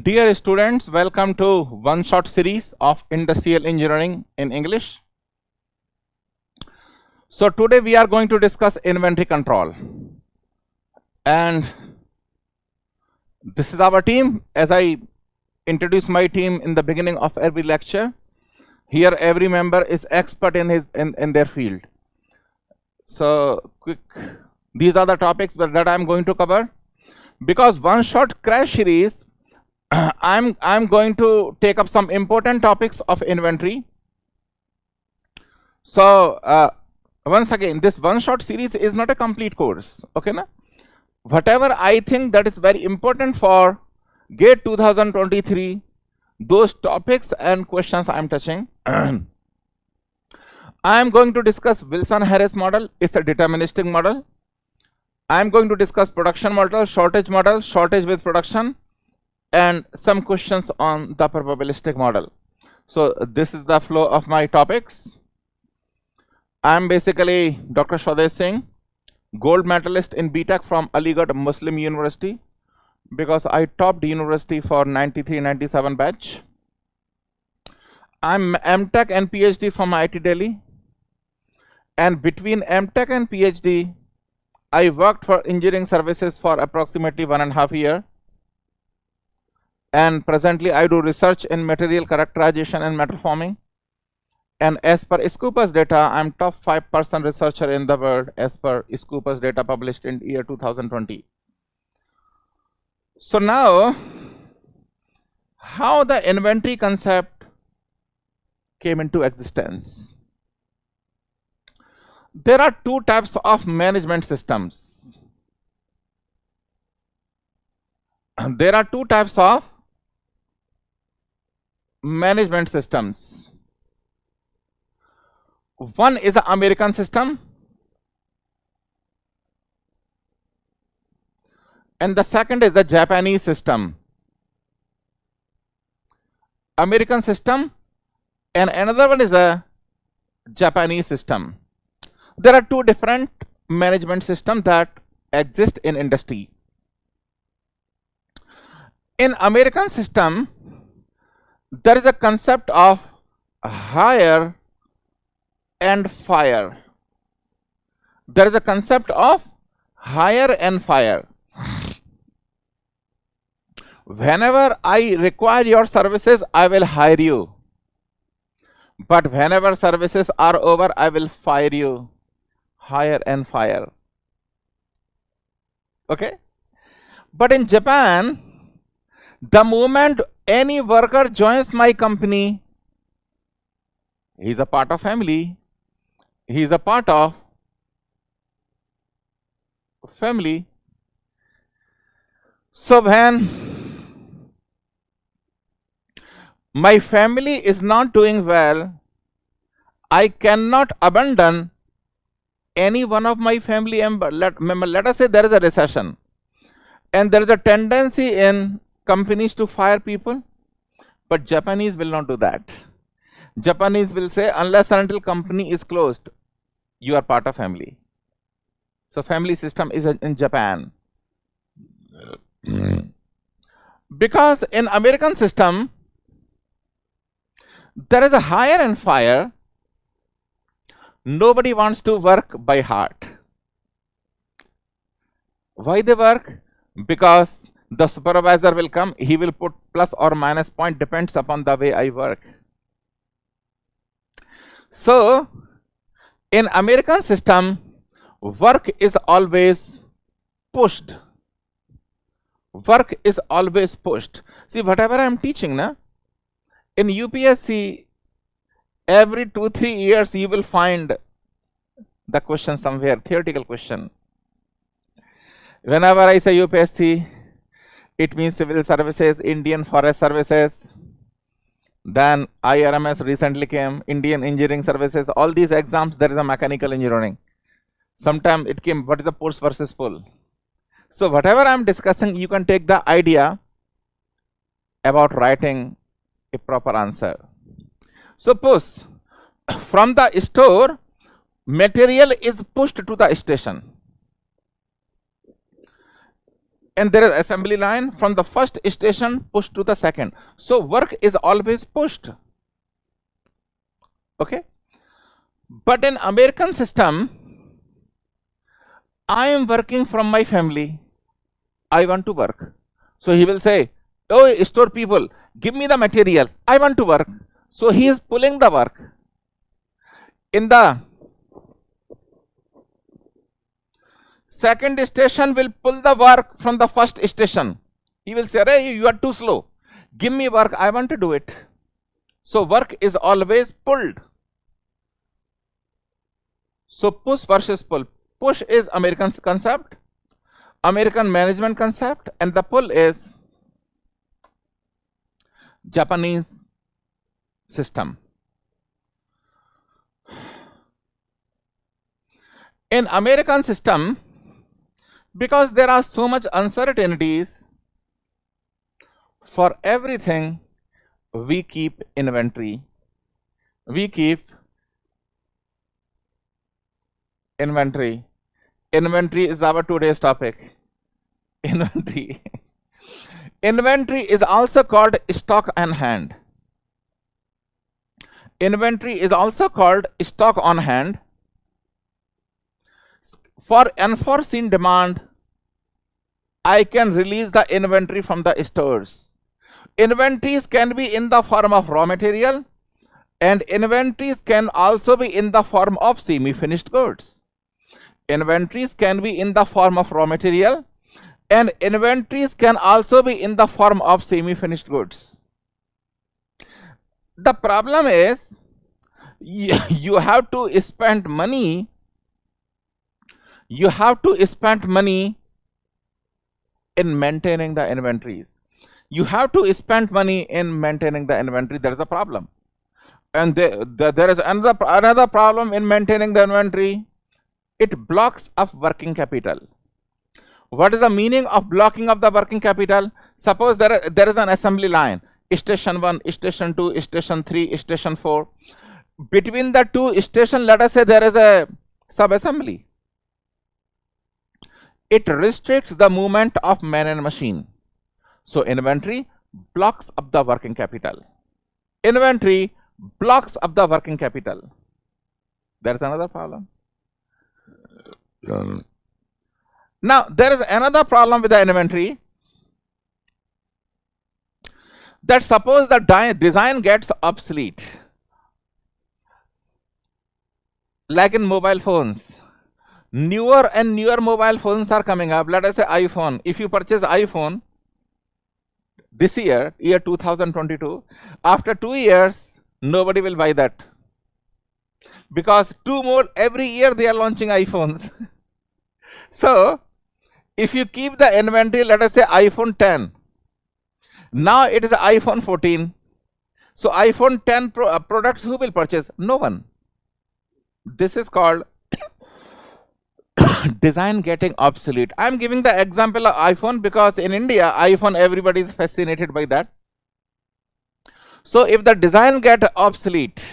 Dear students, welcome to one-shot series of Industrial Engineering in English. So today we are going to discuss inventory control. And this is our team. As I introduce my team in the beginning of every lecture, here every member is expert in their field. So these are the topics that I am going to cover. Because one-shot crash series, I'm going to take up some important topics of inventory. So once again, this one-shot series is not a complete course. Okay, na? Whatever I think that is very important for GATE 2023, those topics and questions I am touching. I am going to discuss Wilson-Harris model. It's a deterministic model. I am going to discuss production model, shortage with production, and some questions on the probabilistic model. So this is the flow of my topics. I am basically Dr. 𝐂𝐨𝐻 Singh, gold medalist in BTech from Aligarh Muslim University, because I topped the university for 93-97 batch. I'm MTech and PhD from IIT Delhi, and between MTech and PhD, I worked for engineering services for approximately 1.5 years. And presently I do research in material characterization and metal forming. And as per Scopus data, I'm top 5% researcher in the world as per Scopus data published in year 2020. So now, how the inventory concept came into existence? There are two types of management systems. There are two types of management systems. One is the American system, and the second is the Japanese system. American system, and another one is a Japanese system. There are two different management systems that exist in industry. In American system, there is a concept of hire and fire. There is a concept of hire and fire. Whenever I require your services, I will hire you. But whenever services are over, I will fire you. Hire and fire. Okay? But in Japan, the moment any worker joins my company, he is a part of family. He is a part of family. So when my family is not doing well, I cannot abandon any one of my family member. Let us say there is a recession, and there is a tendency in companies to fire people, but Japanese will not do that. Japanese will say, unless and until company is closed, you are part of family. So family system is in Japan. Because in American system, there is a hire and fire. Nobody wants to work by heart. Why they work? Because the supervisor will come, he will put plus or minus point, depends upon the way I work. So, in American system, work is always pushed. Work is always pushed. See, whatever I am teaching, na, in UPSC, every 2-3 years you will find the question somewhere, theoretical question. Whenever I say UPSC, it means civil services, Indian forest services. Then IRMS recently came, Indian engineering services. All these exams, there is a mechanical engineering. Sometimes it came, what is the push versus pull? So whatever I am discussing, you can take the idea about writing a proper answer. Suppose from the store, material is pushed to the station. and there is assembly line from the first station pushed to the second. So work is always pushed. Okay. But in American system, I am working from my family. I want to work. So he will say, oh, store people, give me the material. I want to work. So he is pulling the work. In the second station will pull the work from the first station. He will say, hey, you are too slow. Give me work. I want to do it. So work is always pulled. So push versus pull. Push is American concept, American management concept, and the pull is Japanese system. In American system, because there are so much uncertainties, for everything we keep inventory. We keep inventory. Inventory is our today's topic. Inventory. Inventory is also called stock on hand. Inventory is also called stock on hand. For unforeseen demand, I can release the inventory from the stores. Inventories can be in the form of raw material, and inventories can also be in the form of semi-finished goods. Inventories can be in the form of raw material, and inventories can also be in the form of semi-finished goods. The problem is you have to spend money. You have to spend money in maintaining the inventories. You have to spend money in maintaining the inventory. There is a problem. And there is another problem in maintaining the inventory. It blocks up working capital. What is the meaning of blocking up the working capital? Suppose there is an assembly line, station 1, station 2, station 3, station 4. Between the two stations, let us say there is a sub-assembly. It restricts the movement of man and machine. So inventory blocks up the working capital. Inventory blocks up the working capital. There is another problem. Now, there is another problem with the inventory. That suppose the design gets obsolete. Like in mobile phones. Newer and newer mobile phones are coming up. Let us say iPhone. If you purchase iPhone this year 2022, after 2 years, nobody will buy that. Because every year they are launching iPhones. So, if you keep the inventory, let us say iPhone 10. Now it is iPhone 14. So iPhone 10 products, who will purchase? No one. This is called design getting obsolete. I am giving the example of iPhone because in India, iPhone, everybody is fascinated by that. So if the design gets obsolete,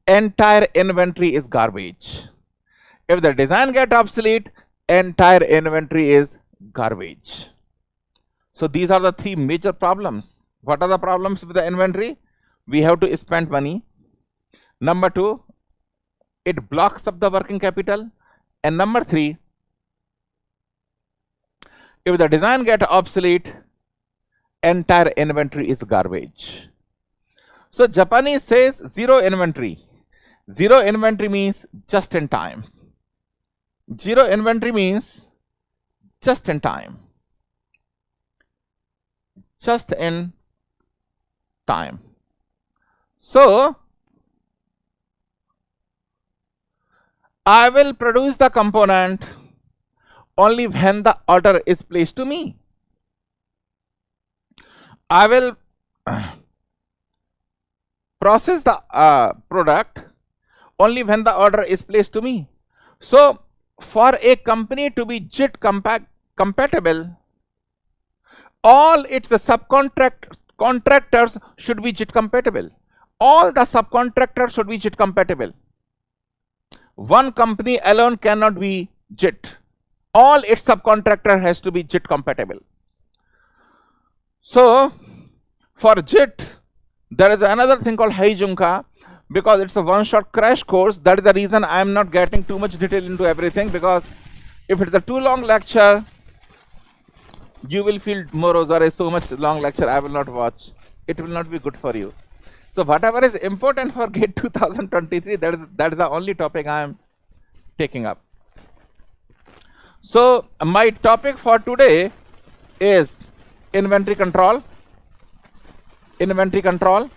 entire inventory is garbage. If the design gets obsolete, entire inventory is garbage. So these are the three major problems. What are the problems with the inventory? We have to spend money. Number 2, it blocks up the working capital. And number 3, if the design gets obsolete, entire inventory is garbage. So Japanese says zero inventory. Zero inventory means just in time. Zero inventory means just in time. Just in time. So I will produce the component only when the order is placed to me. I will process the product only when the order is placed to me. So for a company to be JIT compatible, all its subcontractors should be JIT compatible. All the subcontractors should be JIT compatible. One company alone cannot be JIT. all its subcontractor has to be JIT compatible. So for JIT, there is another thing called 𝐂𝐨𝐿𝐿, because it's a one-shot crash course. That is the reason I am not getting too much detail into everything, because if it's a too long lecture, you will feel morose, or so much long lecture I will not watch. It will not be good for you. So whatever is important for GATE 2023, that is the only topic I am taking up. So my topic for today is inventory control. Inventory control.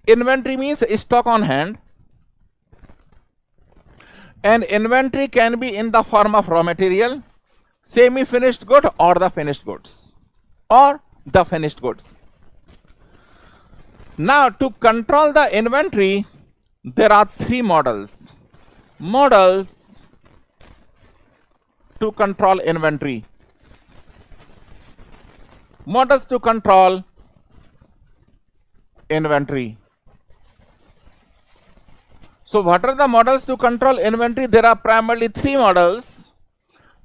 Inventory means stock on hand, and inventory can be in the form of raw material, semi-finished good, or the finished goods, or the finished goods. Now to control the inventory, there are three models. Models to control inventory. Models to control inventory. So what are the models to control inventory? There are primarily three models.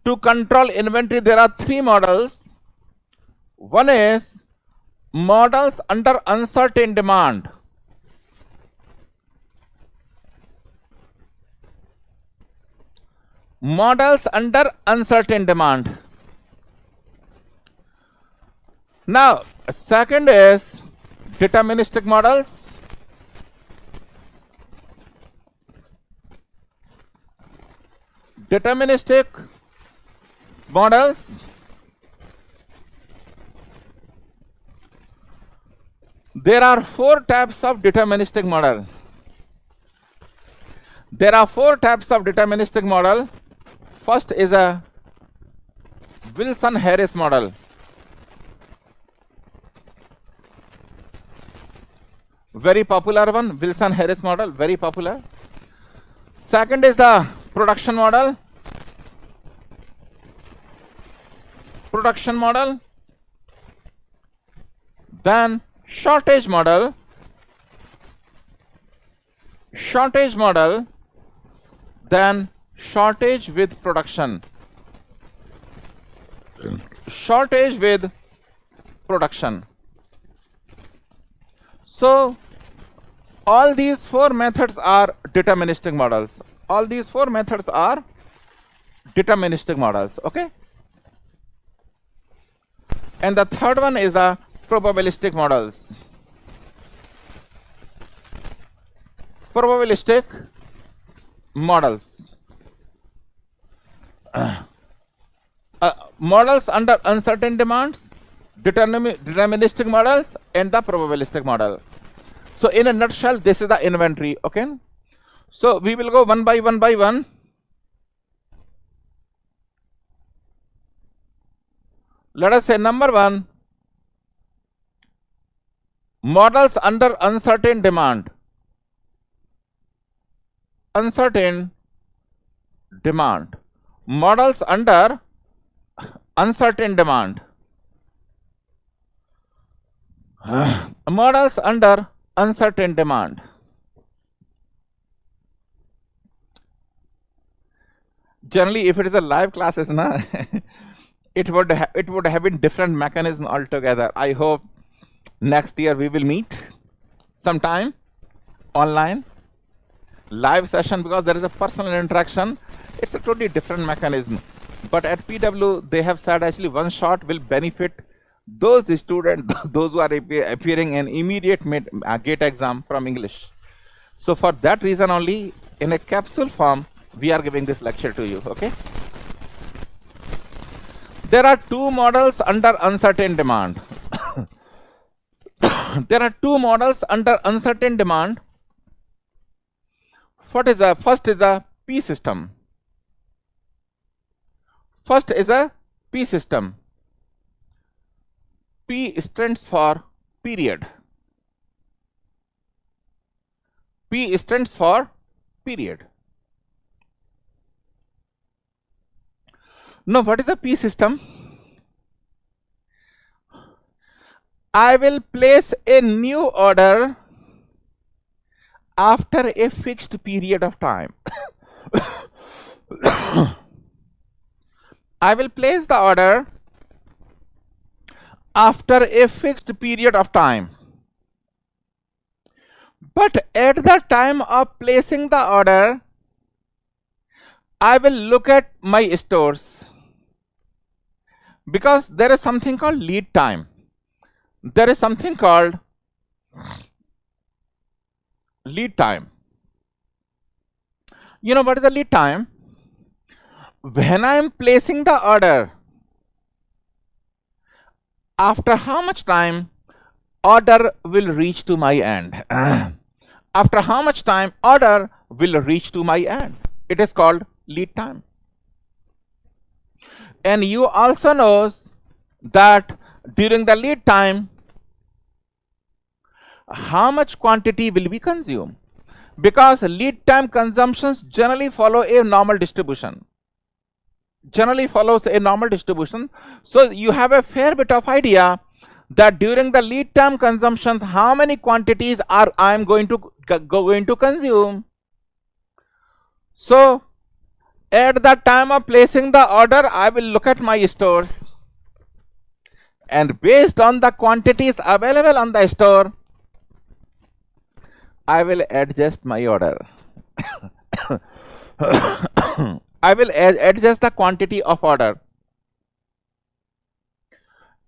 To control inventory, there are three models. One is models under uncertain demand. Models under uncertain demand. Now, second is deterministic models. Deterministic models. There are four types of deterministic model. There are four types of deterministic model. First is a Wilson-Harris model. Very popular one, Wilson-Harris model, very popular. Second is the production model. Production model. Then shortage model. Shortage model. Then shortage with production. Shortage with production. So all these four methods are deterministic models. All these four methods are deterministic models. Okay. And the third one is a probabilistic models. Probabilistic models. Models under uncertain demands, deterministic models, and the probabilistic model. So in a nutshell, this is the inventory. Okay. So we will go one by one. Let us say number one, models under uncertain demand. Uncertain demand. Models under uncertain demand. Models under uncertain demand. Generally, if it is a live classes, na, it would have been different mechanism altogether. I hope next year we will meet sometime online, live session, because there is a personal interaction. It's a totally different mechanism. But at PW, they have said actually one shot will benefit those students, those who are appearing in immediate GATE exam from English. So for that reason only, in a capsule form, we are giving this lecture to you. Okay. There are two models under uncertain demand. There are two models under uncertain demand. First is a P system. First is a P system. P stands for period. P stands for period. Now, what is a P system? I will place a new order after a fixed period of time. I will place the order after a fixed period of time. But at the time of placing the order, I will look at my stores, because there is something called lead time. There is something called lead time. You know what is the lead time? When I am placing the order, after how much time order will reach to my end? After how much time order will reach to my end? It is called lead time. And you also know that during the lead time, how much quantity will be consumed? Because lead time consumptions generally follow a normal distribution. Generally follows a normal distribution. So you have a fair bit of idea that during the lead time consumptions, how many quantities are I am going to consume. So at the time of placing the order, I will look at my stores, and based on the quantities available on the store, I will adjust my order. I will adjust the quantity of order.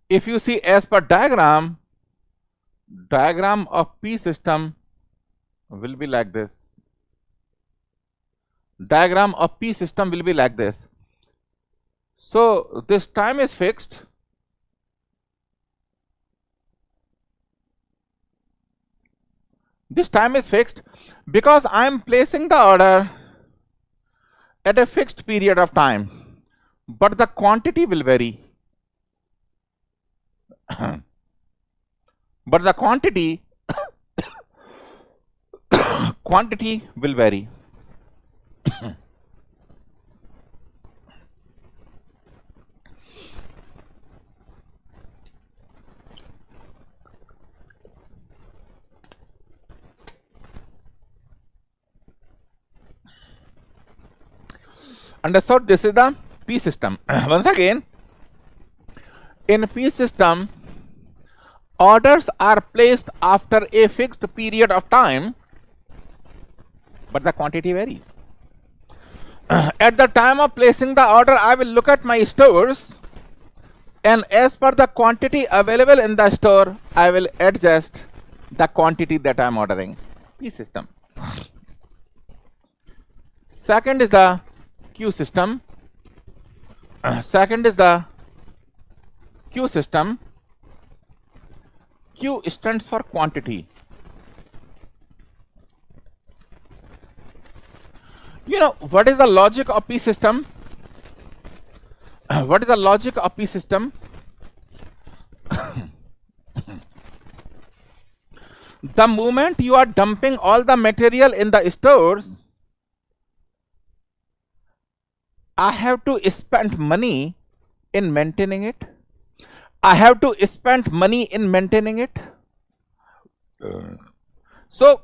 If you see as per diagram of P system will be like this. Diagram of P system will be like this. So this time is fixed. This time is fixed because I am placing the order at a fixed period of time, but the quantity will vary. But the quantity will vary. Understood? This is the P system. Once again, in P system, orders are placed after a fixed period of time, but the quantity varies. At the time of placing the order, I will look at my stores, and as per the quantity available in the store, I will adjust the quantity that I am ordering. P system. Second is the Q system. Second is the Q system. Q stands for quantity. You know what is the logic of P system? What is the logic of P system? The moment you are dumping all the material in the stores, I have to spend money in maintaining it. I have to spend money in maintaining it. So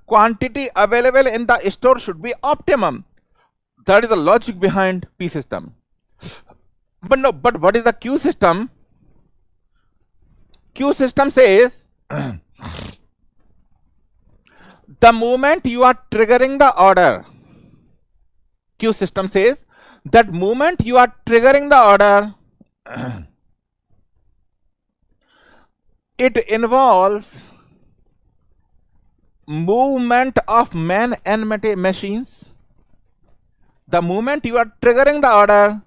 quantity available in the store should be optimum. That is the logic behind P system. But what is the Q system? Q system says the moment you are triggering the order, Q system says that moment you are triggering the order, it involves movement of man and machines. The moment you are triggering the order,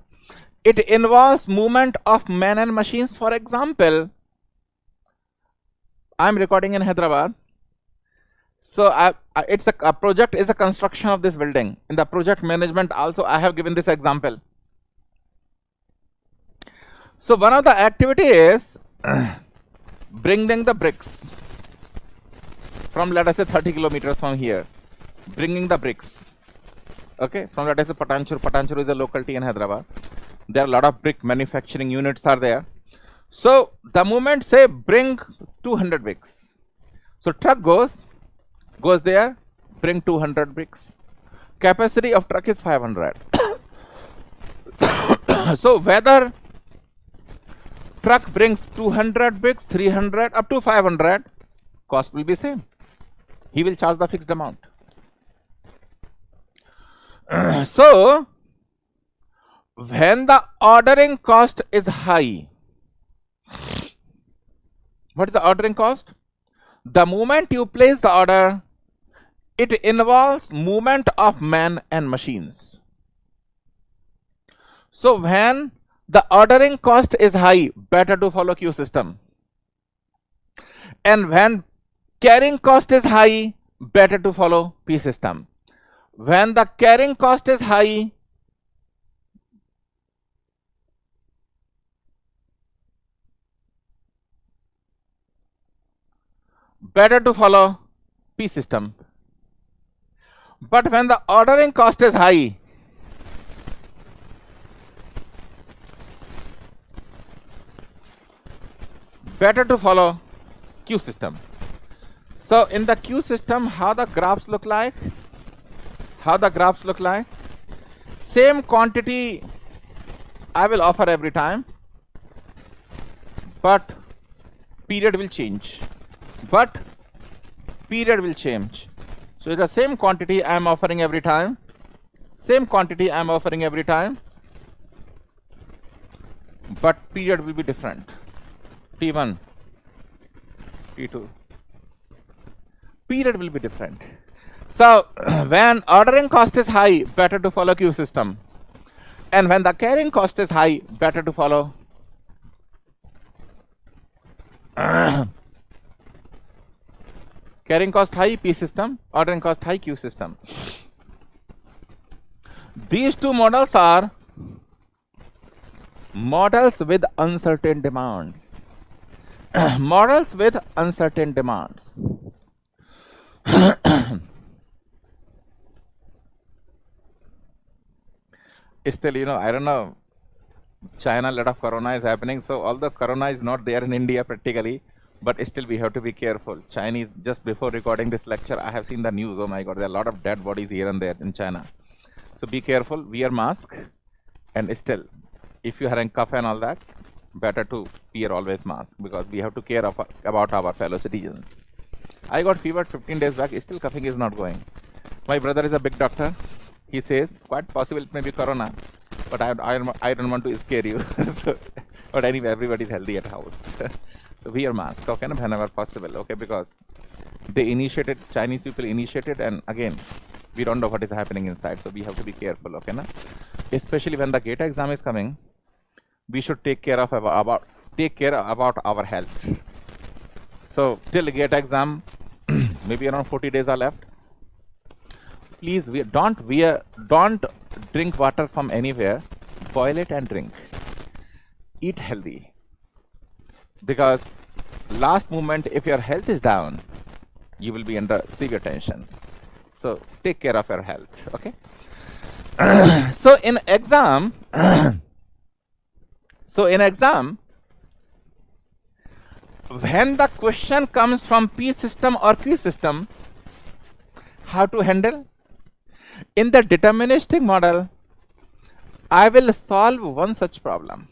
it involves movement of man and machines. For example, I am recording in Hyderabad. So it's a project is a construction of this building. In the project management also I have given this example. So one of the activity is bringing the bricks from, let us say, 30 kilometers from here. Bringing the bricks. Okay, from, let us say, Patanchur. Patanchur is a locality in Hyderabad. There are a lot of brick manufacturing units are there. So the moment say bring 200 bricks. So truck goes there, bring 200 bricks. Capacity of truck is 500. So whether truck brings 200 bricks, 300, up to 500, cost will be same. He will charge the fixed amount. So when the ordering cost is high, what is the ordering cost? The moment you place the order, it involves movement of men and machines. So when the ordering cost is high, better to follow queue system. And when carrying cost is high, better to follow P system. When the carrying cost is high, better to follow P system. But when the ordering cost is high, better to follow Q system. So in the Q system, how the graphs look like? How the graphs look like? Same quantity I will offer every time, but period will change. But period will change. So the same quantity I am offering every time. Same quantity I am offering every time, but period will be different. T1, T2. Period will be different. So when ordering cost is high, better to follow Q system. And when the carrying cost is high, better to follow carrying cost high P system, ordering cost high Q system. These two models are models with uncertain demands. Models with uncertain demands. Still, I don't know, China, a lot of corona is happening, so although corona is not there in India practically, but still we have to be careful. Chinese, just before recording this lecture, I have seen the news. Oh my God, there are a lot of dead bodies here and there in China. So be careful, wear mask, and still, if you are in cough and all that, better to wear always mask, because we have to care about our fellow citizens. I got fever 15 days back, still coughing is not going. My brother is a big doctor. He says, quite possible it may be corona, but I don't want to scare you. So, but anyway, everybody is healthy at house. So wear mask, okay, whenever possible, okay, because they initiated, Chinese people initiated, and again, we don't know what is happening inside, so we have to be careful, okay, especially when the GATE exam is coming. We should take care of about our health. So till GATE exam, maybe around 40 days are left. Please don't drink water from anywhere. Boil it and drink. Eat healthy. Because last moment, if your health is down, you will be under severe tension. So take care of your health. Okay. So in exam, when the question comes from P system or Q system, how to handle? In the deterministic model, I will solve one such problem,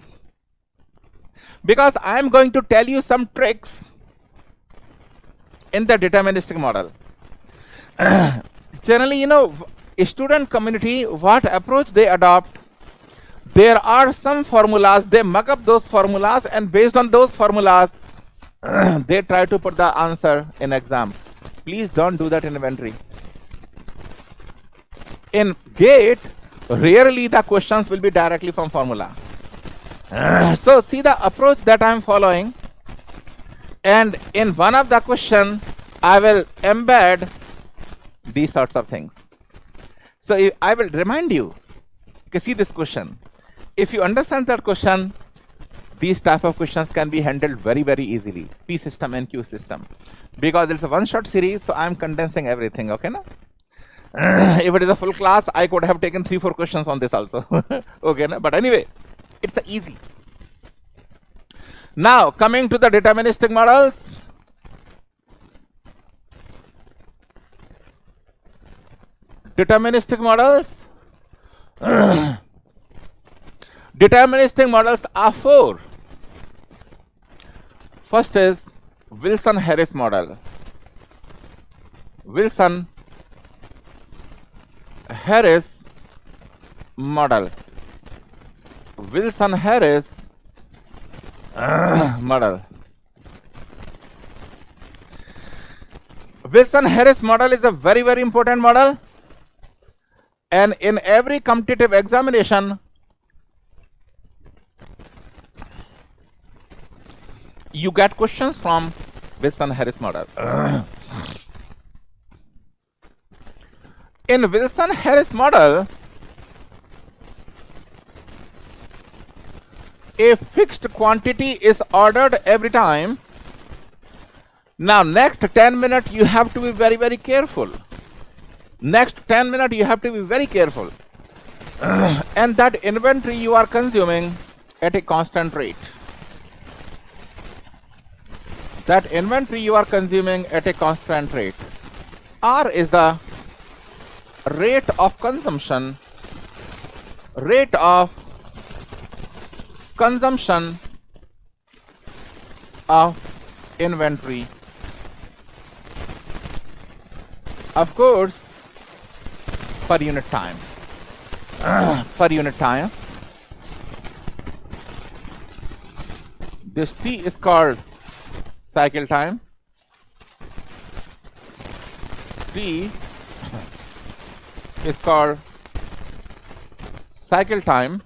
because I am going to tell you some tricks in the deterministic model. Generally, student community, what approach they adopt, there are some formulas, they mug up those formulas, and based on those formulas, they try to put the answer in exam. Please don't do that in inventory. In GATE, rarely the questions will be directly from formula. So see the approach that I am following, and in one of the question, I will embed these sorts of things. So I will remind you, see this question. If you understand that question, these type of questions can be handled very, very easily. P system and Q system. Because it's a one-shot series, so I am condensing everything, okay? If it is a full class, I could have taken 3-4 questions on this also. Okay, but anyway, it's easy. Now, coming to the deterministic models. Deterministic models. Deterministic models are four. First is Wilson-Harris model. Wilson-Harris model. Wilson-Harris model. Wilson-Harris model is a very, very important model, and in every competitive examination you get questions from Wilson-Harris model. In Wilson-Harris model, a fixed quantity is ordered every time. Now next 10 minutes you have to be very, very careful. Next 10 minutes you have to be very careful. And that inventory you are consuming at a constant rate. That inventory you are consuming at a constant rate. R is the rate of consumption. Rate of consumption of inventory. Of course, per unit time. Per unit time. This T is called cycle time. T is called cycle time.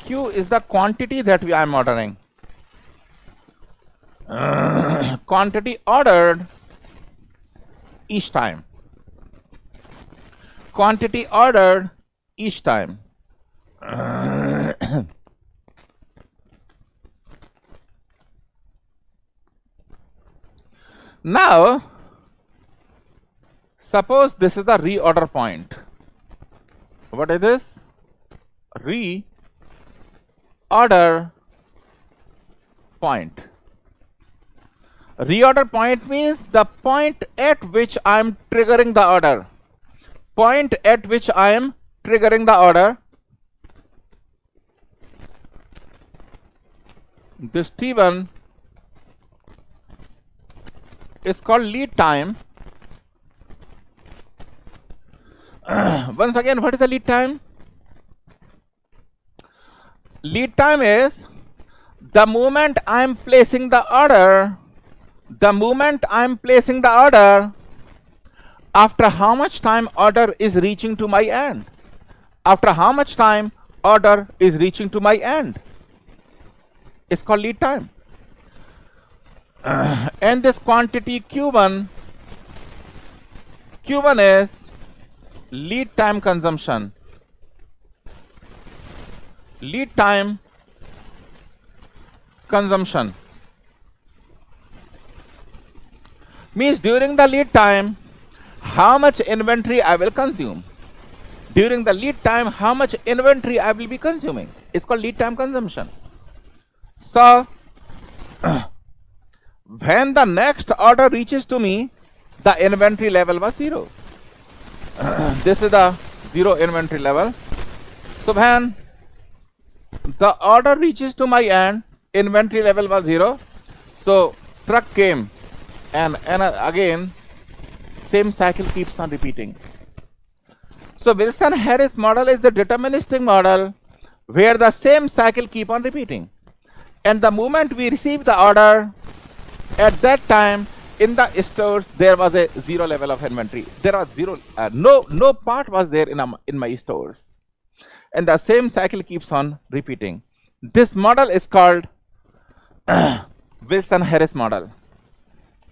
Q is the quantity that I am ordering. Quantity ordered each time. Quantity ordered each time. Now, suppose this is the reorder point. What is this? Reorder point. Reorder point means the point at which I am triggering the order. Point at which I am triggering the order. This T1 is called lead time. Once again, what is the lead time? Lead time is the moment I am placing the order. The moment I am placing the order, after how much time order is reaching to my end? After how much time order is reaching to my end? It's called lead time. And this quantity Q1 is lead time consumption. Lead time consumption means during the lead time how much inventory I will consume. During the lead time how much inventory I will be consuming. It's called lead time consumption. So when the next order reaches to me, the inventory level was 0. This is the 0 inventory level. So when the order reaches to my end, inventory level was 0. So truck came, and again same cycle keeps on repeating. So Wilson-Harris model is a deterministic model where the same cycle keep on repeating, and the moment we receive the order, at that time in the stores there was a 0 level of inventory. There was no part was there in my stores, and the same cycle keeps on repeating. This model is called Wilson-Harris model.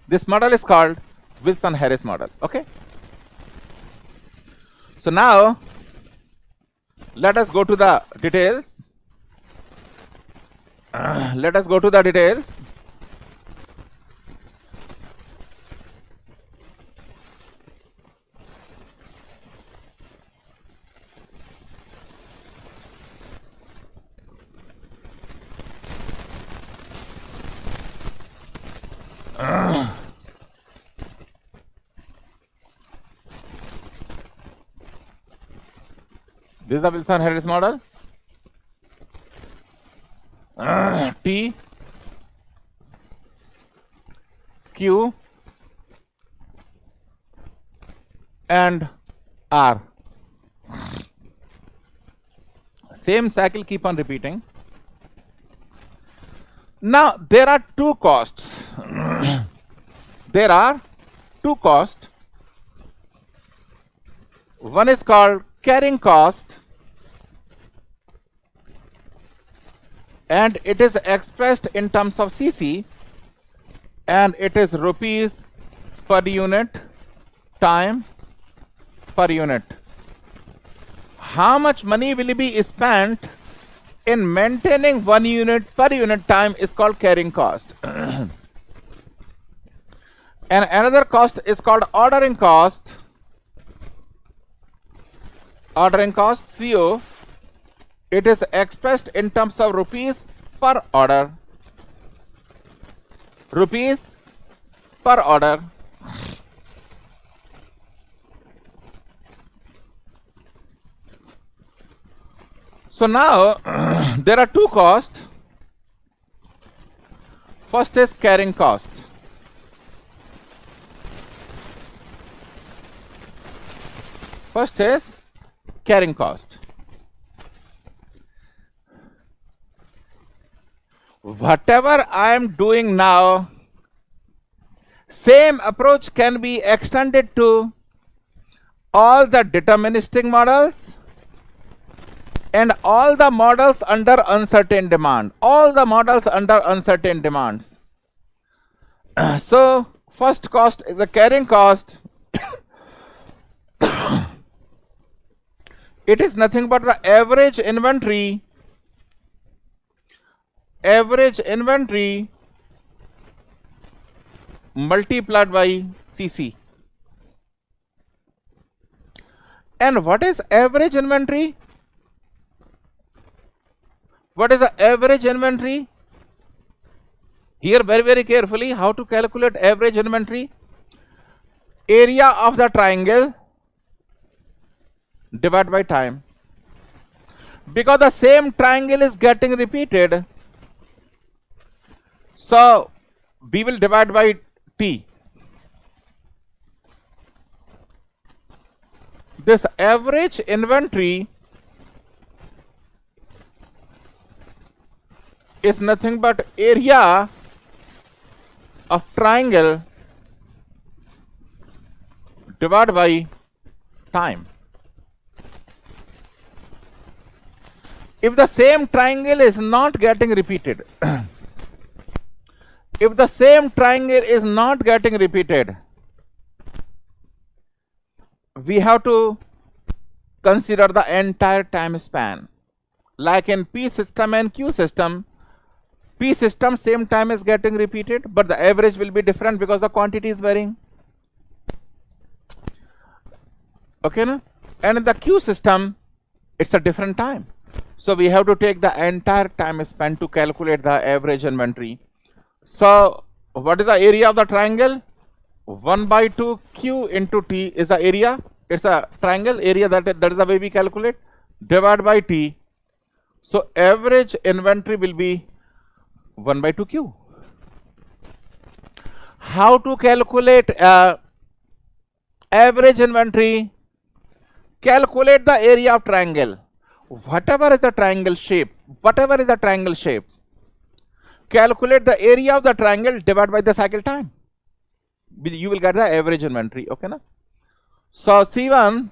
This model is called Wilson-Harris model. Okay. So now let us go to the details. Let us go to the details. This is the Wilson-Harris model. T, Q, and R. Same cycle keep on repeating. Now there are two costs. There are two costs. One is called carrying cost, and it is expressed in terms of CC, and it is rupees per unit time per unit. How much money will be spent in maintaining 1 unit per unit time is called carrying cost. And another cost is called ordering cost. Ordering cost, CO, it is expressed in terms of rupees per order. Rupees per order. So now there are two costs. First is carrying cost. First is carrying cost. Whatever I am doing now, same approach can be extended to all the deterministic models and all the models under uncertain demand. All the models under uncertain demands. So first cost is the carrying cost. It is nothing but the average inventory multiplied by CC. And what is average inventory? What is the average inventory? Here very carefully how to calculate average inventory. Area of the triangle divided by time. Because the same triangle is getting repeated, so we will divide by T. This average inventory is nothing but area of triangle divided by time. If the same triangle is not getting repeated, if the same triangle is not getting repeated, we have to consider the entire time span. Like in P system and Q system, P system same time is getting repeated, but the average will be different because the quantity is varying. Okay, no? And in the Q system, it's a different time. So we have to take the entire time spent to calculate the average inventory. So what is the area of the triangle? 1 by 2 Q into T is the area. It's a triangle area, that is the way we calculate, divided by T. So average inventory will be 1 by 2 Q. How to calculate average inventory? Calculate the area of triangle. Whatever is the triangle shape, calculate the area of the triangle divided by the cycle time. You will get the average inventory. Okay, na? So C1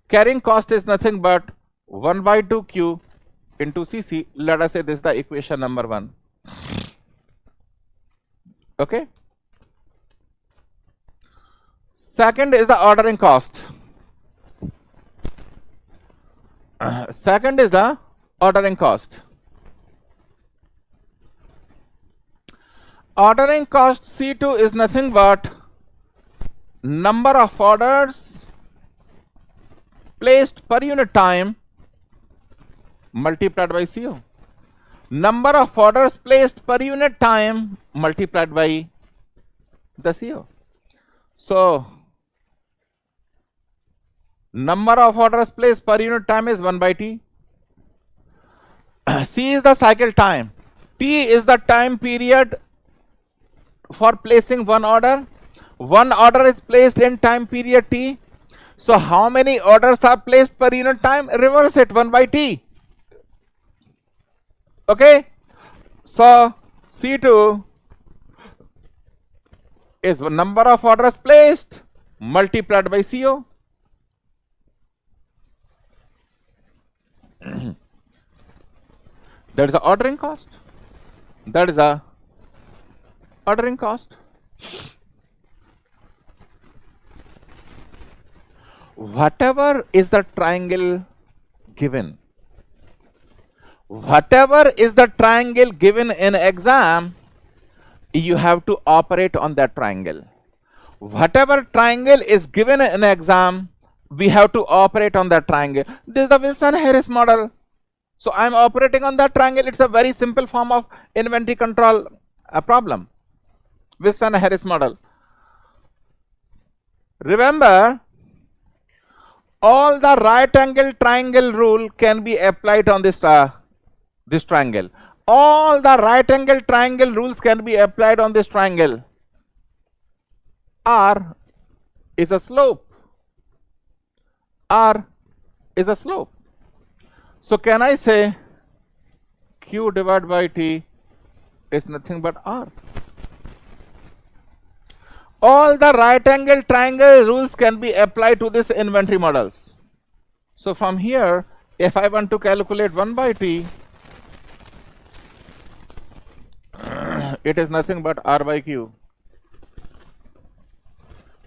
carrying cost is nothing but 1 by 2 Q into CC. Let us say this is the equation number 1. Okay. Second is the ordering cost. Second is the ordering cost. Ordering cost C2 is nothing but number of orders placed per unit time multiplied by CO. Number of orders placed per unit time multiplied by the CO. So Number of orders placed per unit time is 1 by T. C is the cycle time. T is the time period for placing one order. One order is placed in time period T. So how many orders are placed per unit time? Reverse it, 1 by T. Okay. So C2 is number of orders placed multiplied by CO. That is the ordering cost. That is the ordering cost. Whatever is the triangle given, whatever is the triangle given in exam, you have to operate on that triangle. Whatever triangle is given in exam, we have to operate on that triangle. This is the Wilson-Harris model. So I am operating on that triangle. It's a very simple form of inventory control problem. Wilson-Harris model. Remember, all the right angle triangle rule can be applied on this triangle. All the right angle triangle rules can be applied on this triangle. R is a slope. R is a slope. So can I say Q divided by T is nothing but R? All the right angle triangle rules can be applied to this inventory models. So from here, if I want to calculate 1 by T, it is nothing but R by Q.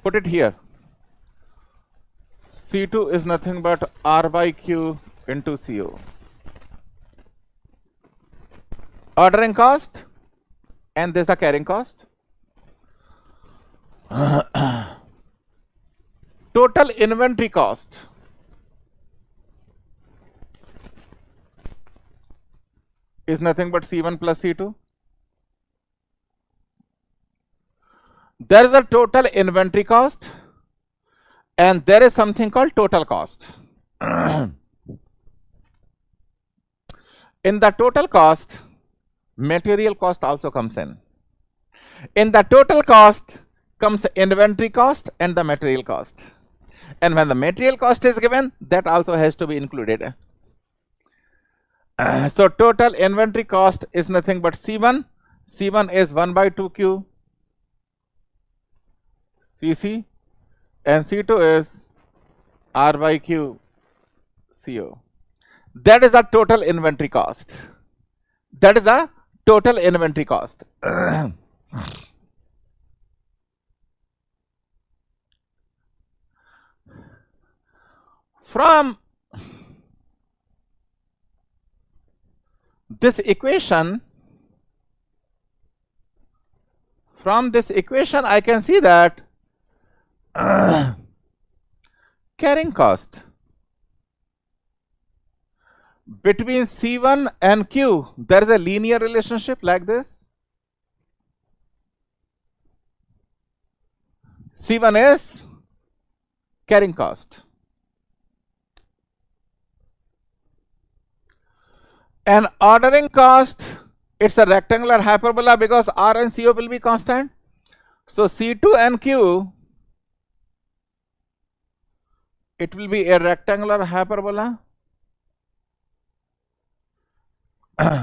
Put it here. C2 is nothing but R by Q into CO. Ordering cost, and this is the carrying cost. Total inventory cost is nothing but C1 plus C2. There is a total inventory cost, and there is something called total cost. In the total cost, material cost also comes in. In the total cost comes the inventory cost and the material cost. And when the material cost is given, that also has to be included. So total inventory cost is nothing but C1. C1 is 1 by 2Q CC, and C2 is R by Q CO. That is the total inventory cost. That is the total inventory cost. From this equation, I can see that carrying cost between C1 and Q, there is a linear relationship like this. C1 is carrying cost. And ordering cost, it's a rectangular hyperbola because R and CO will be constant. So C2 and Q, it will be a rectangular hyperbola.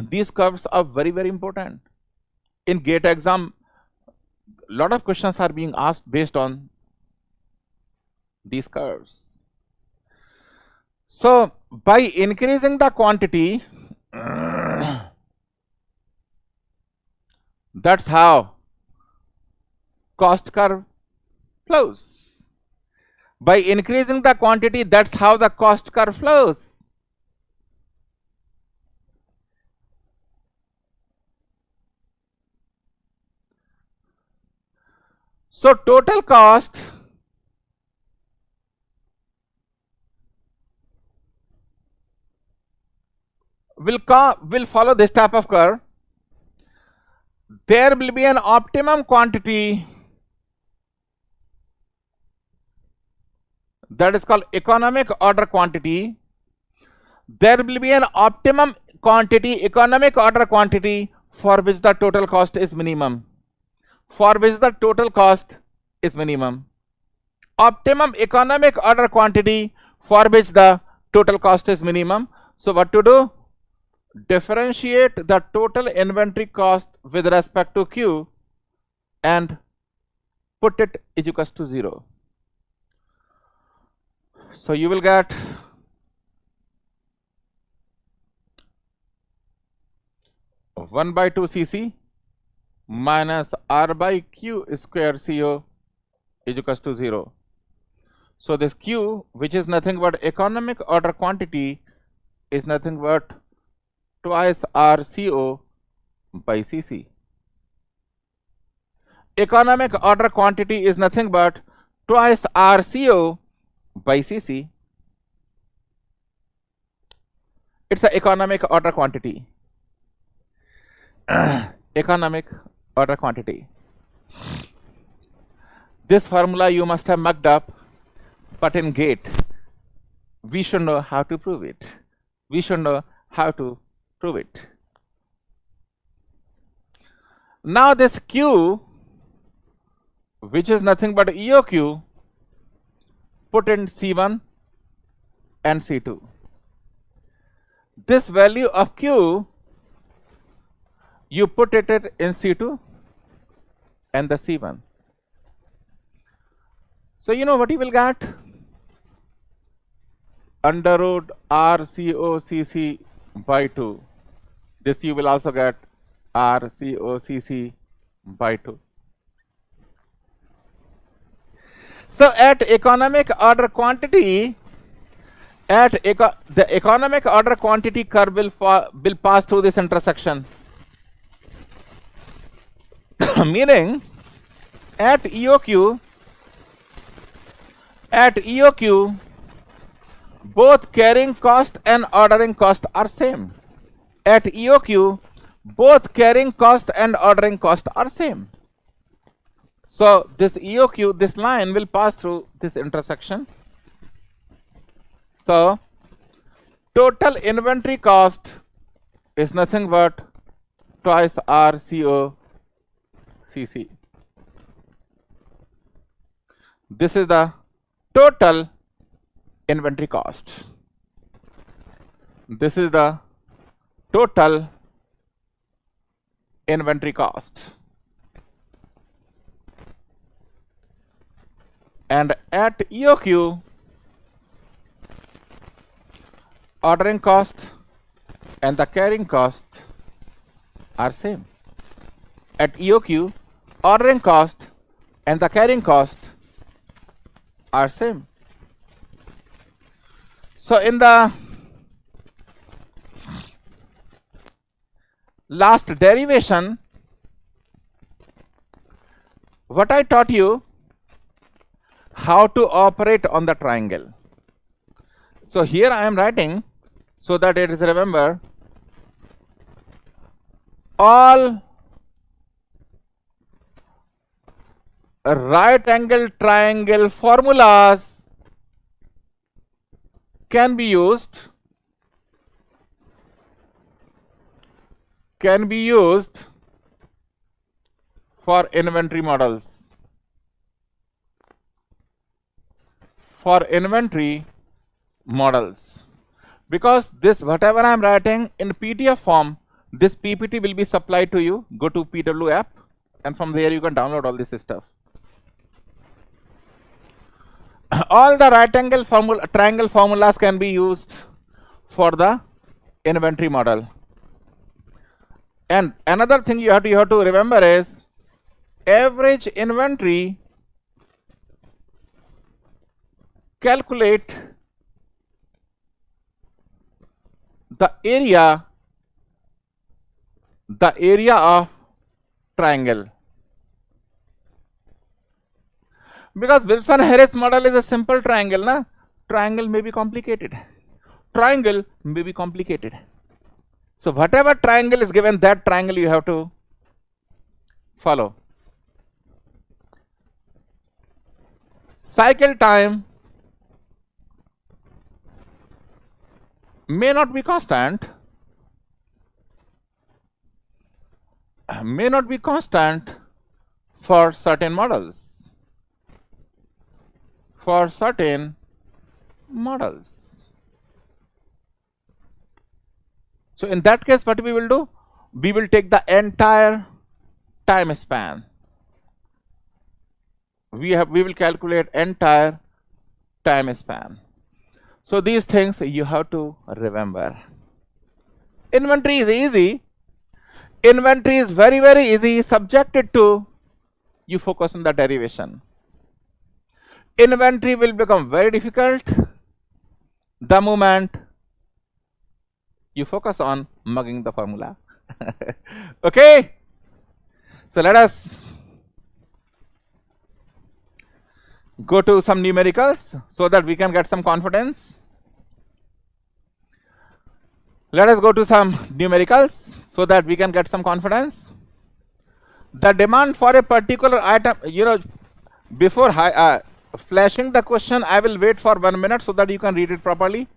These curves are very, very important. In GATE exam, a lot of questions are being asked based on these curves. So by increasing the quantity, that's how cost curve flows. By increasing the quantity, that's how the cost curve flows. So total cost will follow this type of curve. There will be an optimum quantity that is called economic order quantity, there will be an optimum quantity, economic order quantity, for which the total cost is minimum. For which the total cost is minimum. Optimum economic order quantity for which the total cost is minimum. So what to do? Differentiate the total inventory cost with respect to Q and put it is equals to 0. So you will get one by 2 Cc minus R by Q square CO is equals to 0. So this Q, which is nothing but economic order quantity, is nothing but twice RCO by Cc. Economic order quantity is nothing but twice RCO by Cc. It's an economic order quantity. Economic order quantity. This formula you must have mucked up, but in GATE, we should know how to prove it. We should know how to prove it. Now this Q, which is nothing but EOQ, put in C1 and C2. This value of Q, you put it in C2 and the C1. So you know what you will get? Under root RCOCC by 2. This you will also get RCOCC by 2. So at economic order quantity, the economic order quantity curve will pass through this intersection. Meaning at EOQ, both carrying cost and ordering cost are same. At EOQ, both carrying cost and ordering cost are same. So this EOQ, this line will pass through this intersection. So total inventory cost is nothing but twice RCO CC. This is the total inventory cost. This is the total inventory cost. And at EOQ, ordering cost and the carrying cost are same. At EOQ, ordering cost and the carrying cost are same. So in the last derivation, what I taught you, how to operate on the triangle. So here I am writing so that it is remember all right angle triangle formulas can be used for inventory models. Because this whatever I am writing in PDF form, this PPT will be supplied to you. Go to PW app and from there you can download all this stuff. All the right angle triangle formulas can be used for the inventory model. And another thing you have to remember is average inventory calculate the area of triangle. Because Wilson-Harris model is a simple triangle, na? Triangle may be complicated. So whatever triangle is given, that triangle you have to follow. Cycle time may not be constant, for certain models. So in that case, what we will do? We will take the entire time span. We will calculate entire time span. So these things you have to remember. Inventory is easy. Inventory is very, very easy, subjected to you focus on the derivation. Inventory will become very difficult the moment you focus on mugging the formula. Okay? So let us go to some numericals so that we can get some confidence. Let us go to some numericals so that we can get some confidence. The demand for a particular item, before flashing the question, I will wait for 1 minute so that you can read it properly.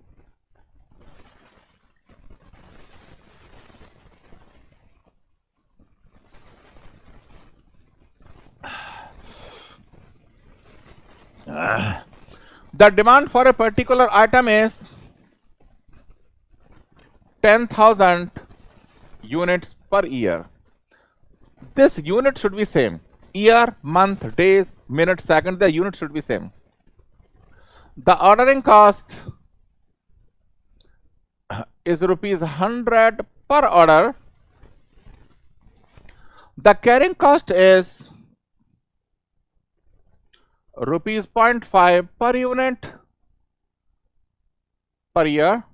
The demand for a particular item is 10,000 units per year. This unit should be same. Year, month, days, minute, second, the unit should be same. The ordering cost is rupees 100 per order. The carrying cost is rupees 0.5 per unit per year.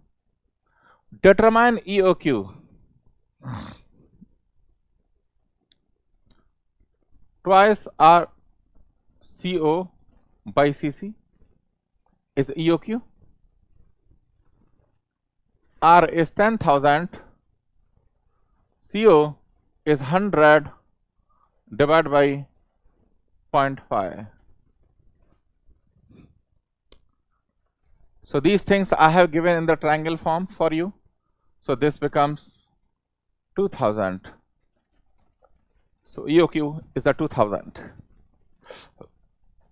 Determine EOQ. Twice R CO by CC is EOQ. R is 10,000. CO is 100 divided by 0.5. So these things I have given in the triangle form for you. So this becomes 2000. So EOQ is a 2000.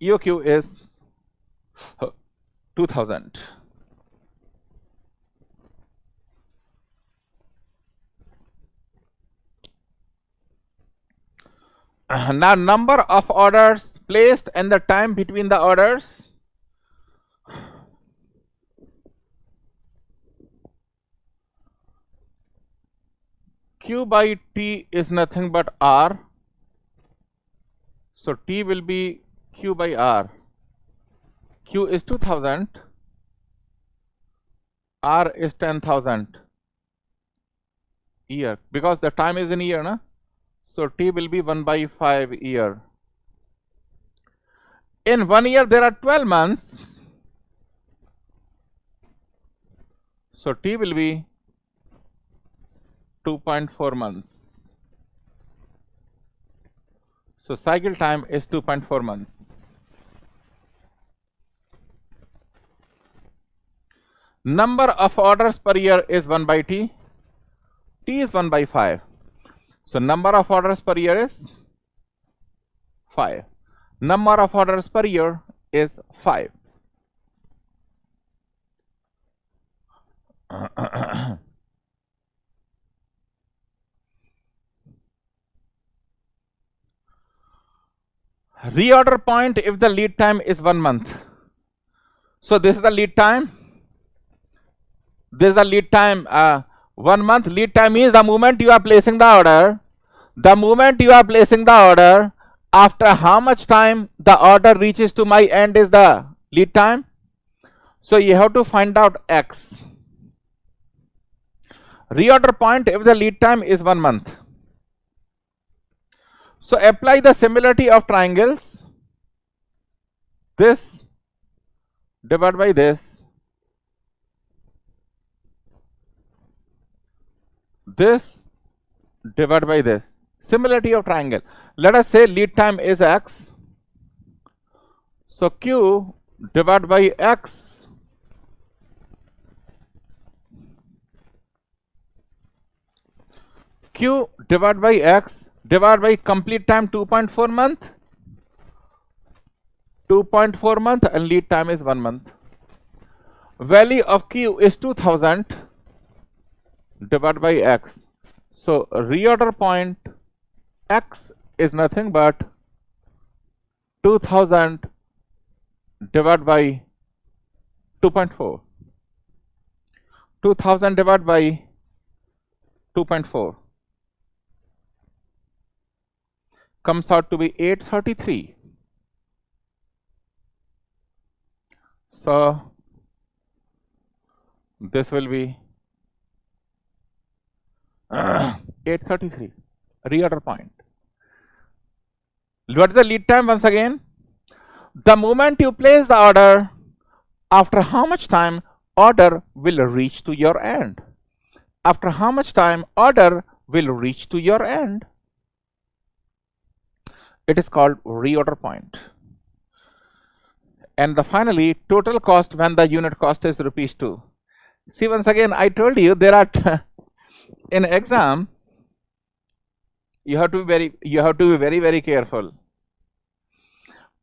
EOQ is 2000. Now number of orders placed and the time between the orders. Q by T is nothing but R. So T will be Q by R. Q is 2000. R is 10,000 year, because the time is in year, na? So T will be 1 by 5 year. In 1 year there are 12 months. So T will be 2.4 months. So cycle time is 2.4 months. Number of orders per year is 1 by T. T is 1 by 5. So number of orders per year is 5. Number of orders per year is 5. Reorder point if the lead time is 1 month. So this is the lead time. This is the lead time. 1 month lead time means the moment you are placing the order. The moment you are placing the order, after how much time the order reaches to my end is the lead time. So you have to find out X. Reorder point if the lead time is 1 month. So apply the similarity of triangles. This divided by this. This divided by this. Similarity of triangle. Let us say lead time is X. So Q divided by X Q divided by X divided by complete time 2.4 month, 2.4 month, and lead time is 1 month. Value of Q is 2000 divided by X. So reorder point X is nothing but 2000 divided by 2.4. 2000 divided by 2.4 comes out to be 833. So this will be 833 reorder point. What is the lead time once again? The moment you place the order, after how much time order will reach to your end? After how much time order will reach to your end? It is called reorder point. And finally, total cost when the unit cost is ₹2. See, once again, I told you there are in exam you have to be very careful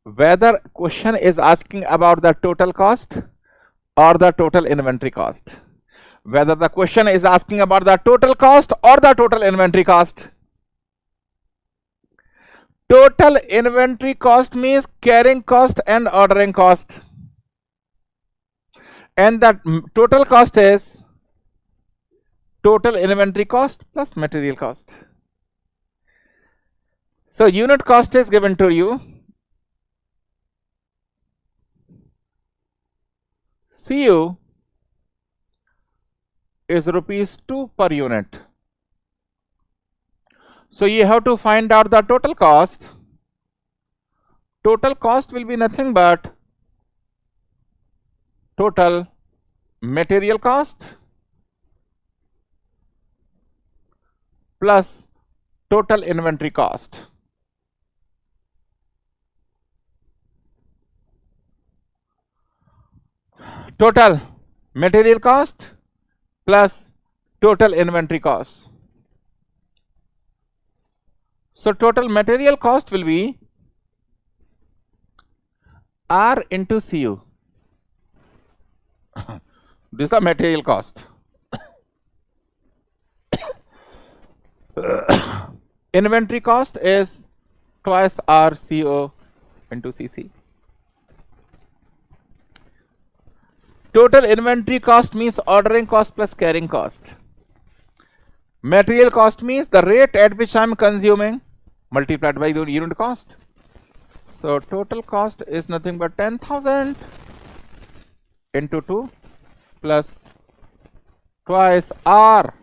whether question is asking about the total cost or the total inventory cost. Whether the question is asking about the total cost or the total inventory cost. Total inventory cost means carrying cost and ordering cost, and the total cost is total inventory cost plus material cost. So unit cost is given to you. CU is ₹2 per unit. So you have to find out the total cost. Total cost will be nothing but total material cost plus total inventory cost. Total material cost plus total inventory cost. So total material cost will be R into CU. This is the material cost. Inventory cost is twice RCO into CC. Total inventory cost means ordering cost plus carrying cost. Material cost means the rate at which I am consuming multiplied by the unit cost. So total cost is nothing but 10,000 into 2 plus twice R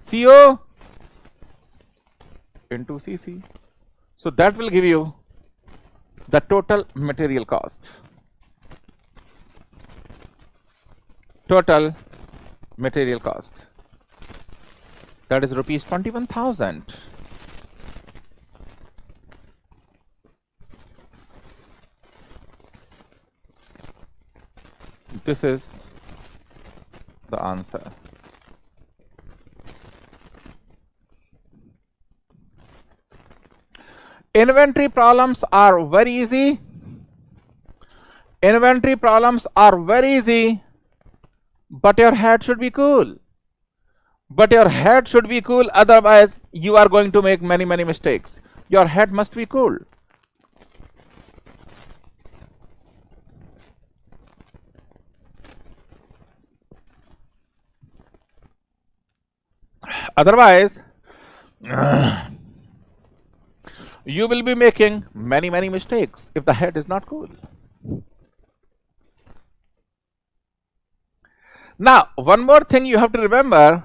CO into CC. So that will give you the total material cost. Total material cost. That is ₹21,000. This is the answer. Inventory problems are very easy. Inventory problems are very easy, but your head should be cool. But your head should be cool, otherwise you are going to make many mistakes. Your head must be cool. Otherwise, you will be making many mistakes if the head is not cool. Now, one more thing you have to remember.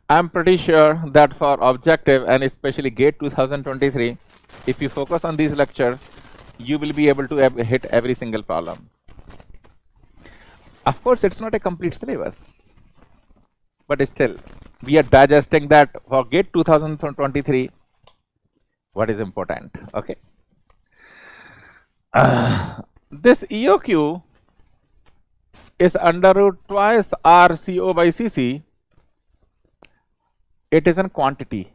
I'm pretty sure that for objective and especially GATE 2023, if you focus on these lectures, you will be able to hit every single problem. Of course, it's not a complete syllabus, but still, we are digesting that for GATE 2023, what is important, okay? This EOQ is under root twice RCO by CC. it is in quantity.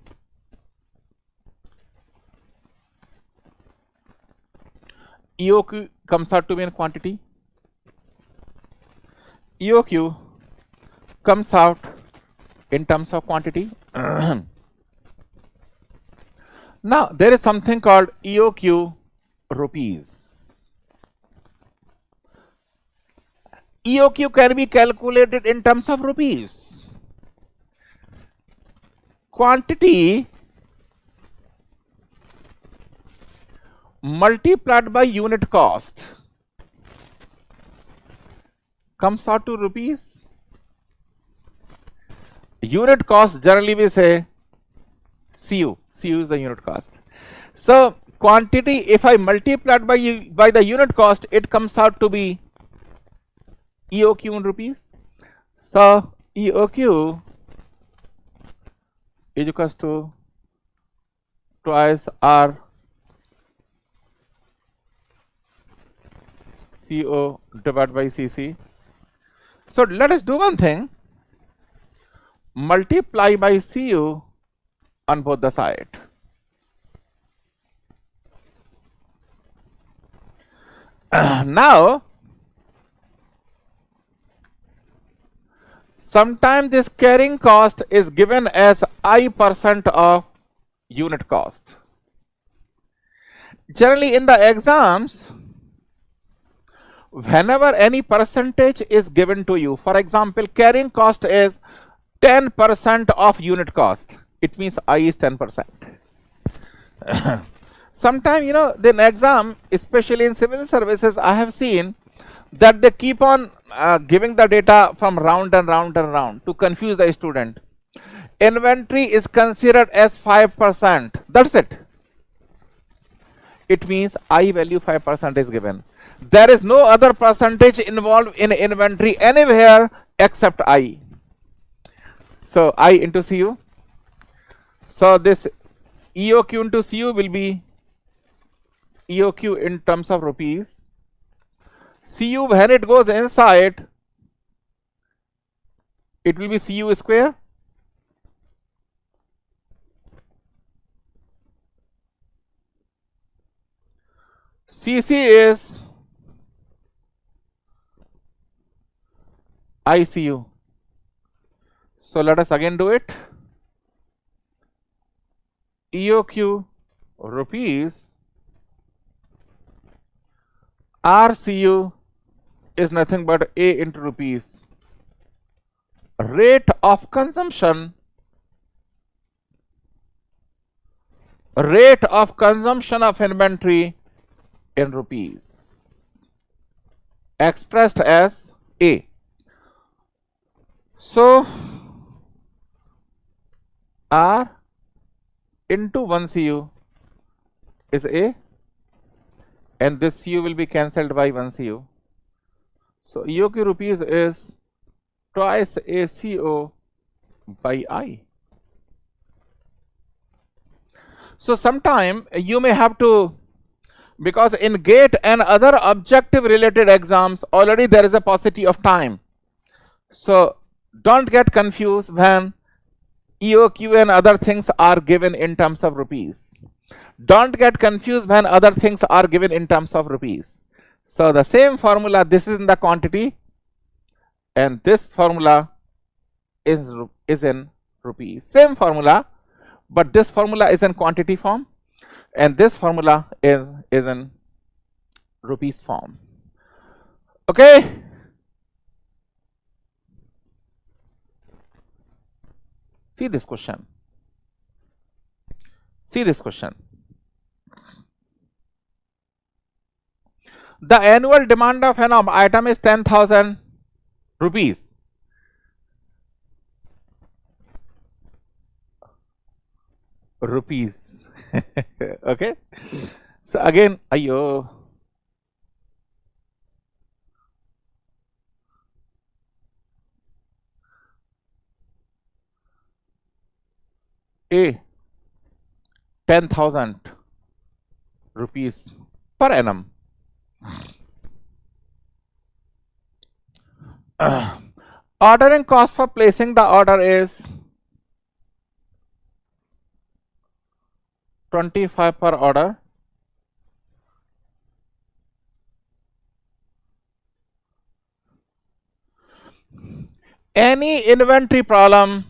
EOQ comes out to be in quantity. EOQ comes out in terms of quantity. Now, there is something called EOQ rupees. EOQ can be calculated in terms of rupees. Quantity multiplied by unit cost comes out to rupees. Unit cost, generally we say CU. CU is the unit cost. So quantity, if I multiply it by the unit cost, it comes out to be EOQ in rupees. So EOQ is equals to twice R CO divided by CC. So let us do one thing. Multiply by CU on both the side. Now, sometimes this carrying cost is given as I% of unit cost. Generally in the exams, whenever any percentage is given to you, for example, carrying cost is 10% of unit cost. It means I is 10%. Sometimes, the exam, especially in civil services, I have seen that they keep on giving the data from round and round and round to confuse the student. Inventory is considered as 5%. That's it. It means I value 5% is given. There is no other percentage involved in inventory anywhere except I. So I into CU. So this EOQ into CU will be EOQ in terms of rupees. CU, when it goes inside, it will be CU square. CC is ICU. So let us again do it. EOQ rupees RCU is nothing but A into rupees. Rate of consumption of inventory in rupees expressed as A. So R into 1 CU is A, and this CU will be cancelled by 1 CU. So EOQ rupees is twice ACO by I. So sometime you may have to, because in GATE and other objective related exams already there is a paucity of time. So don't get confused when EOQ and other things are given in terms of rupees. Don't get confused when other things are given in terms of rupees. So the same formula, this is in the quantity, and this formula is in rupees. Same formula, but this formula is in quantity form, and this formula is in rupees form. Okay? See this question. See this question. The annual demand of an item is 10,000 rupees. Rupees. Okay? So again, ayo. A 10,000 rupees per annum. Ordering cost for placing the order is 25 per order. Any inventory problem,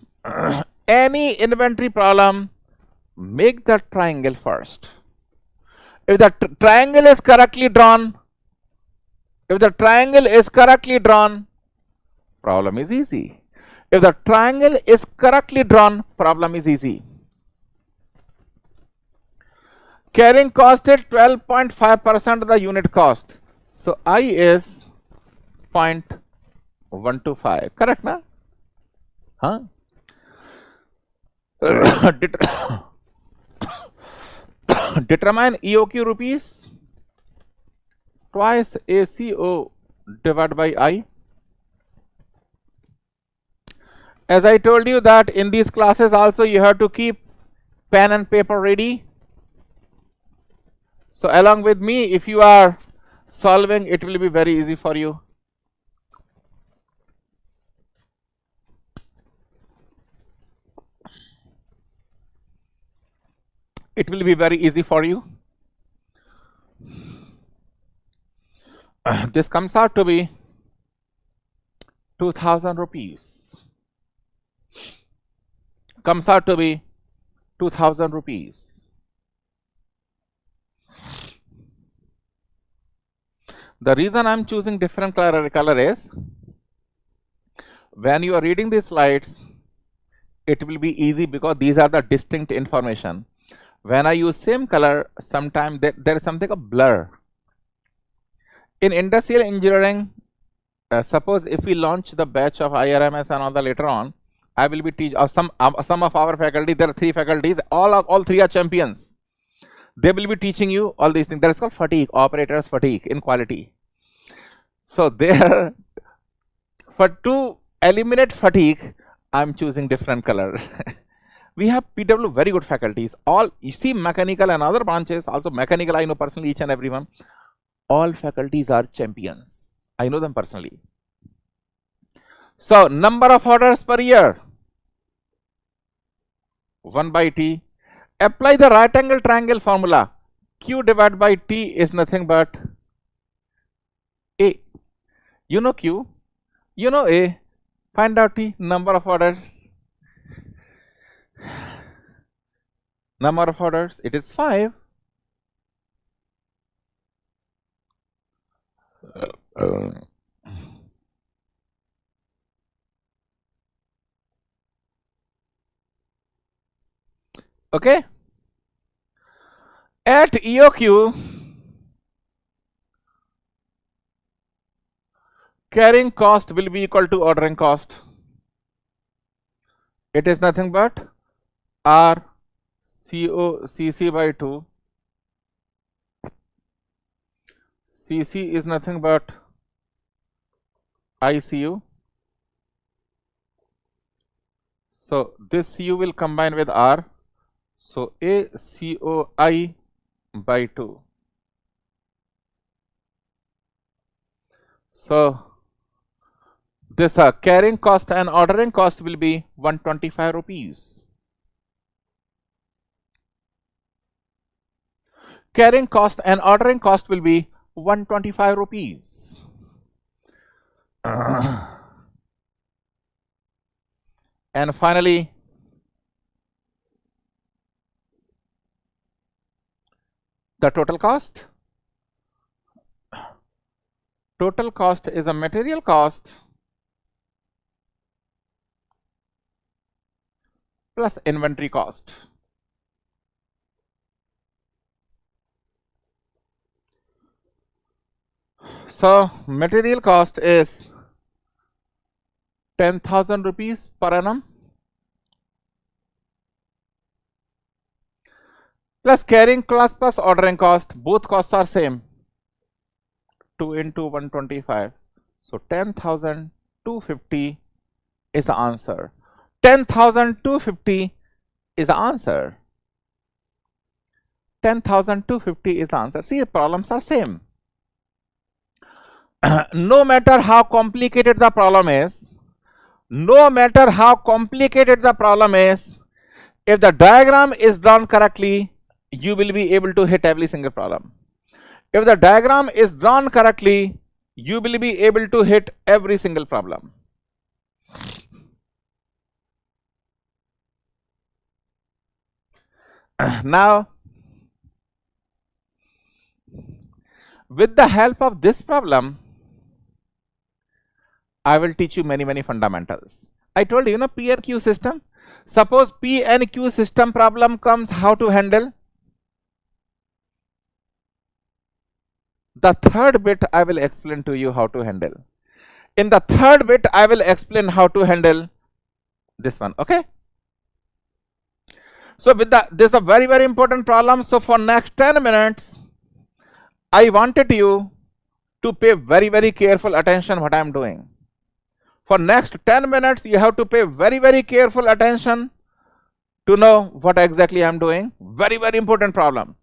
make the triangle first. If the triangle is correctly drawn, problem is easy. If the triangle is correctly drawn, problem is easy. Carrying cost is 12.5% of the unit cost. So I is 0.125. Correct, na? Huh? Determine EOQ rupees twice ACO divided by I. As I told you that in these classes also you have to keep pen and paper ready. So along with me, if you are solving, it will be very easy for you. It will be very easy for you. This comes out to be 2000 rupees. Comes out to be 2000 rupees. The reason I'm choosing different color is when you are reading these slides, it will be easy because these are the distinct information. When I use same color, sometimes there is something a blur. In industrial engineering, suppose if we launch the batch of IRMS and all the later on, I will be teaching some of our faculty. There are 3 faculties. All 3 are champions. They will be teaching you all these things. That is called fatigue, operators fatigue in quality. So there, to eliminate fatigue, I'm choosing different color. We have PW very good faculties. All you see mechanical and other branches, also mechanical I know personally each and everyone. All faculties are champions. I know them personally. So number of orders per year, 1 by T. Apply the right angle triangle formula. Q divided by T is nothing but A. You know Q, you know A. Find out T, number of orders. Number of orders, it is 5. Okay. At EOQ, carrying cost will be equal to ordering cost. It is nothing but R CC by 2. CC is nothing but ICU. So this CU will combine with R. So ACOI by 2. So this carrying cost and ordering cost will be 125 rupees. Carrying cost and ordering cost will be 125 rupees. And finally, the total cost. Total cost is a material cost plus inventory cost. So material cost is 10,000 rupees per annum plus carrying cost plus ordering cost. Both costs are same. 2 into 125. So 10,250 is the answer. 10,250 is the answer. 10,250 is the answer. See, the problems are same. No matter how complicated the problem is, if the diagram is drawn correctly, you will be able to hit every single problem. If the diagram is drawn correctly, you will be able to hit every single problem. Now, with the help of this problem, I will teach you many fundamentals. I told you, P and Q system. Suppose P and Q system problem comes, how to handle? The third bit I will explain to you how to handle. In the third bit, I will explain how to handle this one, okay? So with this is a very important problem. So for next 10 minutes, I wanted you to pay very careful attention what I am doing. For next 10 minutes, you have to pay very careful attention to know what exactly I am doing. Very important problem.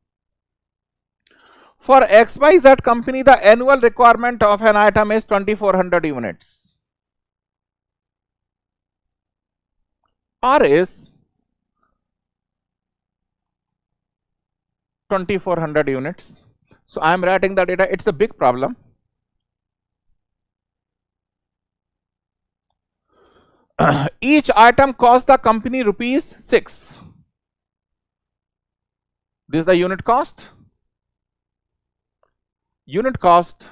For XYZ company, the annual requirement of an item is 2400 units. R is 2400 units. So I am writing the data. It's a big problem. Each item costs the company rupees 6. This is the unit cost. Unit cost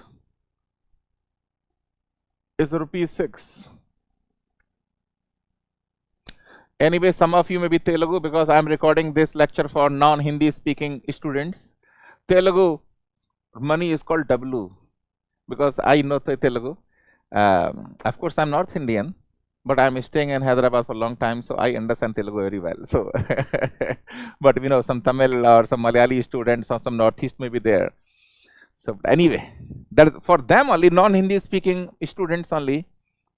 is rupees 6. Anyway, some of you may be Telugu because I am recording this lecture for non-Hindi speaking students. Telugu money is called W because I know Telugu. Of course, I am North Indian, but I am staying in Hyderabad for a long time, so I understand Telugu very well. So, but some Tamil or some Malayali students or some Northeast may be there. So anyway, that for them only, non-Hindi speaking students only,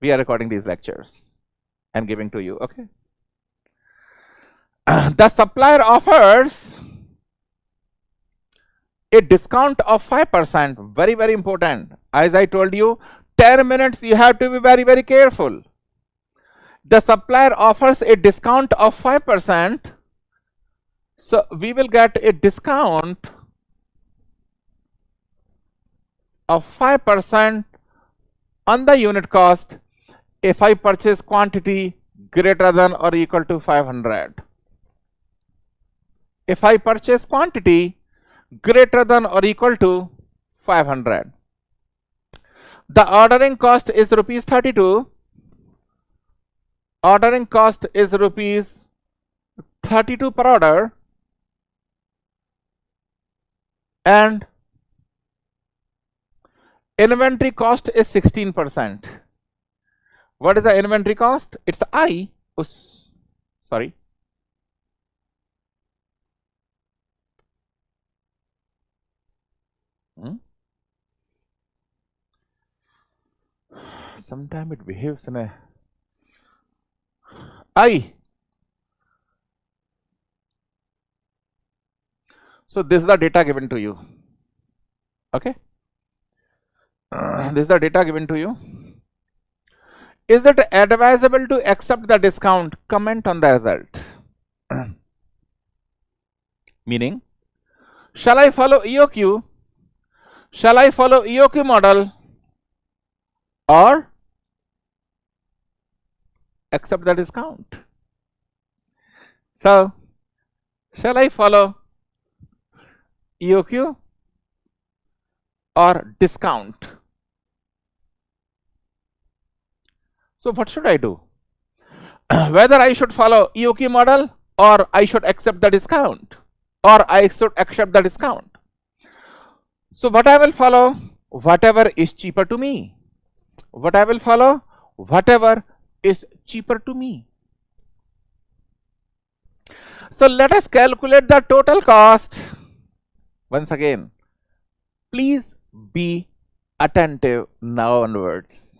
we are recording these lectures and giving to you, okay? The supplier offers a discount of 5%, very important. As I told you, 10 minutes you have to be very careful. The supplier offers a discount of 5%, so we will get a discount of 5% on the unit cost if I purchase quantity greater than or equal to 500. If I purchase quantity greater than or equal to 500. The ordering cost is rupees 32. Ordering cost is rupees 32 per order, and inventory cost is 16%. What is the inventory cost? It's I. Oops, sorry. Sometimes it behaves in a I. So this is the data given to you. Okay. This is the data given to you. Is it advisable to accept the discount? Comment on the result. Meaning, shall I follow EOQ? Shall I follow EOQ model or accept the discount? So, shall I follow EOQ or discount? So what should I do? Whether I should follow EOQ model or I should accept the discount, or I should accept the discount. So what I will follow? Whatever is cheaper to me. What I will follow? Whatever is cheaper to me. So let us calculate the total cost. Once again, please be attentive now onwards.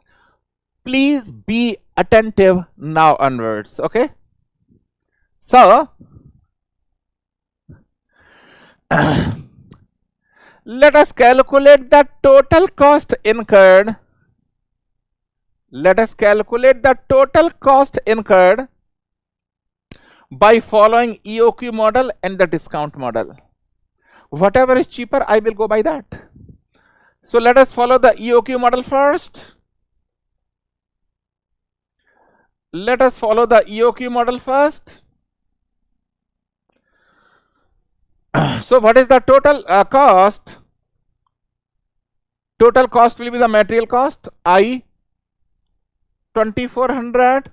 Please be attentive now onwards, okay? So, let us calculate the total cost incurred. Let us calculate the total cost incurred by following EOQ model and the discount model. Whatever is cheaper, I will go by that. So let us follow the EOQ model first. Let us follow the EOQ model first. So what is the total cost? Total cost will be the material cost, I 2400.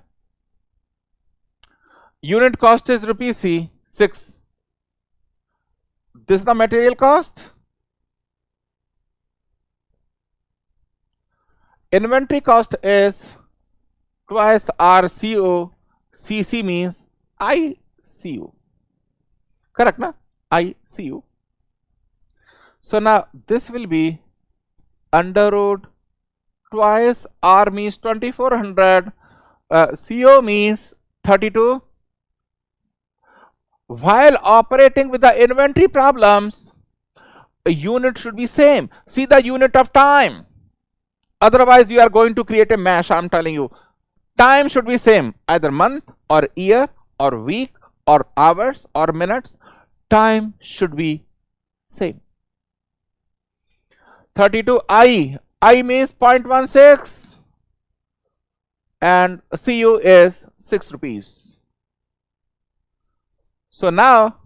Unit cost is rupee C 6. This is the material cost. Inventory cost is twice RCO. CC means ICU. Correct, na? ICU. So now this will be under root twice R means 2400. CO means 32. While operating with the inventory problems, a unit should be same. See the unit of time. Otherwise, you are going to create a mash. I'm telling you. Time should be same. Either month or year or week or hours or minutes. Time should be same. 32 I. I means 0.16. And CU is 6 rupees. So now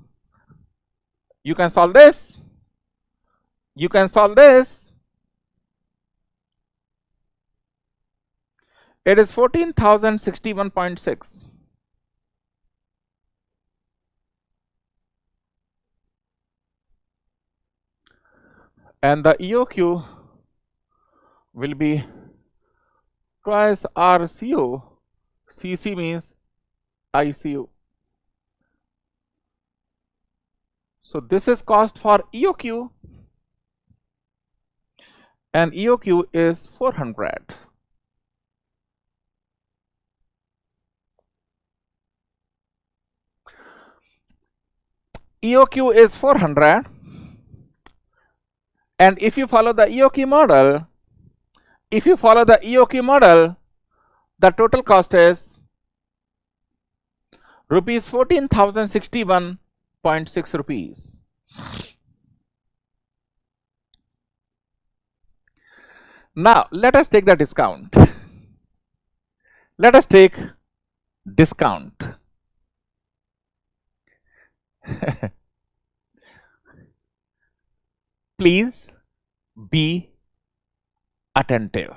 you can solve this. You can solve this. It is 14,061.6. And the EOQ will be twice RCO. CC means ICU. So this is cost for EOQ, and EOQ is 400. EOQ is 400, and if you follow the EOQ model, the total cost is rupees 14,061.6 rupees. Now let us take the discount. Let us take discount. Please be attentive,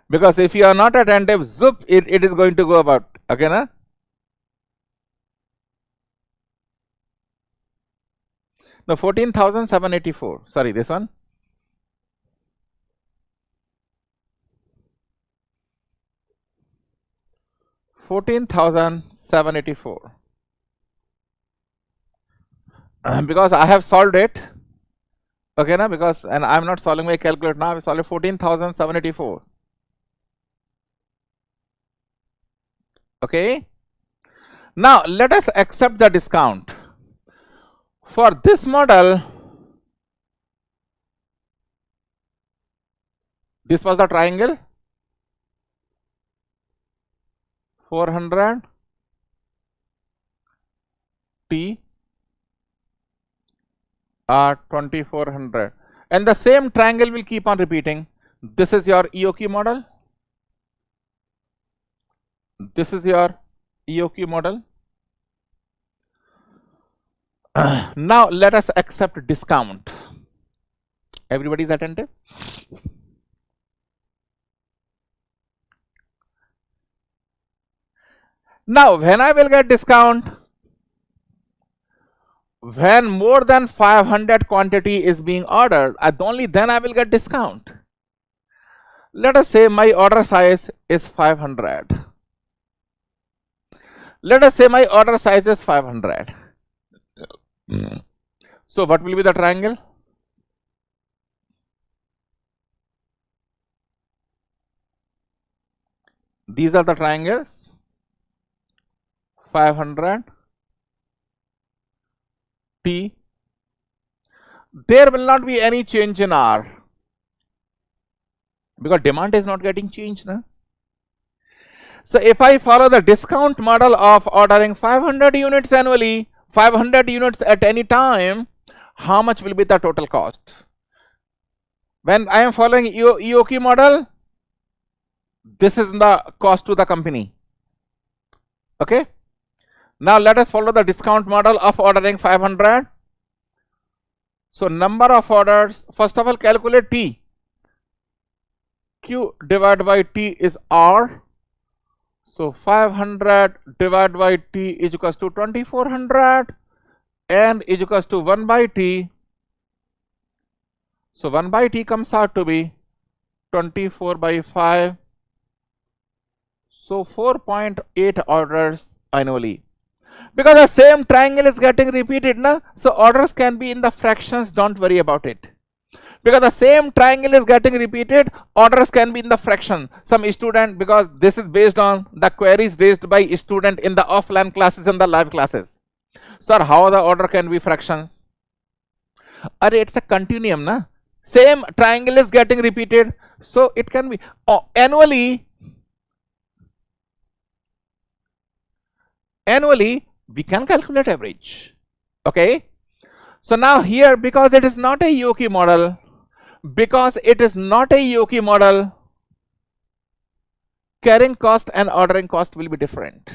because if you are not attentive, zoop, it is going to go about. Okay, na? No, 14,784. Sorry, this one. $14,784. Because I have solved it. Okay, na? Because, and I am not solving my calculator now. I solved 14,784. Okay. Now let us accept the discount. For this model, this was the triangle, 400 T are 2400, and the same triangle will keep on repeating. This is your EOQ model. This is your EOQ model. Now let us accept discount. Everybody is attentive. Now when I will get discount? When more than 500 quantity is being ordered, only then I will get discount. Let us say my order size is 500. Let us say my order size is 500. So what will be the triangle? These are the triangles. 500 T. There will not be any change in R, because demand is not getting changed. Na? So if I follow the discount model of ordering 500 units annually, 500 units at any time, how much will be the total cost? When I am following EOQ model, this is the cost to the company. Okay. Now let us follow the discount model of ordering 500. So number of orders, first of all calculate T. Q divided by T is R. So 500 divided by T is equals to 2400 and is equals to 1 by T. So 1 by T comes out to be 24 by 5. So 4.8 orders annually. Because the same triangle is getting repeated, na? So orders can be in the fractions, don't worry about it. Because the same triangle is getting repeated, orders can be in the fraction. Some student, because this is based on the queries raised by student in the offline classes and the live classes. Sir, how the order can be fractions? It's a continuum, na? Same triangle is getting repeated, so it can be annually we can calculate average. Okay. So now here, because it is not a EOQ model, carrying cost and ordering cost will be different.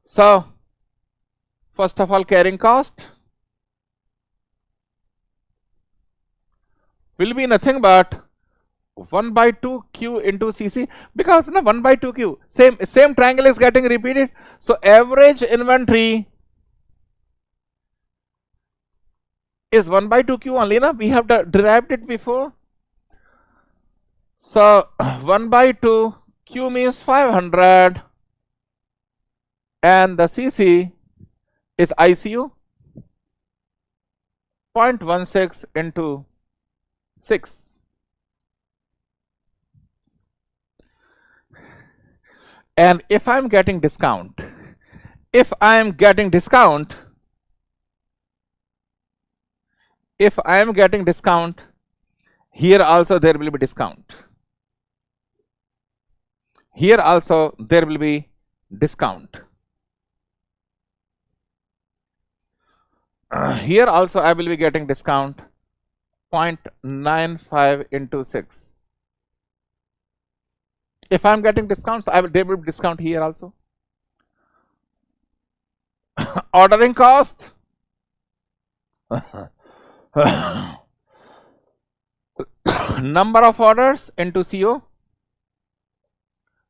So first of all, carrying cost will be nothing but 1 by 2 Q into CC, because 1 by 2 Q, same triangle is getting repeated. So average inventory is 1 by 2 Q only, we have derived it before. So 1 by 2 Q means 500 and the CC is ICU 0.16 into 6. And if I am getting discount, here also there will be discount. Here also there will be discount. Here also I will be getting discount 0.95 into 6. If I am getting discounts, there will be discount here also. Ordering cost. Number of orders into CO.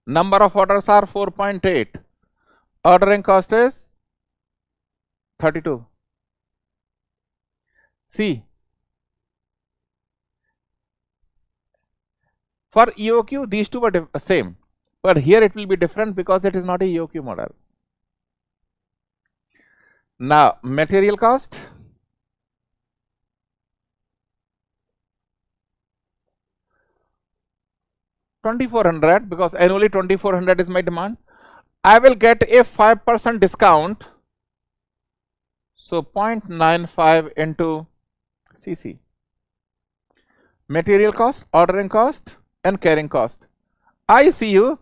Number of orders are 4.8. Ordering cost is 32. C. For EOQ, these two were same, but here it will be different because it is not a EOQ model. Now, material cost. $2,400, because annually $2,400 is my demand. I will get a 5% discount. So 0.95 into CC. Material cost, ordering cost, and carrying cost. ICU,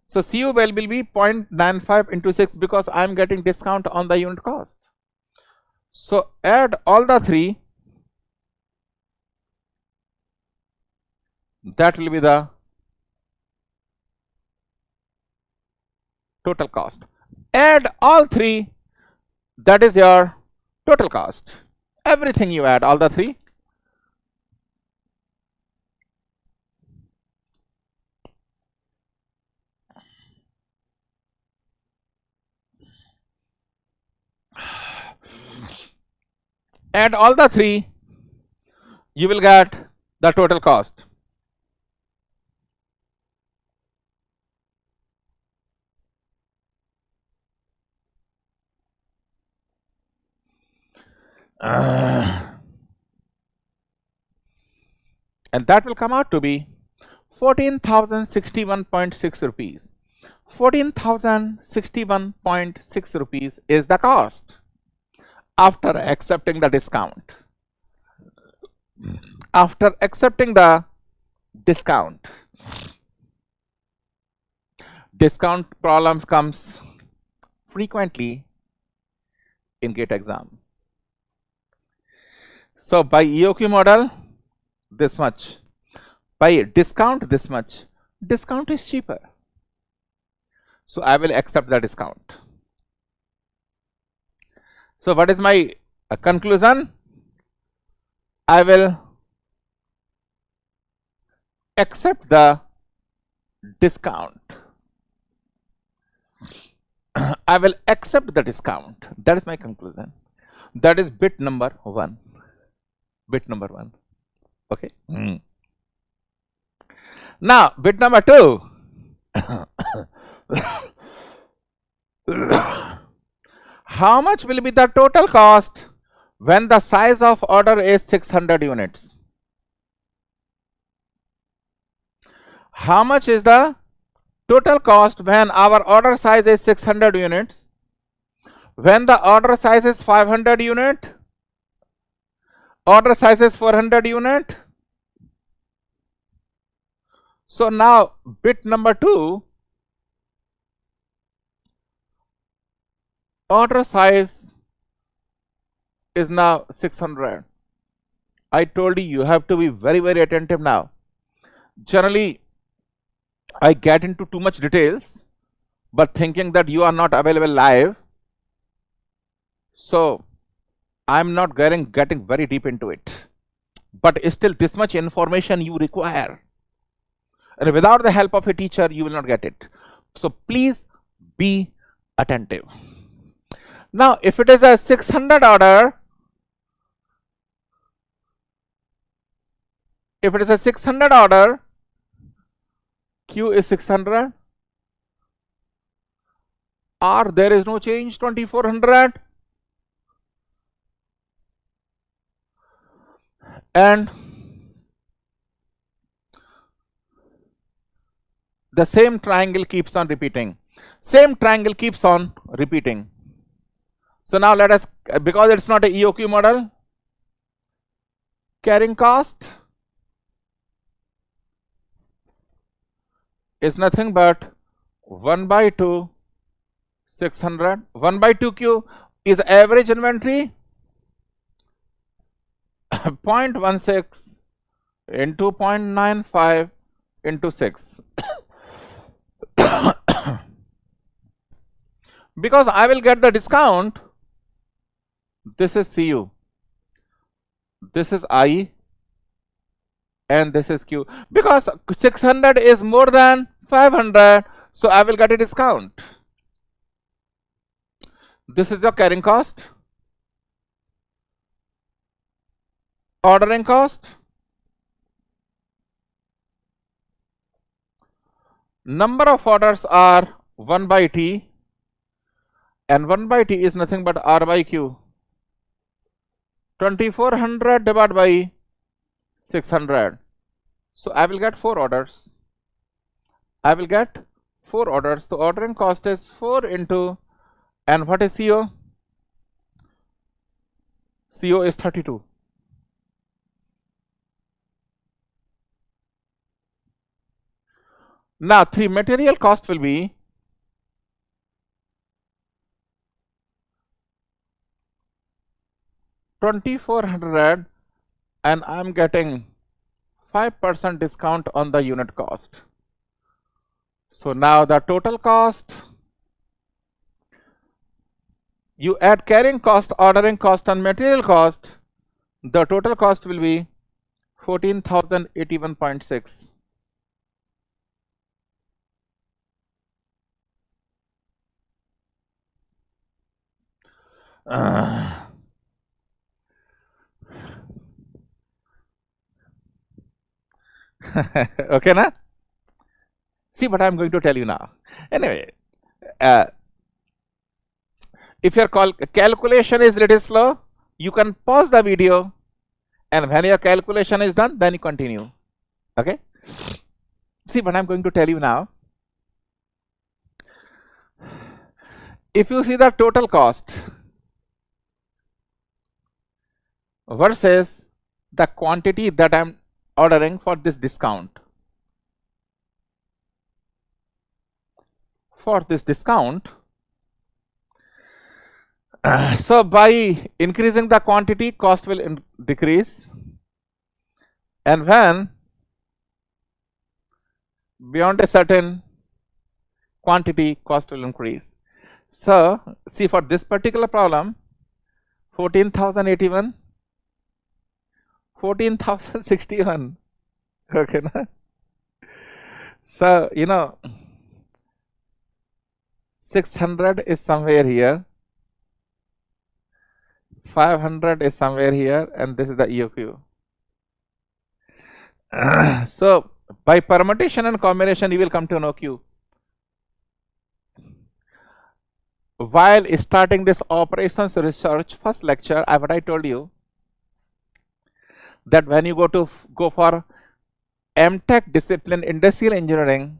so CU value will be 0.95 into 6 because I am getting discount on the unit cost. So add all the three, that will be the total cost. Add all three, that is your total cost. Everything you add, all the three. Add all the three, you will get the total cost. And that will come out to be 14,061.6 rupees. 14,061.6 rupees is the cost after accepting the discount. After accepting the discount. Discount problems comes frequently in GATE exam. So by EOQ model, this much. By discount, this much. Discount is cheaper. So I will accept the discount. So what is my conclusion? I will accept the discount. I will accept the discount. That is my conclusion. That is bit number 1. Bit number 1. Okay. Now, bit number 2. How much will be the total cost when the size of order is 600 units? How much is the total cost when our order size is 600 units? When the order size is 500 unit? Order size is 400 unit? So now bit number 2, order size is now 600. I told you, you have to be very, very attentive now. Generally, I get into too much details, but thinking that you are not available live, so I'm not getting very deep into it. But still, this much information you require. And without the help of a teacher, you will not get it. So please be attentive. Now, if it is a 600 order, Q is 600, R there is no change, 2400, and the same triangle keeps on repeating. Same triangle keeps on repeating. So now let us, because it's not a EOQ model, carrying cost is nothing but 1 by 2, 600. 1 by 2Q is average inventory, 0.16 into 0.95 into 6. Because I will get the discount, this is CU, this is I, and this is Q. Because 600 is more than 500, so I will get a discount. This is your carrying cost, ordering cost, number of orders are 1 by T, and 1 by T is nothing but R by Q. 2400 divided by 600. So I will get 4 orders. I will get 4 orders. The ordering cost is 4 into, and what is CO? CO is 32. Now 3 material cost will be 2400, and I'm getting 5% discount on the unit cost. So now the total cost, you add carrying cost, ordering cost, and material cost, the total cost will be 14,081.6. Okay, na? See what I'm going to tell you now. Anyway, if your calculation is little slow, you can pause the video, and when your calculation is done, then you continue. Okay? See what I'm going to tell you now. If you see the total cost versus the quantity that I'm ordering for this discount, for this discount. So by increasing the quantity, cost will decrease, and when beyond a certain quantity, cost will increase. So see, for this particular problem, 14,081, 14,061. Okay, na? So 600 is somewhere here, 500 is somewhere here, and this is the EOQ. So by permutation and combination, you will come to know Q. While starting this operations research first lecture, what I told you, that when you go for MTech discipline, industrial engineering,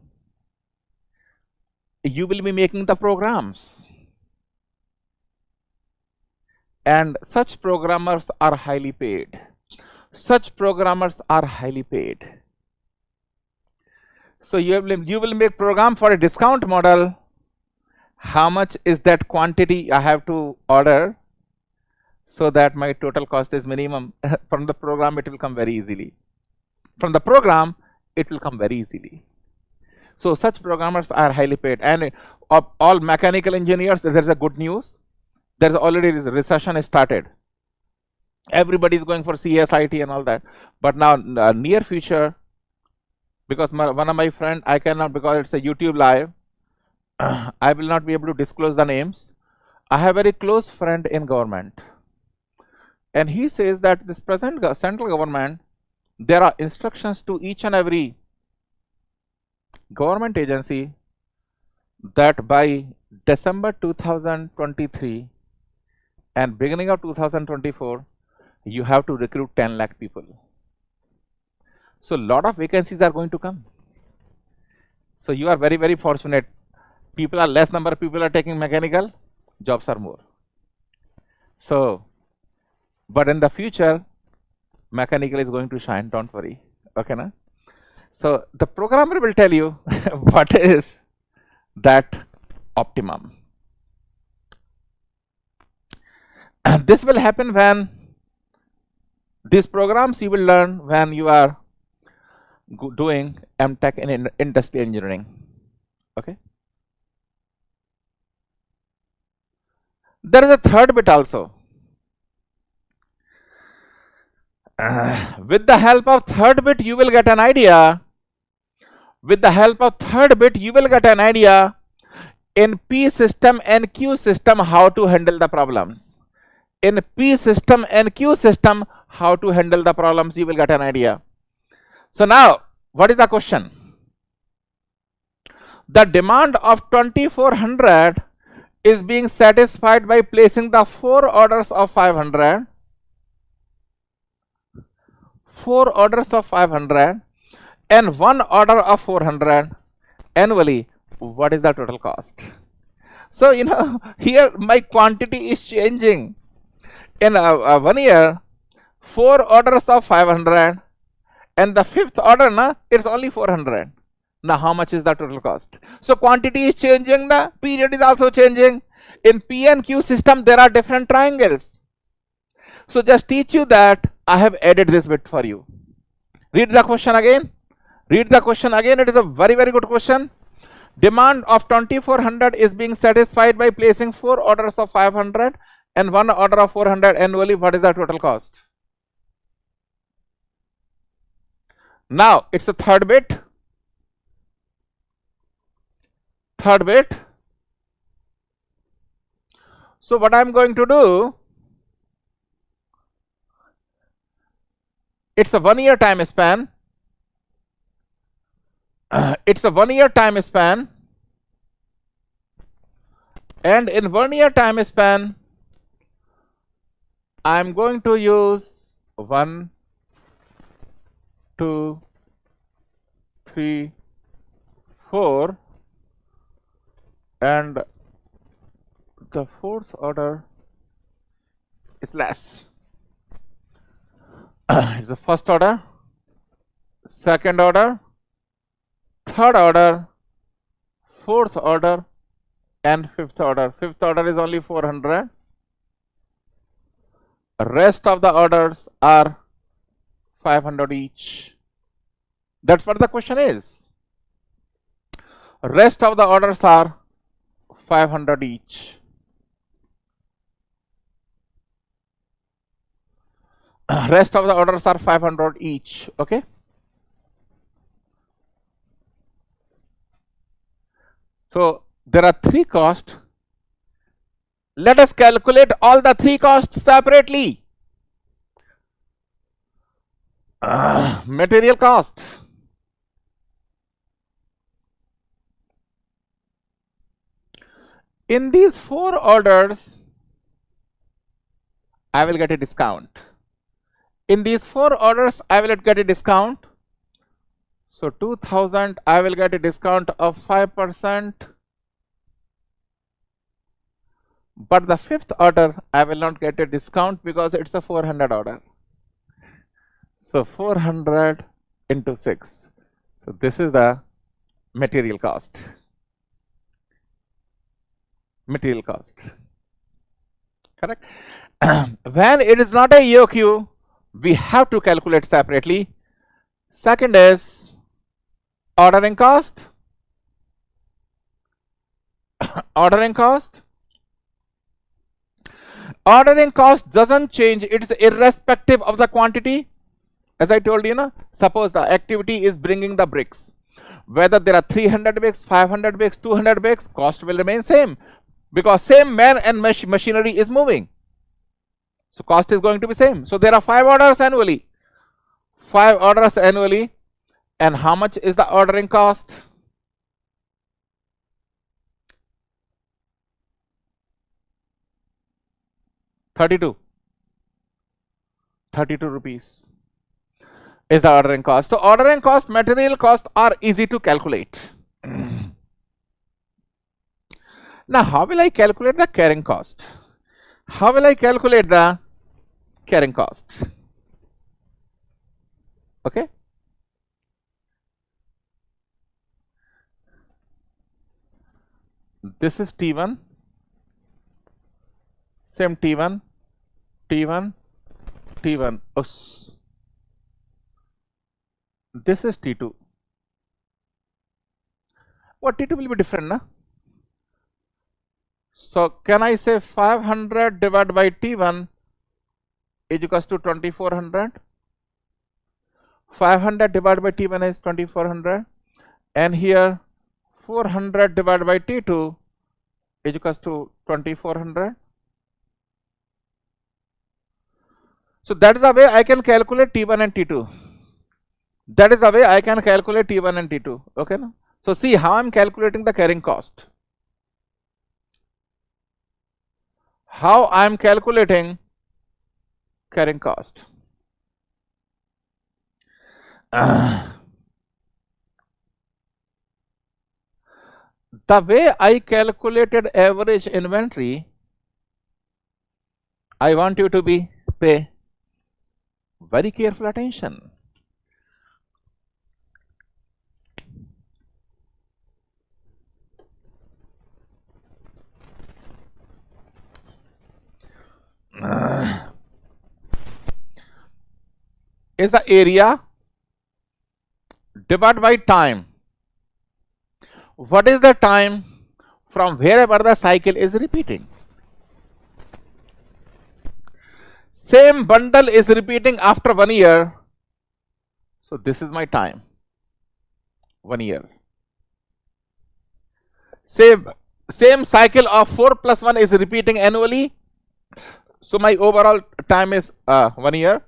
you will be making the programs, and such programmers are highly paid. Such programmers are highly paid. So you will make program for a discount model. How much is that quantity I have to order so that my total cost is minimum? From the program it will come very easily. From the program it will come very easily. So such programmers are highly paid. And of all mechanical engineers, there's a good news. There's already recession started. Everybody is going for CSIT and all that. But now near future, because one of my friend, I cannot, because it's a YouTube live, I will not be able to disclose the names. I have a very close friend in government, and he says that this present central government, there are instructions to each and every government agency that by December 2023 and beginning of 2024, you have to recruit 10 lakh people. So lot of vacancies are going to come. So you are very, very fortunate. People are less number of people are taking mechanical, jobs are more. So, but in the future, mechanical is going to shine, don't worry. Okay, na? So the programmer will tell you what is that optimum. And this will happen when these programs you will learn when you are doing MTech in industry engineering. Okay. There is a third bit also. With the help of third bit, you will get an idea. With the help of third bit, you will get an idea in P system and Q system how to handle the problems. In P system and Q system, how to handle the problems, you will get an idea. So now, what is the question? The demand of 2400 is being satisfied by placing the 4 orders of 500. 4 orders of 500 and 1 order of 400 annually. What is the total cost? So here my quantity is changing. In 1 year, 4 orders of 500, and the 5th order, it's only 400. Now how much is the total cost? So quantity is changing, the period is also changing. In P and Q system, there are different triangles. So just teach you that I have added this bit for you. Read the question again. Read the question again. It is a very, very good question. Demand of 2400 is being satisfied by placing 4 orders of 500 and 1 order of 400 annually. What is the total cost? Now it's a third bit. Third bit. So what I'm going to do, it's a 1 year time span. It's a 1 year time span, and in 1 year time span, I'm going to use 1, 2, 3, 4, and the 4th order is less. It's the 1st order, 2nd order, 3rd order, 4th order, and fifth order. Fifth order is only 400. Rest of the orders are 500 each. That's what the question is. Rest of the orders are 500 each. Rest of the orders are 500 each. Okay. So there are three costs. Let us calculate all the three costs separately. Material cost. In these four orders, I will get a discount. In these four orders, I will get a discount. So 2000, I will get a discount of 5%. But the fifth order, I will not get a discount because it's a 400 order. So 400 into 6. So this is the material cost. Material cost. Correct? When it is not a EOQ, we have to calculate separately. Second is ordering cost. Ordering cost. Ordering cost doesn't change. It's irrespective of the quantity. As I told you, suppose the activity is bringing the bricks. Whether there are 300 bricks, 500 bricks, 200 bricks, cost will remain same. Because same man and machinery is moving. So cost is going to be same. So there are 5 orders annually. 5 orders annually. And how much is the ordering cost? $32 rupees is the ordering cost. So ordering cost, material cost are easy to calculate. Now how will I calculate the carrying cost? How will I calculate the carrying cost? Okay. This is T1. Same T1, T1, T1. Oh, this is T2. What T2 will be different, na? So can I say 500 divided by T1 is equals to 2400? 500 divided by T1 is 2400, and here 400 divided by T2 is equals to 2400. So that is the way I can calculate T1 and T2. That is the way I can calculate T1 and T2. Okay, no? So see how I am calculating the carrying cost. How I am calculating carrying cost. The way I calculated average inventory, I want you to pay very careful attention. Is the area divided by time. What is the time from wherever the cycle is repeating? Same bundle is repeating after 1 year. So this is my time. 1 year. Same cycle of 4 plus 1 is repeating annually. So my overall time is 1 year.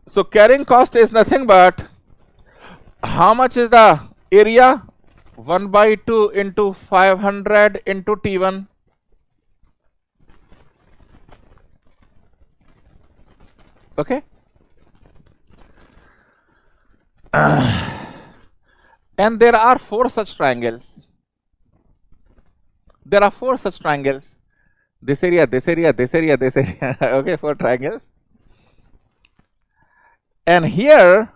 So carrying cost is nothing but how much is the area? 1 by 2 into 500 into T1. Okay. And there are 4 such triangles. There are 4 such triangles. This area, this area, this area, this area. Okay, 4 triangles. And here,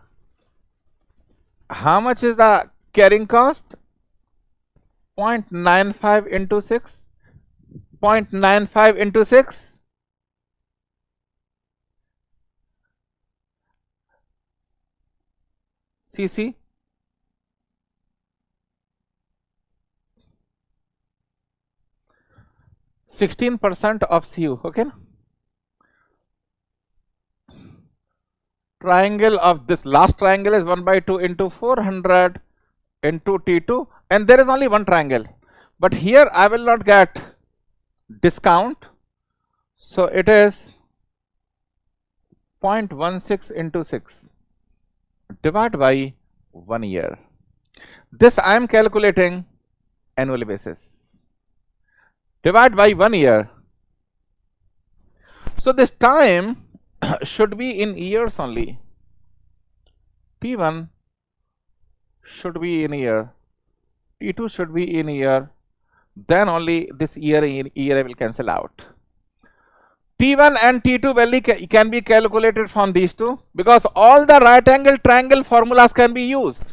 how much is the carrying cost? 0.95 into 6. 0.95 into 6. CC. 16% of CU, okay? Triangle of this last triangle is 1 by 2 into 400 into T2, and there is only one triangle. But here I will not get discount, so it is 0.16 into 6 divided by 1 year. This I am calculating annual basis. Divide by 1 year. So this time should be in years only. T1 should be in year. T2 should be in year. Then only this year will cancel out. T1 and T2 value can be calculated from these two, because all the right angle triangle formulas can be used.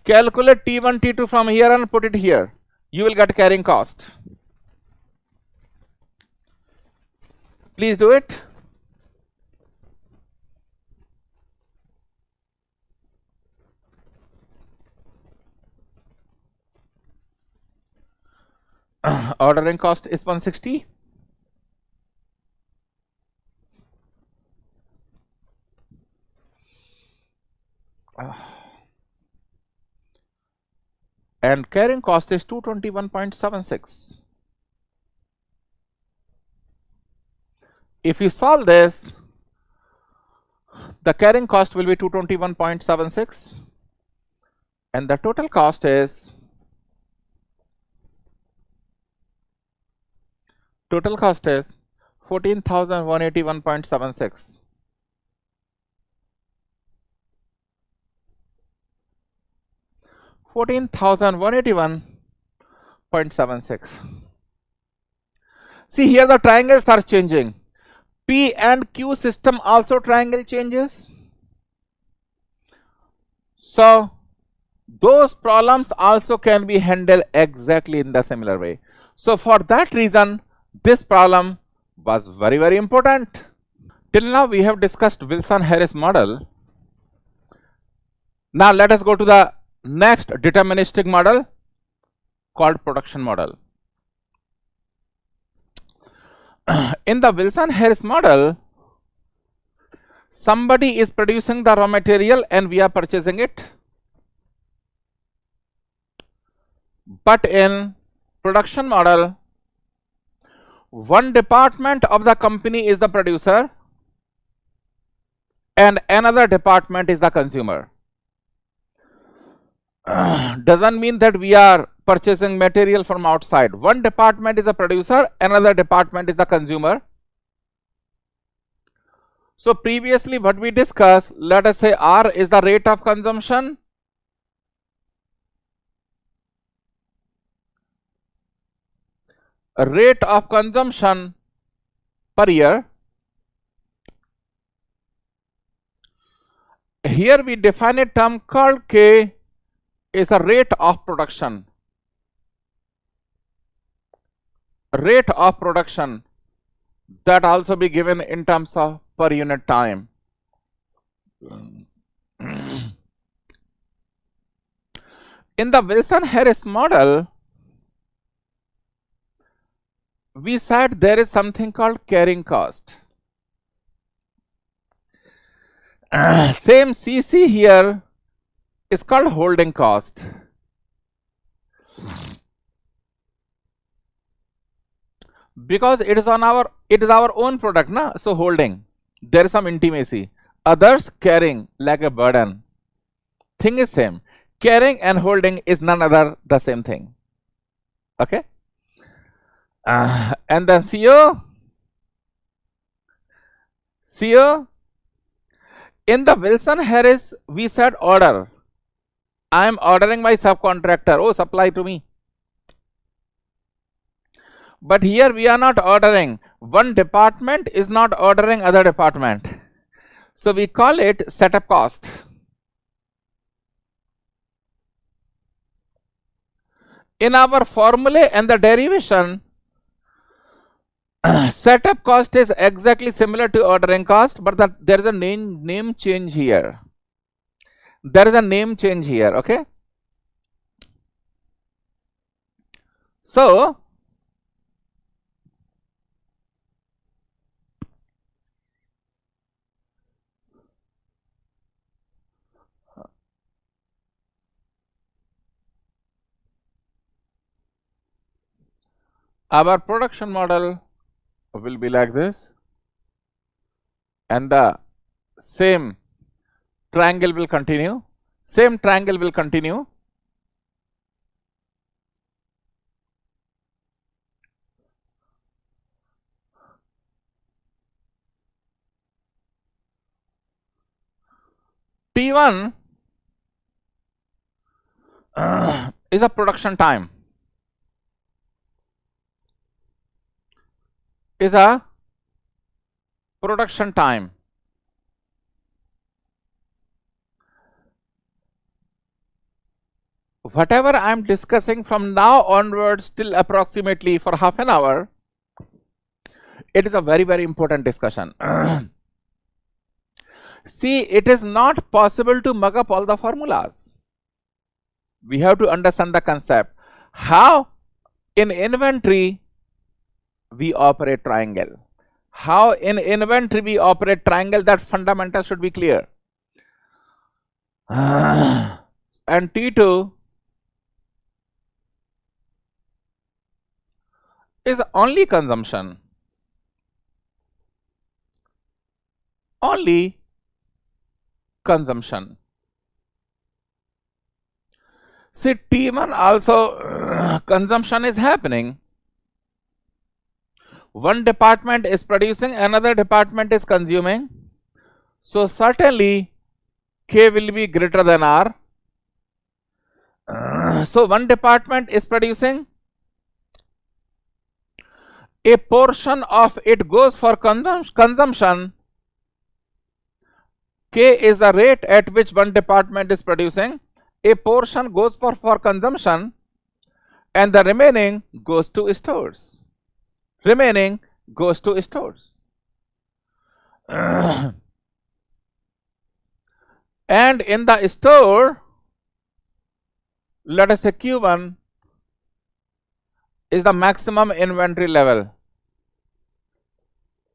Calculate T1, T2 from here and put it here. You will get carrying cost. Please do it. Ordering cost is 160. And carrying cost is 221.76. If you solve this, the carrying cost will be 221.76, and the total cost is 14,181.76. $14,181.76. See, here the triangles are changing. P and Q system also triangle changes. So those problems also can be handled exactly in the similar way. So for that reason, this problem was very, very important. Till now we have discussed Wilson-Harris model. Now let us go to the next deterministic model called production model. In the Wilson-Harris model, somebody is producing the raw material and we are purchasing it. But in production model, one department of the company is the producer and another department is the consumer. Doesn't mean that we are purchasing material from outside. One department is the producer, another department is the consumer. So previously what we discussed, let us say R is the rate of consumption. Rate of consumption per year. Here we define a term called K is a rate of production. Rate of production, that also be given in terms of per unit time. In the Wilson-Harris model, we said there is something called carrying cost. Same CC here is called holding cost. Because it is our own product, na? So holding, there is some intimacy. Others carrying like a burden. Thing is same. Carrying and holding is none other the same thing. Okay. And then CO. In the Wilson-Harris, we said order. I am ordering my subcontractor. Oh, supply to me. But here we are not ordering. One department is not ordering other department. So we call it setup cost. In our formula and the derivation, Setup cost is exactly similar to ordering cost, but there is a name change here. There is a name change here, okay? So, our production model will be like this, and the same triangle will continue. Same triangle will continue. T1 is a production time. Is a production time. Whatever I am discussing from now onwards till approximately for half an hour, it is a very, very important discussion. See, it is not possible to mug up all the formulas. We have to understand the concept. How in inventory we operate triangle. How in inventory we operate triangle, that fundamental should be clear. And T2 is only consumption. Only consumption. See, T1 also consumption is happening. One department is producing, another department is consuming. So certainly K will be greater than R. So one department is producing, a portion of it goes for consumption. K is the rate at which one department is producing. A portion goes for consumption, and the remaining goes to stores. Remaining goes to stores. And in the store, let us say Q1 is the maximum inventory level.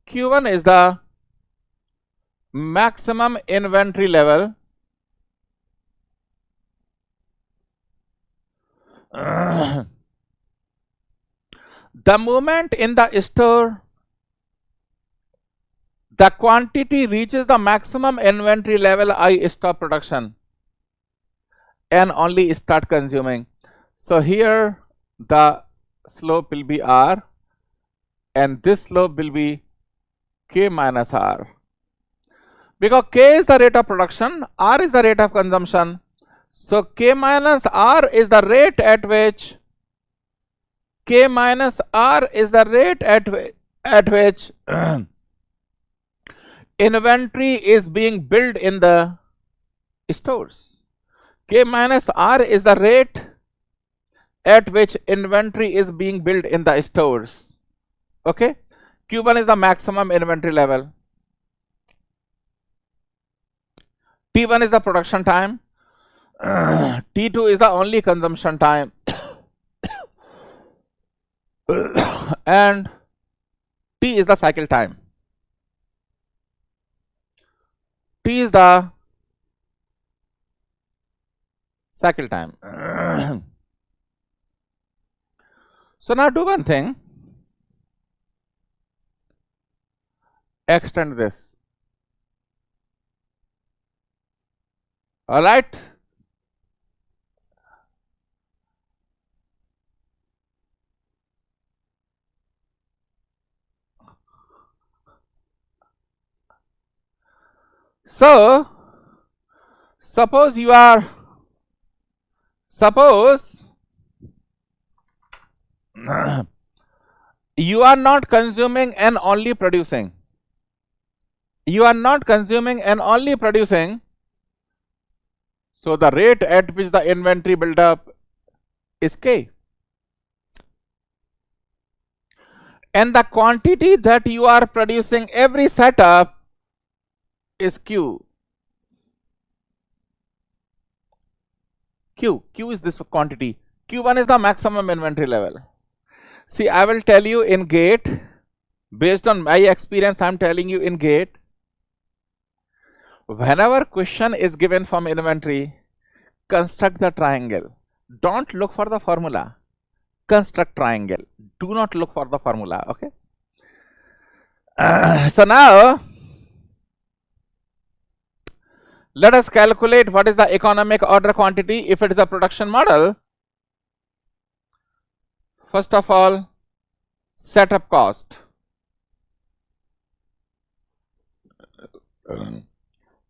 Q1 is the maximum inventory level. The moment in the store the quantity reaches the maximum inventory level, I stop production and only start consuming. So here the slope will be R, and this slope will be K minus R. Because K is the rate of production, R is the rate of consumption. So K minus R is the rate at which inventory is being built in the stores. K minus R is the rate at which inventory is being built in the stores. Okay? Q1 is the maximum inventory level. T1 is the production time. T2 is the only consumption time. And T is the cycle time. T is the cycle time. So now do one thing. Extend this. All right. So suppose you are not consuming and only producing. You are not consuming and only producing. So the rate at which the inventory build up is K. and the quantity that you are producing every setup is Q. Q is this quantity. Q1 is the maximum inventory level. See, I will tell you in gate, based on my experience, I am telling you in gate, whenever question is given from inventory, construct the triangle. Don't look for the formula. Construct triangle. Do not look for the formula. Okay. So now, let us calculate what is the economic order quantity if it is a production model. First of all, setup cost.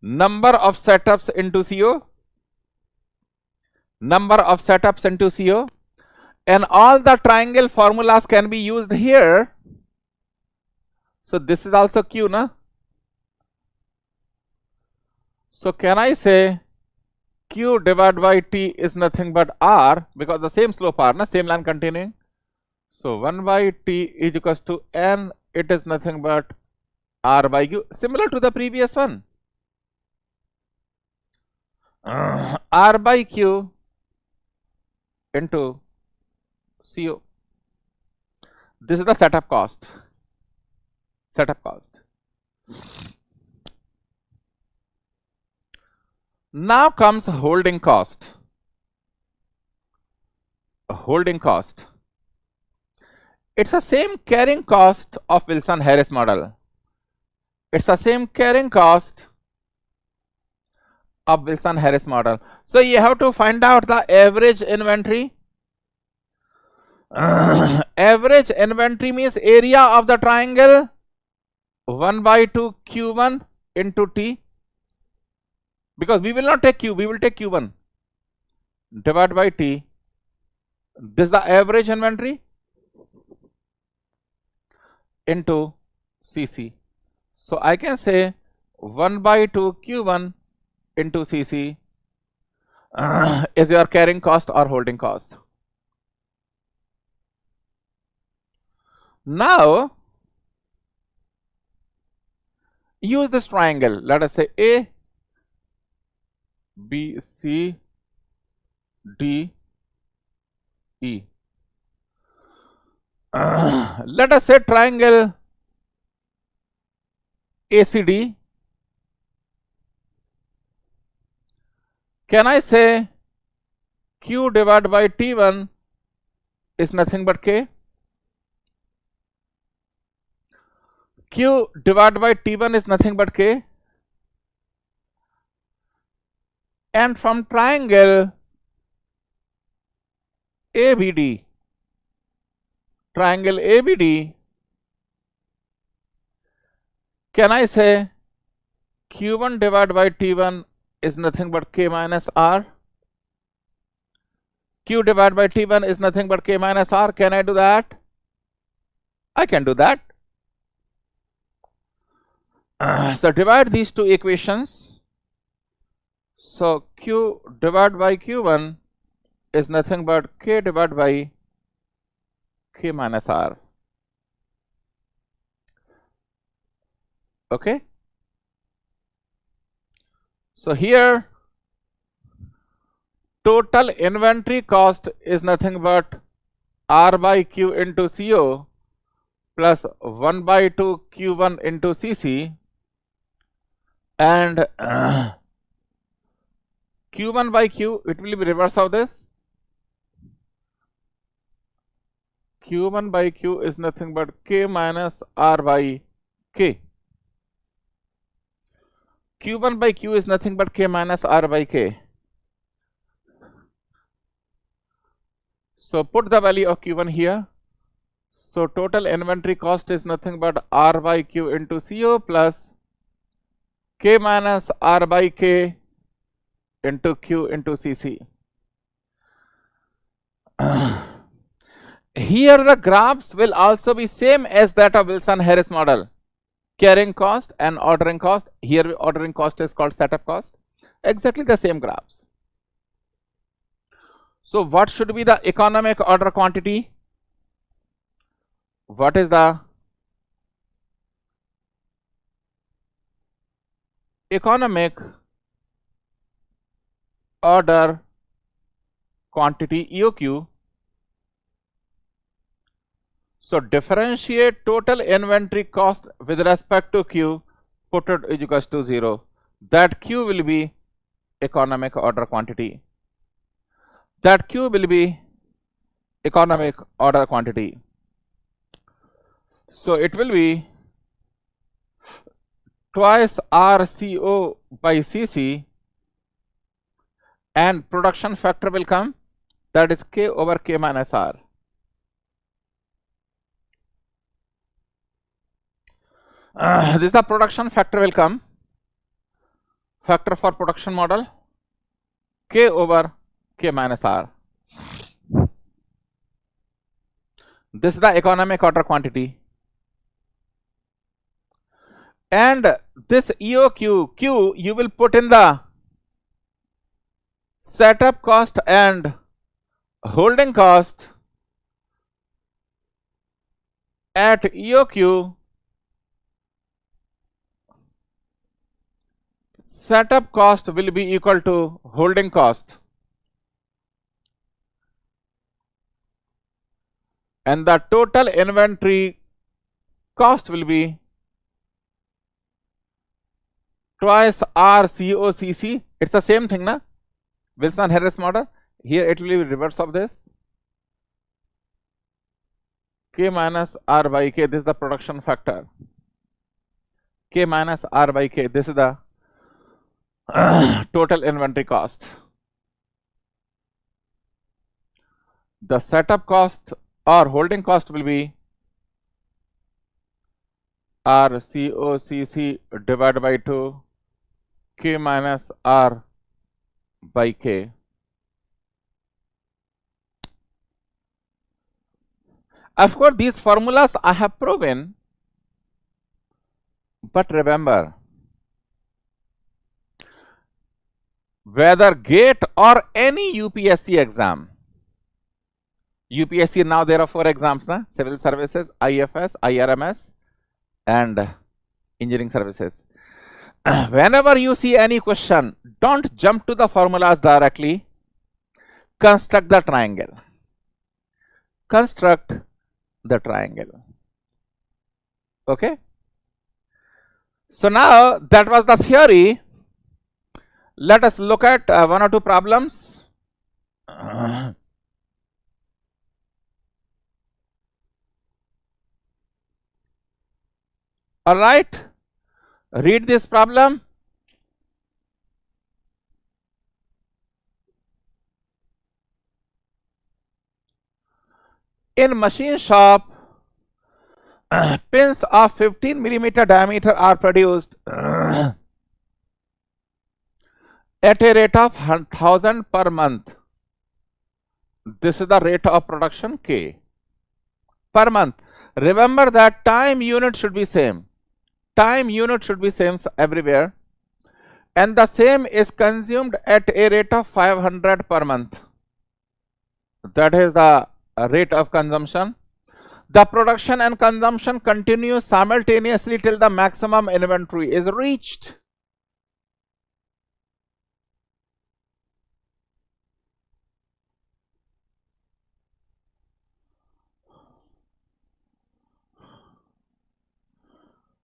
Number of setups into CO. Number of setups into CO. And all the triangle formulas can be used here. So this is also Q, na? So can I say Q divided by T is nothing but R, because the same slope R, na? Same line continuing. So 1 by T is equals to N, it is nothing but R by Q, similar to the previous one. R by Q into CO. This is the setup cost. Setup cost. Now comes holding cost. Holding cost. It's the same carrying cost of Wilson-Harris model. It's the same carrying cost of Wilson-Harris model. So you have to find out the average inventory. Average inventory means area of the triangle 1 by 2 Q1 into T, because we will not take Q, we will take Q1 divided by T. This is the average inventory into CC. So I can say 1 by 2 Q1 into CC is your carrying cost or holding cost. Now use this triangle. Let us say A, B, C, D, E. Let us say triangle ACD. Can I say Q divided by T1 is nothing but K? Q divided by T1 is nothing but K. And from triangle ABD, can I say Q1 divided by T1 is nothing but K minus R? Q divided by T1 is nothing but K minus R. Can I do that? I can do that. So divide these two equations. So Q divided by Q1 is nothing but K divided by K minus R. Okay. So here total inventory cost is nothing but R by Q into CO plus 1 by 2 Q1 into CC, and Q1 by Q, it will be reverse of this. Q1 by Q is nothing but K minus R by K. Q1 by Q is nothing but K minus R by K. So put the value of Q1 here. So total inventory cost is nothing but R by Q into CO plus K minus R by K into Q into CC. Here the graphs will also be same as that of Wilson-Harris model. Carrying cost and ordering cost. Here ordering cost is called setup cost. Exactly the same graphs. So what should be the economic order quantity? what is the economic order quantity EOQ. So differentiate total inventory cost with respect to Q, put it is equals to 0. That Q will be economic order quantity. That Q will be economic order quantity. So it will be twice RCO by CC, and production factor will come, that is K over K minus R. This is the production factor will come, factor for production model, K over K minus R. This is the economic order quantity. And this EOQ, Q, you will put in the setup cost and holding cost at EOQ. Setup cost will be equal to holding cost, and the total inventory cost will be twice RCOCC. It's the same thing, na? Wilson-Harris model. Here it will be reverse of this. K minus R by K, this is the production factor. K minus R by K, this is the total inventory cost. The setup cost or holding cost will be RCOCC divided by 2 K minus R by K. Of course, these formulas I have proven, but remember, whether GATE or any UPSC exam, UPSC now there are 4 exams, na? Civil Services, IFS, IRMS and Engineering Services. Whenever you see any question, don't jump to the formulas directly. Construct the triangle. Construct the triangle. Okay? So now that was the theory. Let us look at 1 or 2 problems. All right, read this problem. In machine shop, pins of 15 millimeter diameter are produced at a rate of 1000 per month. This is the rate of production K per month. Remember that time unit should be same. Time unit should be same everywhere, and the same is consumed at a rate of 500 per month. That is the rate of consumption. The production and consumption continue simultaneously till the maximum inventory is reached.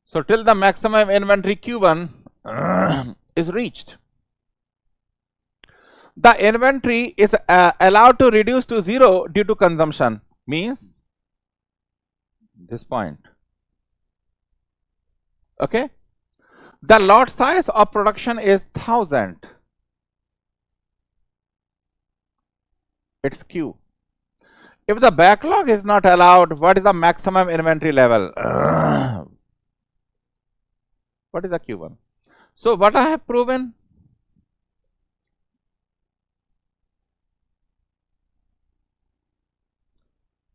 So till the maximum inventory Q1 is reached. The inventory is allowed to reduce to 0 due to consumption, means this point. Okay. The lot size of production is 1000. It's Q. If the backlog is not allowed, what is the maximum inventory level? What is the Q1? So what I have proven?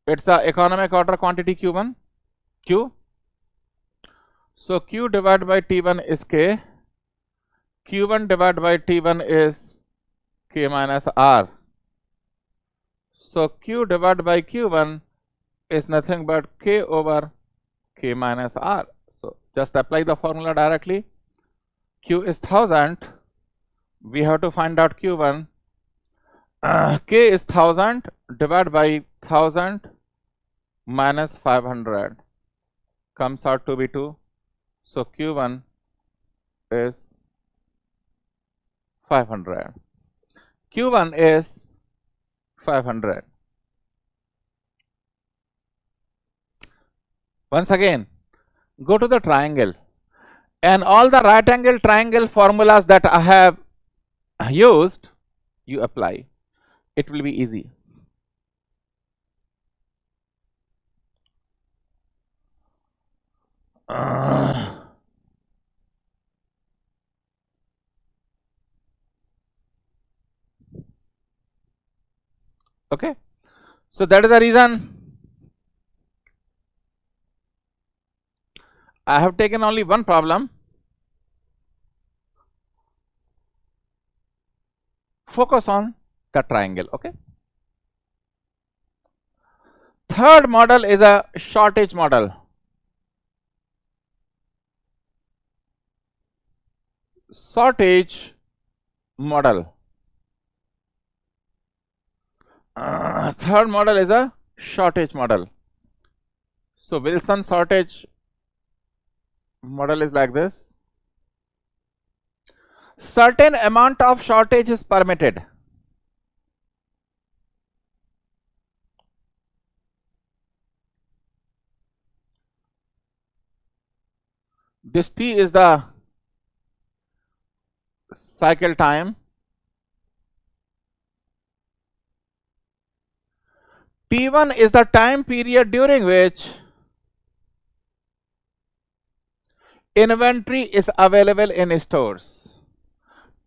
It's a economic order quantity Q1, Q. So Q divided by T1 is K. Q1 divided by T1 is K minus R. So Q divided by Q1 is nothing but K over K minus R. So just apply the formula directly. Q is 1000. We have to find out Q1. K is 1000 divided by 1000 minus 500 comes out to be 2. So Q1 is 500. Q1 is 500. Once again, go to the triangle, and all the right angle triangle formulas that I have used, you apply. It will be easy. Okay, so that is the reason I have taken only one problem. Focus on the triangle. Okay. Third model is a shortage model. Shortage model. Third model is a shortage model. So Wilson shortage model is like this. Certain amount of shortage is permitted. This T is the cycle time. T1 is the time period during which inventory is available in stores.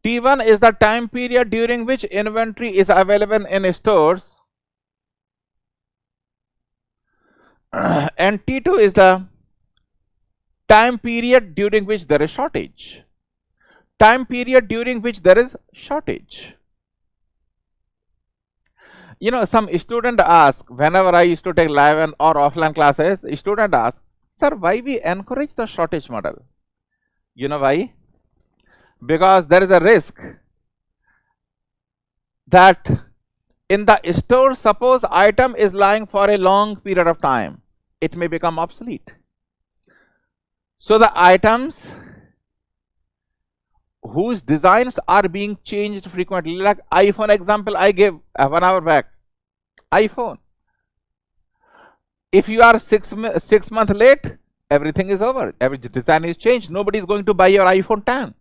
T1 is the time period during which inventory is available in stores, and T2 is the time period during which there is shortage. Time period during which there is shortage. You know, some student ask, whenever I used to take live or offline classes, student ask, sir, why we encourage the shortage model? You know why? Because there is a risk that in the store, suppose item is lying for a long period of time, it may become obsolete. So the items whose designs are being changed frequently, like iPhone example I gave 1 hour back, iPhone. If you are 6 months late, everything is over. Every design is changed. Nobody is going to buy your iPhone 10.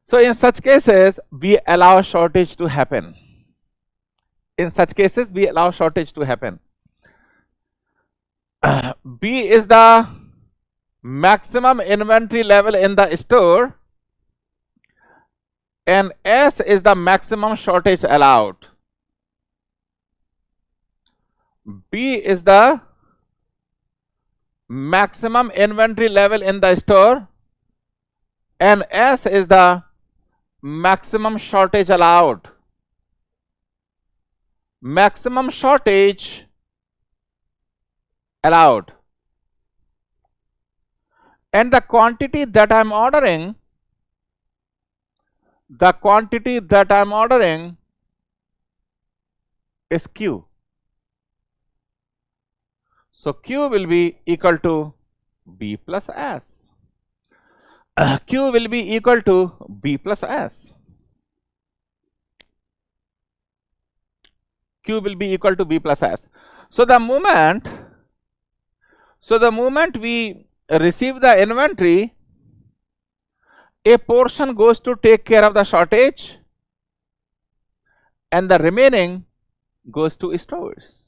So in such cases, we allow shortage to happen. In such cases, we allow shortage to happen. B is the maximum inventory level in the store, and S is the maximum shortage allowed. B is the maximum inventory level in the store, and S is the maximum shortage allowed. Maximum shortage allowed. And the quantity that I am ordering, is Q. So Q will be equal to B plus S. Q will be equal to B plus S. Q will be equal to B plus S. So the moment we receive the inventory, a portion goes to take care of the shortage, and the remaining goes to stores.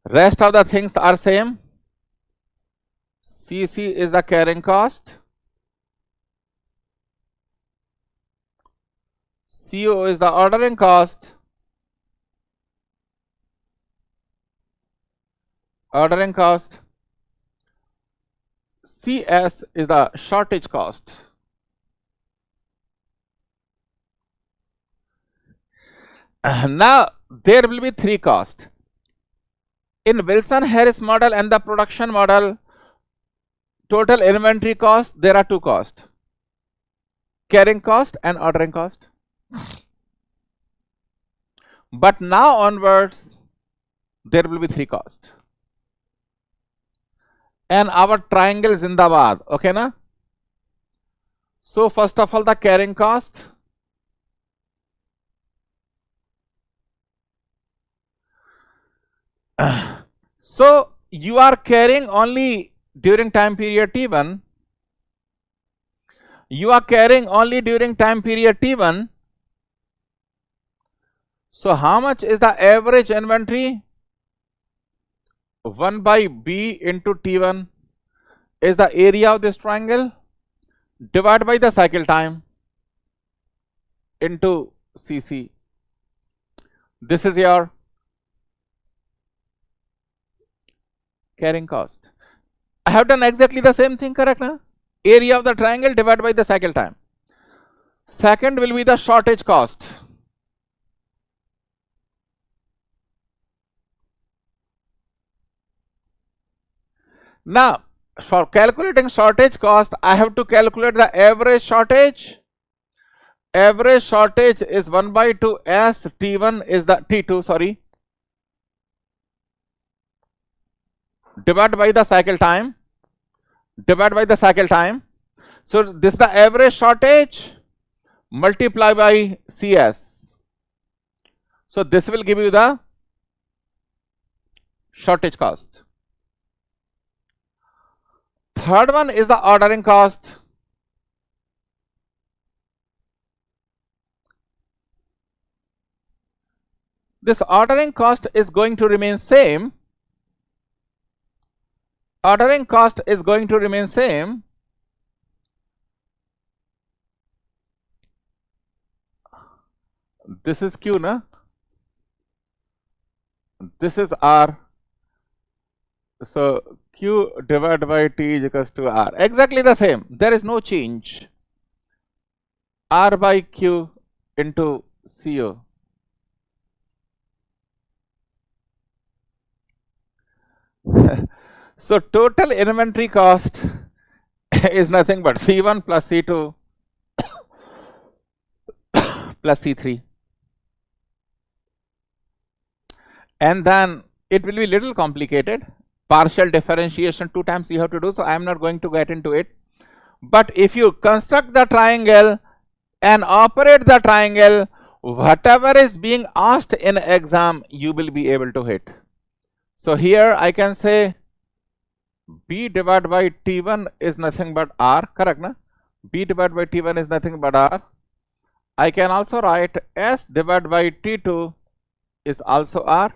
Rest of the things are same. CC is the carrying cost. CO is the ordering cost. CS is the shortage cost. Now there will be three costs. In Wilson-Harris model and the production model, total inventory cost, there are two costs: carrying cost and ordering cost. But now onwards, there will be three costs. And our triangle Zindabad, okay na? So first of all, the carrying cost. So you are carrying only during time period T1. You are carrying only during time period T1. So how much is the average inventory? 1 by B into T1 is the area of this triangle divided by the cycle time into CC. This is your carrying cost. I have done exactly the same thing, correct? Na? Area of the triangle divided by the cycle time. Second will be the shortage cost. Now, for calculating shortage cost, I have to calculate the average shortage. Average shortage is 1 by 2 S T1 is the T2, sorry, divided by the cycle time, divided by the cycle time. So this is the average shortage multiplied by CS. So this will give you the shortage cost. Third one is the ordering cost. This ordering cost is going to remain same. Ordering cost is going to remain same. This is Q, na? This is R. So Q divided by T is equals to R. Exactly the same. There is no change. R by Q into CO. So total inventory cost is nothing but C1 plus C2 plus C3. And then it will be little complicated. Partial differentiation 2 times you have to do, so I am not going to get into it. But if you construct the triangle and operate the triangle, whatever is being asked in exam, you will be able to hit. So here I can say B divided by T1 is nothing but R, correct na? B divided by T1 is nothing but R. I can also write S divided by T2 is also R.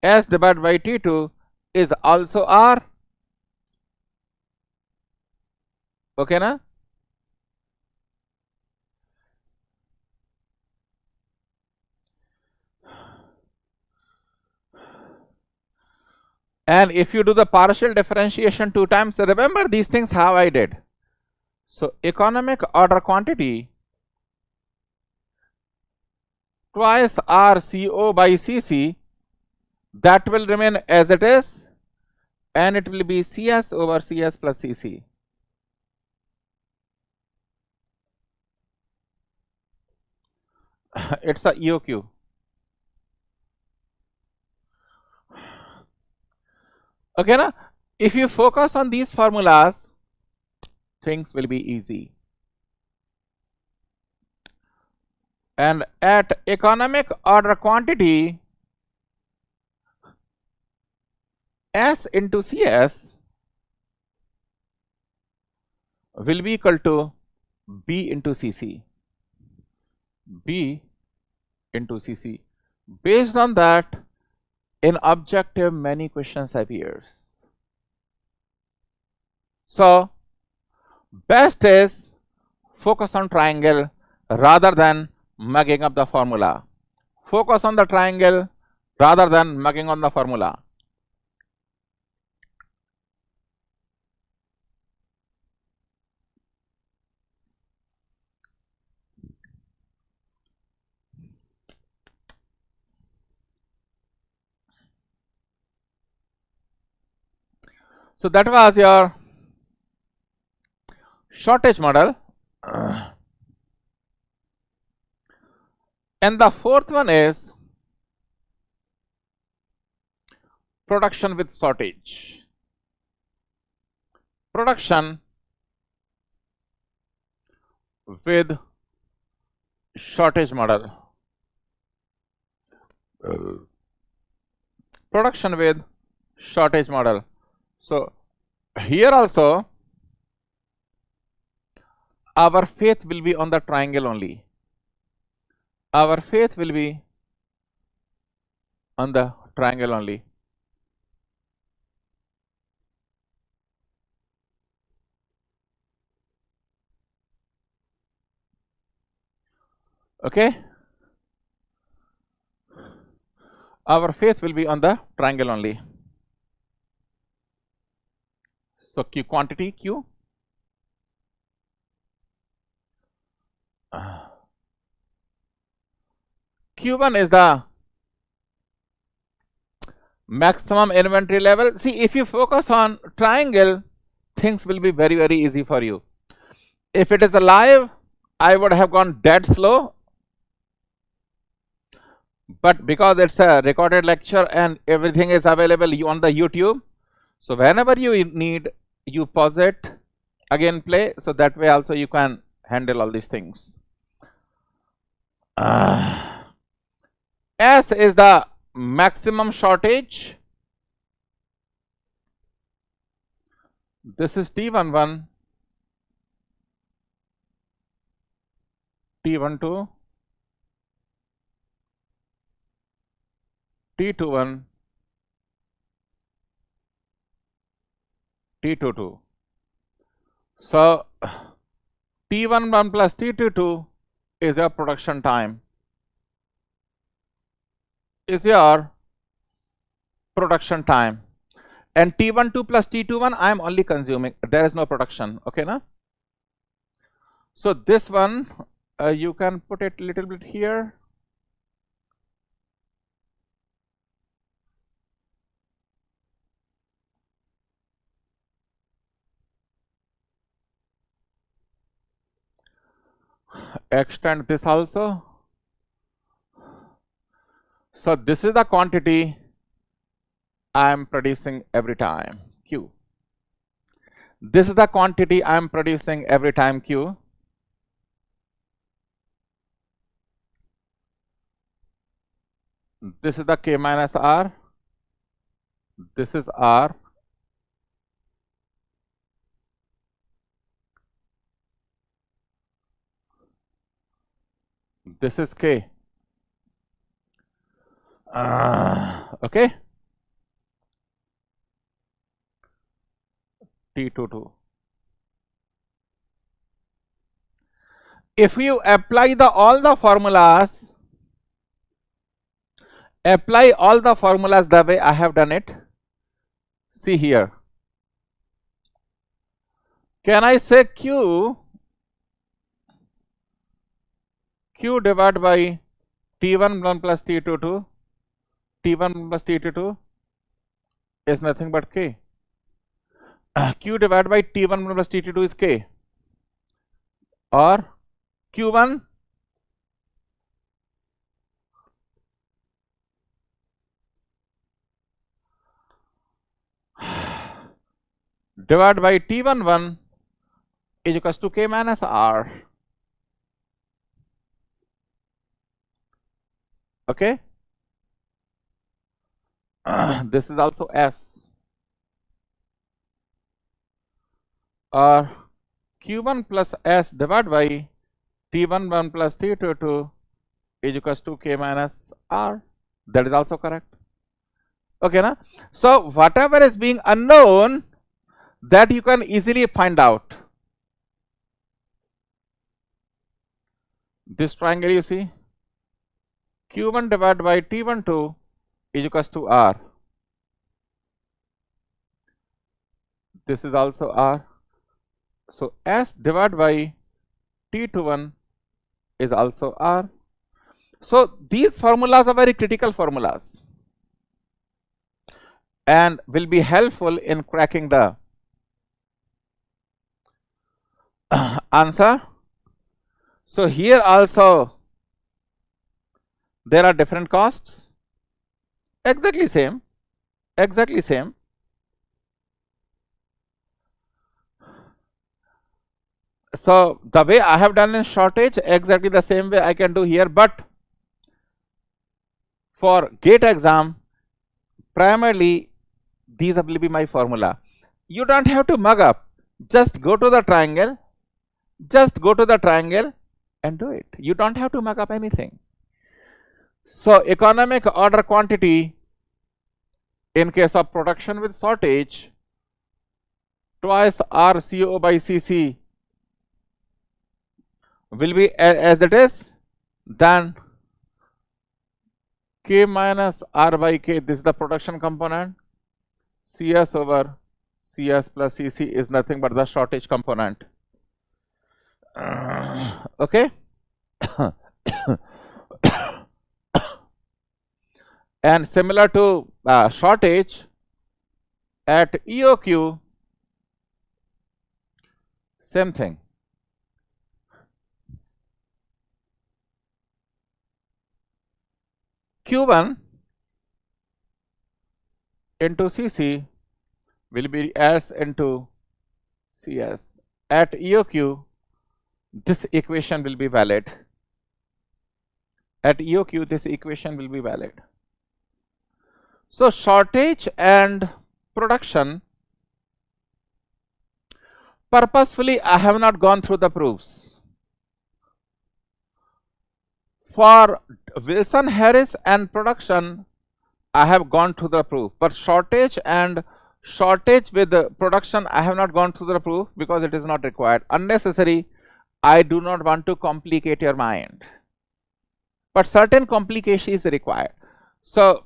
S divided by T2 is also R. Okay na? And if you do the partial differentiation 2 times, remember these things how I did. So economic order quantity twice RCO by CC, that will remain as it is, and it will be CS over CS plus CC. It's a EOQ. Okay, na? If you focus on these formulas, things will be easy. And at economic order quantity, S into CS will be equal to B into CC. B into CC. Based on that, in objective many questions appears. So best is focus on triangle rather than mugging up the formula. Focus on the triangle rather than mugging on the formula. So that was your shortage model. And the fourth one is production with shortage. Production with shortage model. Production with shortage model. So here also our faith will be on the triangle only. Our faith will be on the triangle only. Okay? Our faith will be on the triangle only. So Q quantity Q. Q1 is the maximum inventory level. See, if you focus on triangle, things will be very, very easy for you. If it is a live, I would have gone dead slow. But because it's a recorded lecture and everything is available on the YouTube, so whenever you need, you pause it, again play, so that way also you can handle all these things. S is the maximum shortage. This is T11, T12, T21, T22. So T11 plus T22 is your production time. Is your production time. And T12 plus T21 I am only consuming. There is no production. Okay, na? So this one you can put it a little bit here. Extend this also. So this is the quantity I am producing every time, Q. This is the quantity I am producing every time, Q. This is the K minus R. This is R. This is K. Okay. T22. If you apply all the formulas, the way I have done it, see here. Can I say Q divided by T11 plus T22, T1 plus T22 is nothing but K. Q divided by T1 plus T22 is K. Or Q1 divided by T11 is equals to K minus R. Okay. This is also S. Or Q1 plus S divided by T11 plus T22 is equals to K minus R. That is also correct. Okay, na? So whatever is being unknown, that you can easily find out. This triangle you see, Q1 divided by T12 is equals to R. This is also R. So S divided by T21 is also R. So these formulas are very critical formulas. and will be helpful in cracking the answer. So here also there are different costs, exactly same. So the way I have done in shortage, exactly the same way I can do here, but for GATE exam, primarily these will be my formula. You don't have to mug up, just go to the triangle, and do it. You don't have to mug up anything. So economic order quantity in case of production with shortage, twice RCO by CC will be as it is, then K minus R by K, this is the production component, CS over CS plus CC is nothing but the shortage component. Okay. And similar to shortage, at EOQ, same thing. Q1 into CC will be S into CS. At EOQ, this equation will be valid. At EOQ, this equation will be valid. So shortage and production, purposefully I have not gone through the proofs. For Wilson Harris and production, I have gone through the proof, but shortage with the production, I have not gone through the proof because it is not required. Unnecessary. I do not want to complicate your mind, but certain complication is required. So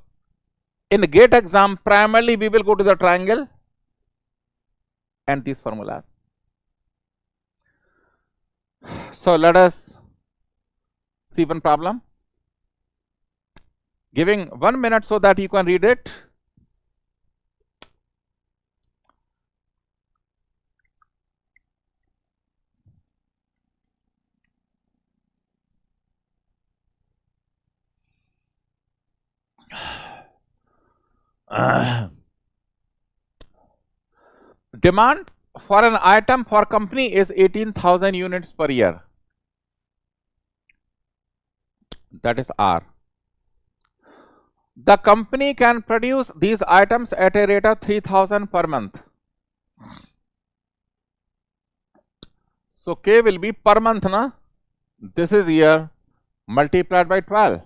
in the GATE exam, primarily we will go to the triangle and these formulas. So let us see one problem, giving 1 minute so that you can read it. Demand for an item for company is 18,000 units per year. That is R. The company can produce these items at a rate of 3,000 per month. So K will be per month, na? This is year multiplied by 12.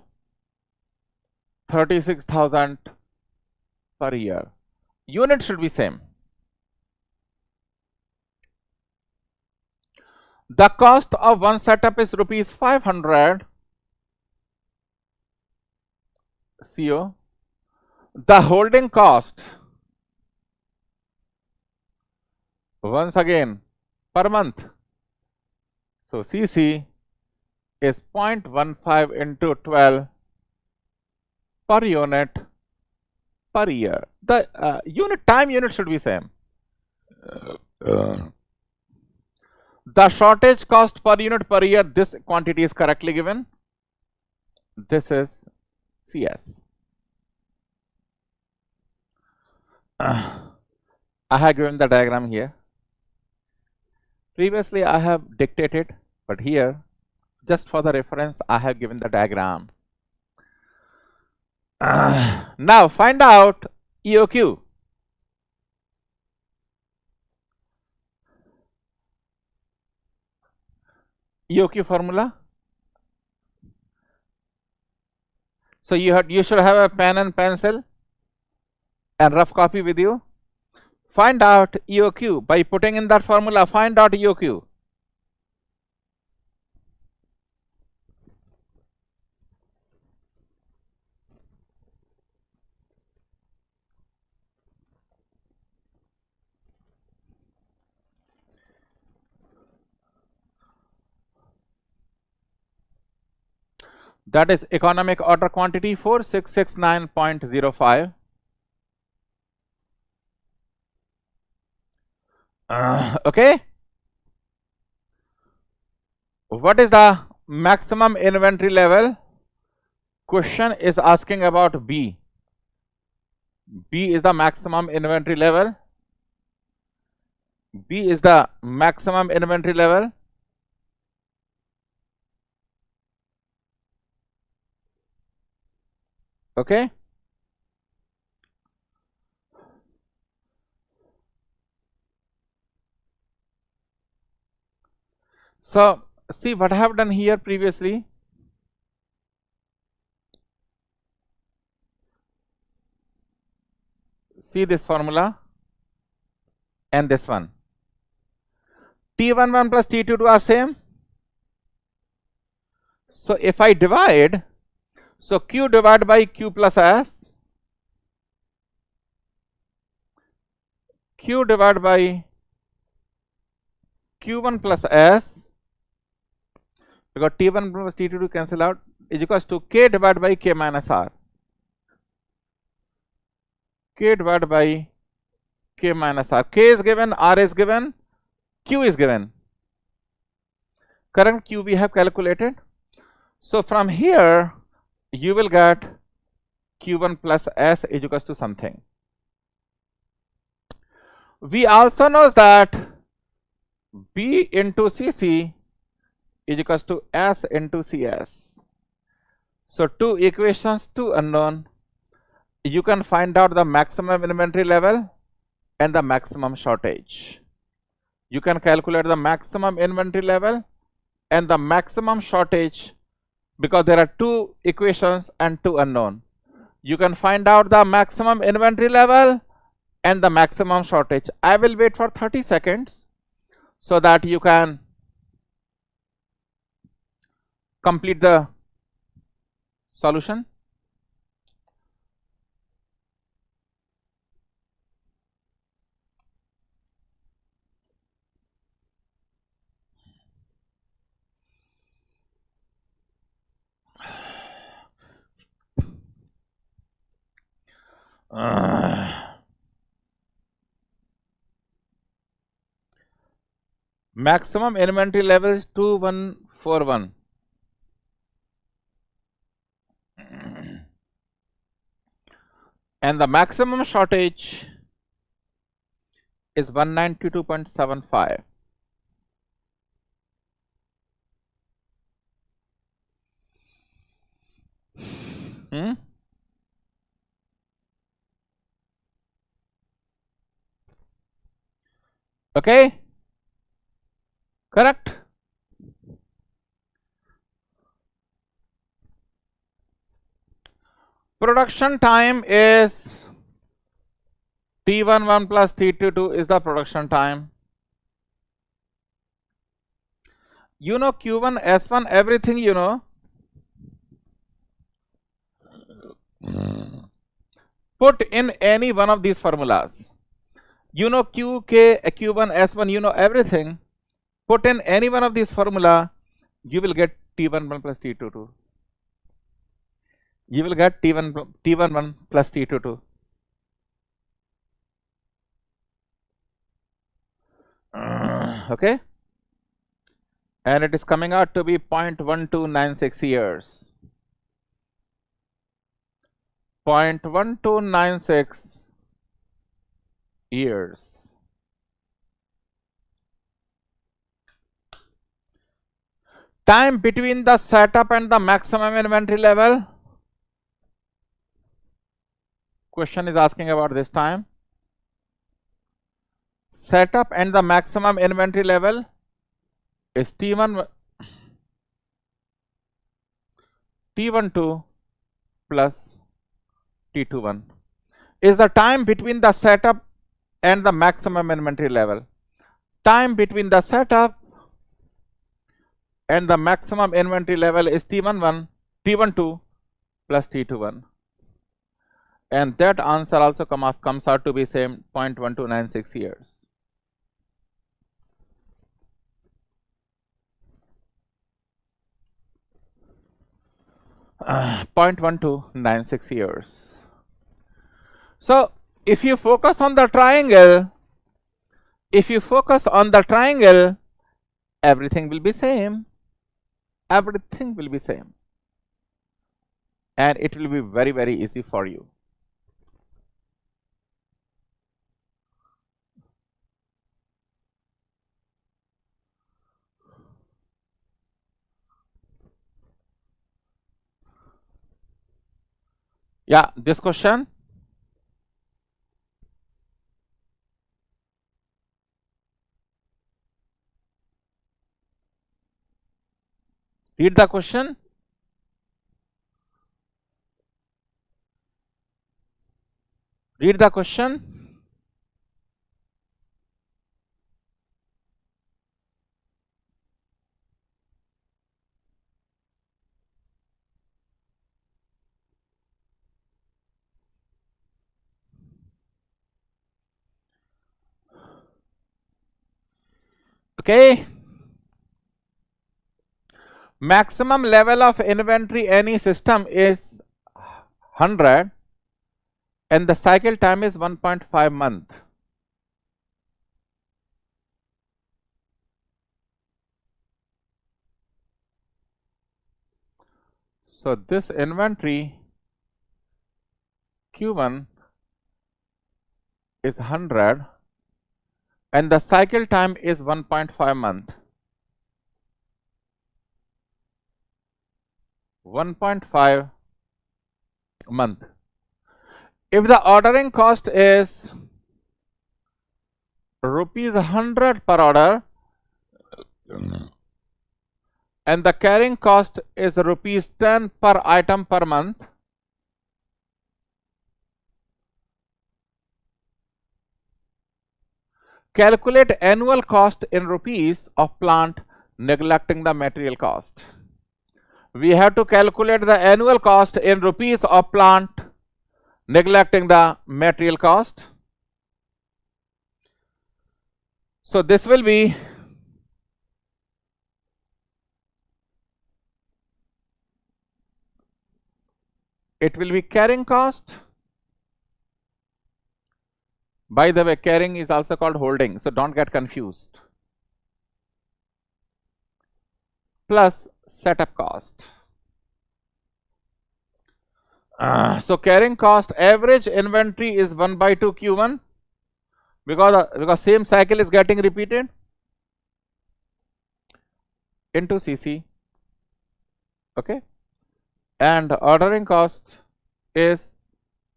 36,000 per year. Unit should be same. The cost of one setup is rupees 500 CO. The holding cost, once again, per month. So CC is 0.15 into 12 per unit per year. The time unit should be same. The shortage cost per unit per year, this quantity is correctly given. This is CS. I have given the diagram here. Previously I have dictated, but here, just for the reference, I have given the diagram. Now find out EOQ. EOQ formula. So you should have a pen and pencil and rough copy with you. Find out EOQ by putting in that formula. Find out EOQ. That is economic order quantity 4669.05. Okay. What is the maximum inventory level? Question is asking about B. B is the maximum inventory level. B is the maximum inventory level. Okay. So see what I have done here previously. See this formula and this one. T11 plus T22 are same. So if I divide, so Q divided by Q plus S, Q divided by Q1 plus S, because T1 plus T22 cancel out, is equals to K divided by K minus R. K divided by K minus R. K is given, R is given, Q is given. Current Q we have calculated. So from here, you will get Q1 plus S is equals to something. We also know that B into CC is equals to S into CS. So two equations, two unknown. You can find out the maximum inventory level and the maximum shortage. You can calculate the maximum inventory level and the maximum shortage because there are two equations and two unknown. You can find out the maximum inventory level and the maximum shortage. I will wait for 30 seconds so that you can complete the solution. Maximum inventory level is 2141. And the maximum shortage is 192.75. Okay, correct. Production time is T11 plus T22 is the production time. You know Q1, S1, everything you know. Put in any one of these formulas. You know Q, K, Q1, S1, you know everything. Put in any one of these formula, you will get T11 plus T22. You will get T11 plus T22. Okay, and it is coming out to be 0.1296 years. 0.1296 years. Time between the setup and the maximum inventory level. Question is asking about this time. Setup and the maximum inventory level is T12 plus T21 is the time between the setup and the maximum inventory level. Time between the setup and the maximum inventory level is T12 plus T21, and that answer also comes out to be same 0.1296 years. Uh, 0.1296 years. So if you focus on the triangle, If you focus on the triangle, everything will be same. Everything will be same. And it will be very, very easy for you. Yeah, this question. Read the question. Read the question. Okay. Maximum level of inventory any system is 100 and the cycle time is 1.5 month. So this inventory Q1 is 100 and the cycle time is 1.5 month. 1.5 month. If the ordering cost is rupees 100 per order and the carrying cost is rupees 10 per item per month, calculate annual cost in rupees of plant neglecting the material cost. We have to calculate the annual cost in rupees of plant neglecting the material cost. So this will be carrying cost. By the way, carrying is also called holding, so don't get confused. Plus setup cost. So carrying cost, average inventory is 1/2 Q1 because same cycle is getting repeated into CC. Okay, and ordering cost is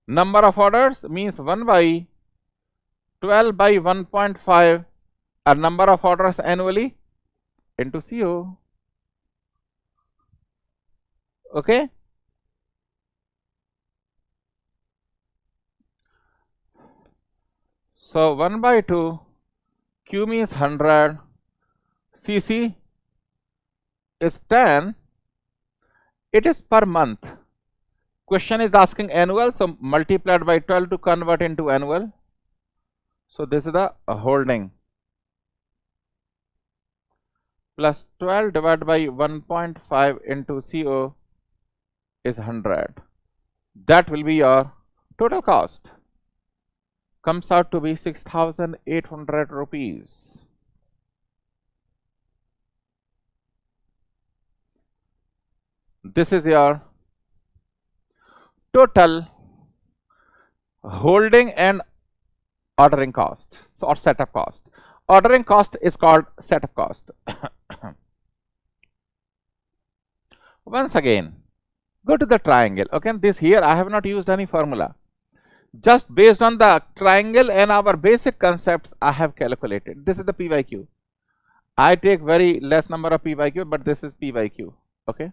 number of orders means 1/12 by 1.5 are number of orders annually into CO. Okay. So 1/2 Q means 100, CC is 10, it is per month. Question is asking annual, so multiplied by 12 to convert into annual. So this is the holding. Plus 12 divided by 1.5 into CO is 100. That will be your total cost. Comes out to be 6,800 rupees. This is your total holding and ordering cost, or setup cost. Ordering cost is called setup cost. Once again, go to the triangle. Okay, this here I have not used any formula. Just based on the triangle and our basic concepts, I have calculated. This is the PYQ. I take very less number of PYQ, but this is PYQ. Okay.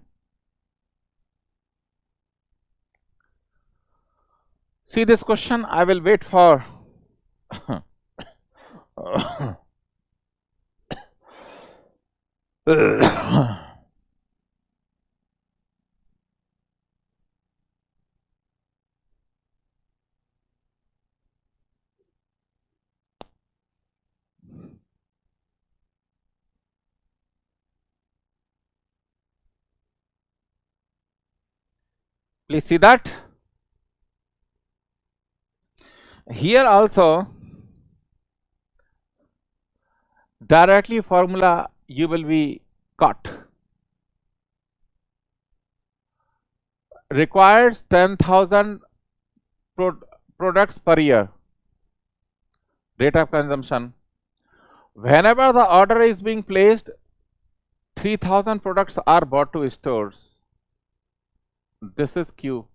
See this question, I will wait for please see that. Here also directly formula you will be caught. Requires 10,000 products per year, rate of consumption. Whenever the order is being placed, 3,000 products are brought to stores. This is Q.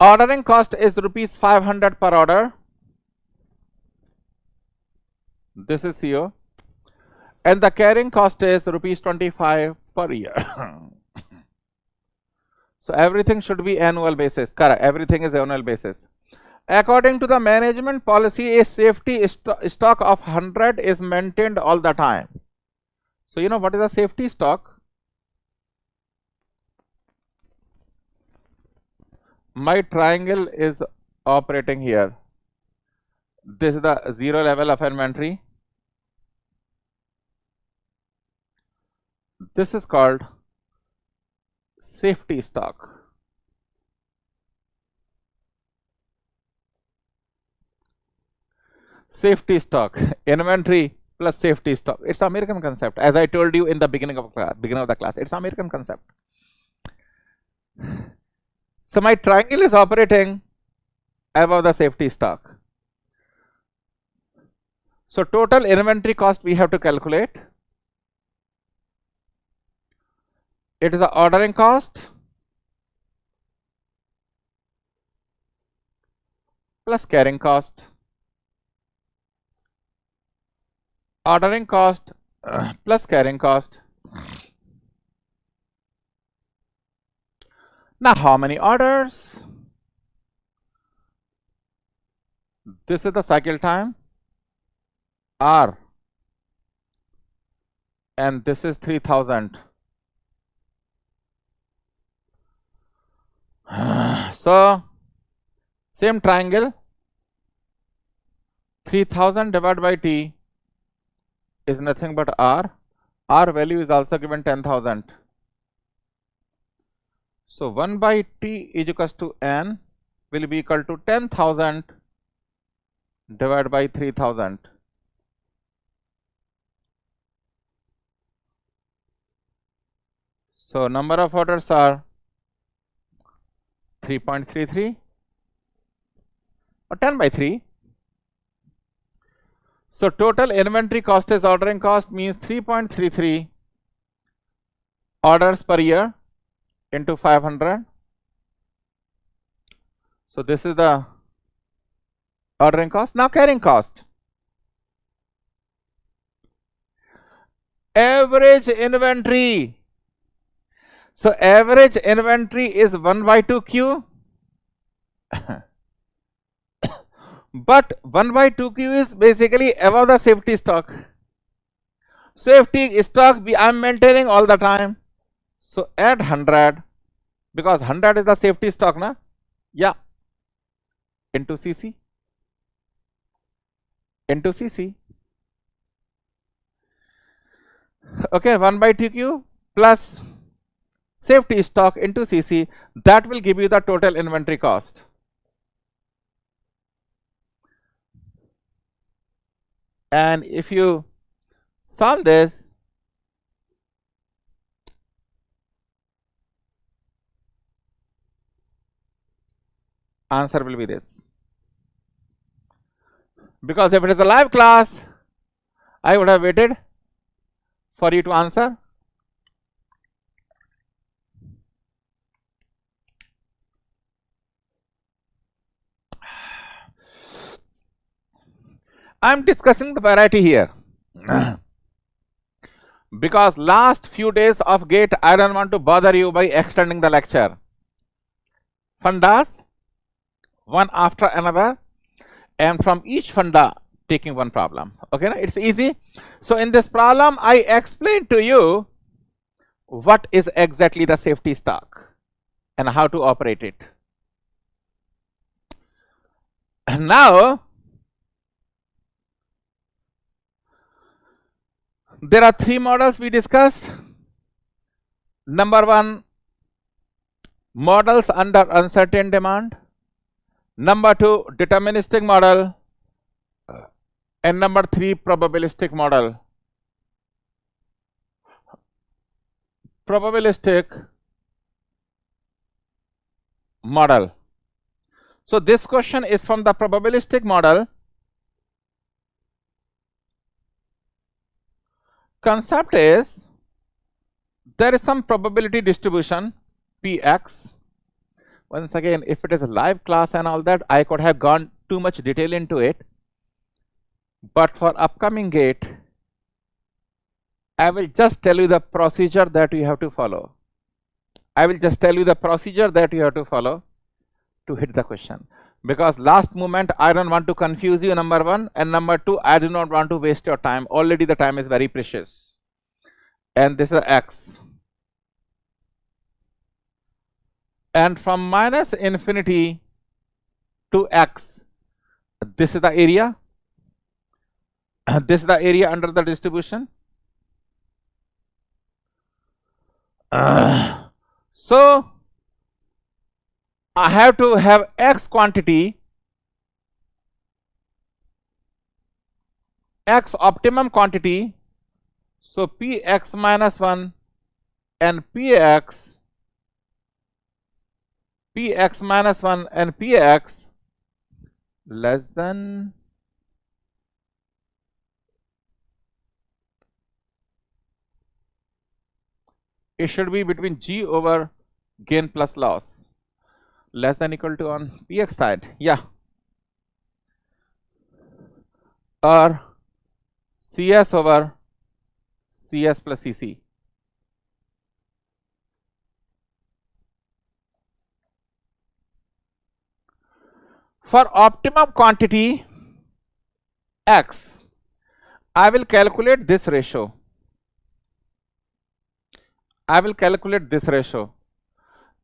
Ordering cost is rupees 500 per order. This is CO. And the carrying cost is rupees 25 per year. So everything should be annual basis. Correct. Everything is annual basis. According to the management policy, a safety stock of 100 is maintained all the time. So you know what is a safety stock? My triangle is operating here. This is the 0 level of inventory. This is called safety stock. Safety stock, inventory plus safety stock. It's an American concept. As I told you in the beginning of the class, it's an American concept. So my triangle is operating above the safety stock. So total inventory cost we have to calculate. It is the ordering cost plus carrying cost. Ordering cost plus carrying cost. Now how many orders? This is the cycle time R, and this is 3,000. So same triangle, 3,000 divided by T is nothing but R. R value is also given 10,000. So 1 by T is equals to N will be equal to 10,000 divided by 3,000. So number of orders are 3.33 or 10 by 3. So total inventory cost is ordering cost means 3.33 orders per year into 500. So this is the ordering cost. Now carrying cost. Average inventory. So average inventory is 1 by 2Q. But 1 by 2Q is basically above the safety stock. Safety stock I am maintaining all the time. So add 100, because 100 is the safety stock, na? Yeah. Into CC. Into CC. Okay, 1 by 2Q plus safety stock into CC. That will give you the total inventory cost. And if you solve this, answer will be this. Because if it is a live class, I would have waited for you to answer. I am discussing the variety here. Because last few days of GATE, I don't want to bother you by extending the lecture. Fundas, one after another, and from each funda taking one problem. Okay, it's easy. So in this problem, I explained to you what is exactly the safety stock and how to operate it. And now there are 3 models we discussed. Number 1, models under uncertain demand. Number 2, deterministic model. And number 3, probabilistic model. Probabilistic model. So this question is from the probabilistic model. Concept is there is some probability distribution Px. Once again, if it is a live class and all that, I could have gone too much detail into it. But for upcoming gate, I will just tell you the procedure that you have to follow. I will just tell you the procedure that you have to follow to hit the question. Because last moment, I don't want to confuse you, number 1. And number 2, I do not want to waste your time. Already the time is very precious. And this is x. And from minus infinity to x, this is the area. This is the area under the distribution. So I have to have x quantity, x optimum quantity. So Px minus 1 and Px minus 1 and Px less than it should be between g over gain plus loss, less than equal to on Px side, yeah, or Cs over Cs plus Cc. For optimum quantity x, I will calculate this ratio.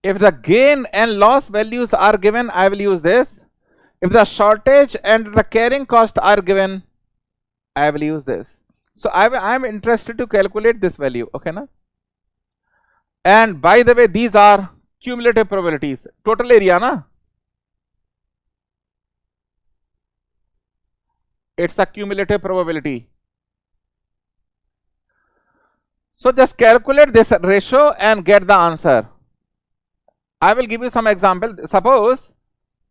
If the gain and loss values are given, I will use this. If the shortage and the carrying cost are given, I will use this. So I am interested to calculate this value, okay na? And by the way, these are cumulative probabilities. Total area na? It's a cumulative probability. So just calculate this ratio and get the answer. I will give you some example. Suppose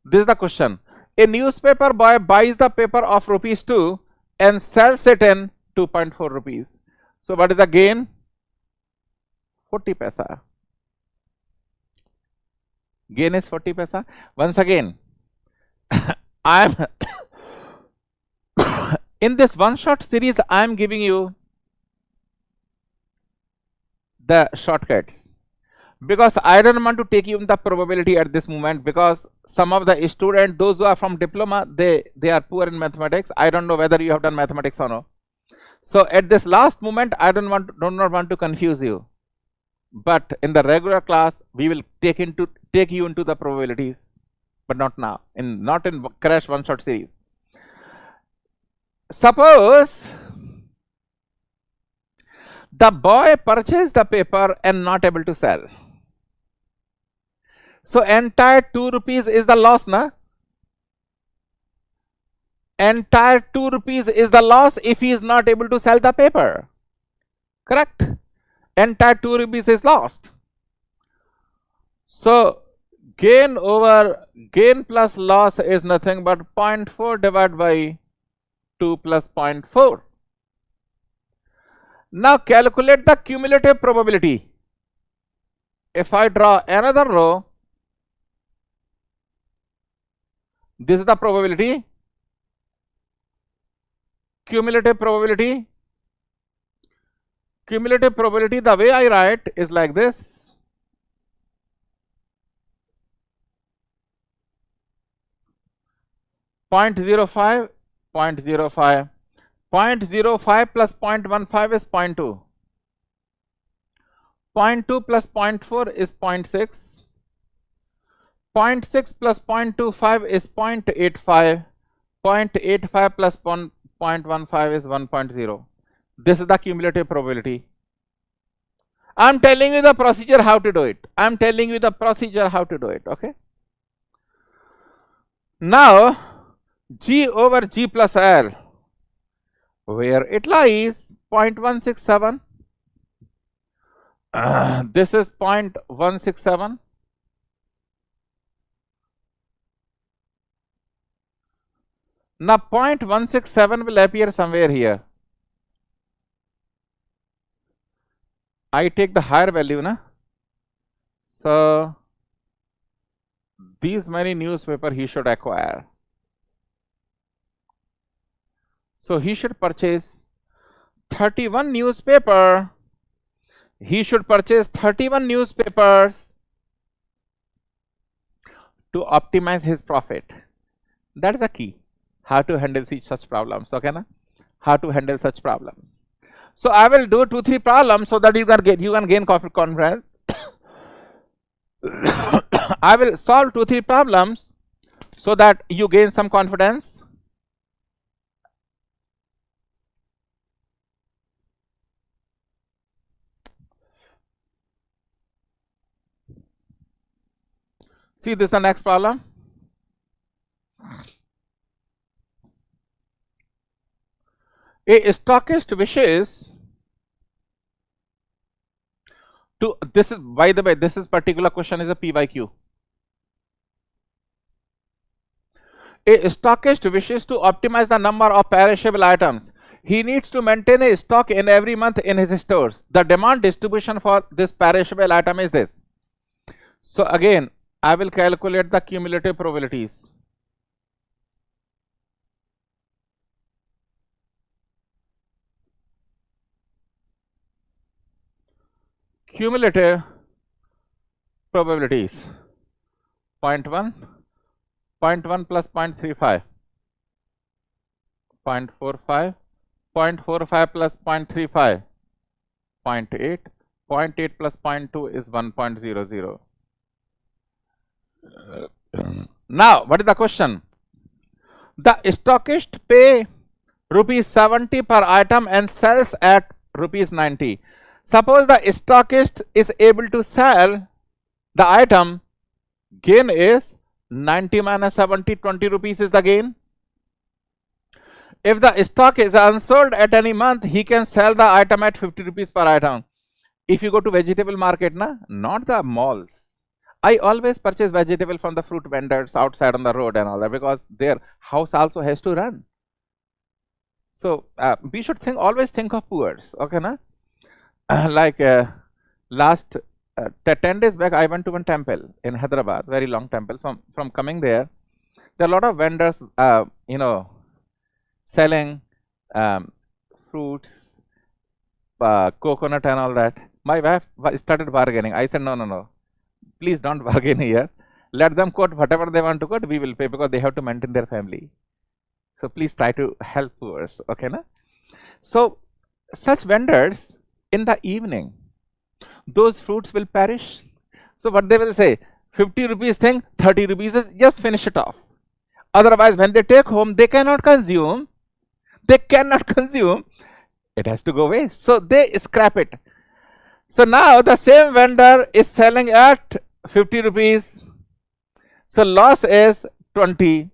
this is the question. A newspaper boy buys the paper of ₹2 and sells it in 2.4 rupees. So what is the gain? 40 paisa. Gain is 40 paisa. Once again, I am in this one shot series, I am giving you the shortcuts because I don't want to take you in the probability at this moment, because some of the students, those who are from diploma, they are poor in mathematics. I don't know whether you have done mathematics or no. So at this last moment, I do not want to confuse you. But in the regular class, we will take you into the probabilities, but not now, not in crash one shot series. Suppose the boy purchased the paper and not able to sell. So entire 2 rupees is the loss, na? Entire 2 rupees is the loss if he is not able to sell the paper. Correct? Entire 2 rupees is lost. So gain plus loss is nothing but 0.4 divided by 2 plus 0.4. Now calculate the cumulative probability. If I draw another row, this is the probability, cumulative probability. Cumulative probability, the way I write is like this. .05, 0.05. 0.05 plus 0.15 is 0.2. 0.2 plus 0.4 is 0.6. 0.6 plus 0.25 is 0.85. 0.85 plus 0.15 is 1.0. This is the cumulative probability. I am telling you the procedure how to do it. Okay. Now G over G plus L. where it lies 0.167. This is 0.167. Now 0.167 will appear somewhere here. I take the higher value, na? So these many newspaper he should acquire. So he should purchase 31 newspaper. He should purchase 31 newspapers to optimize his profit. That is the key. How to handle such problems, okay na? How to handle such problems. So I will do 2-3 problems so that you can gain confidence. I will solve 2-3 problems so that you gain some confidence. See, this is the next problem. A stockist wishes to, this is, by the way, this is particular question is a PYQ. A stockist wishes to optimize the number of perishable items. He needs to maintain a stock in every month in his stores. The demand distribution for this perishable item is this. So again, I will calculate the cumulative probabilities. Cumulative probabilities 0.1, 0.1 plus 0.35, 0.45, 0.45 plus 0.35, 0.8, 0.8 plus 0.2 is 1.00. Now, what is the question? The stockist pay rupees 70 per item and sells at rupees 90. Suppose the stockist is able to sell the item, gain is 90 minus 70, 20 rupees is the gain. If the stock is unsold at any month, he can sell the item at 50 rupees per item. If you go to vegetable market, not the malls. I always purchase vegetable from the fruit vendors outside on the road and all that, because their house also has to run. So we should always think of poors, okay na? Like last 10 days back, I went to one temple in Hyderabad, very long temple. From coming there are a lot of vendors, selling fruits, coconut and all that. My wife started bargaining. I said, no, please don't bargain here. Let them quote whatever they want to quote, we will pay, because they have to maintain their family. So please try to help poor, okay na? So such vendors, in the evening, those fruits will perish. So what they will say, 50 rupees thing, 30 rupees, just finish it off. Otherwise, when they take home, they cannot consume. It has to go waste. So they scrap it. So now the same vendor is selling at 50 rupees. So loss is 20.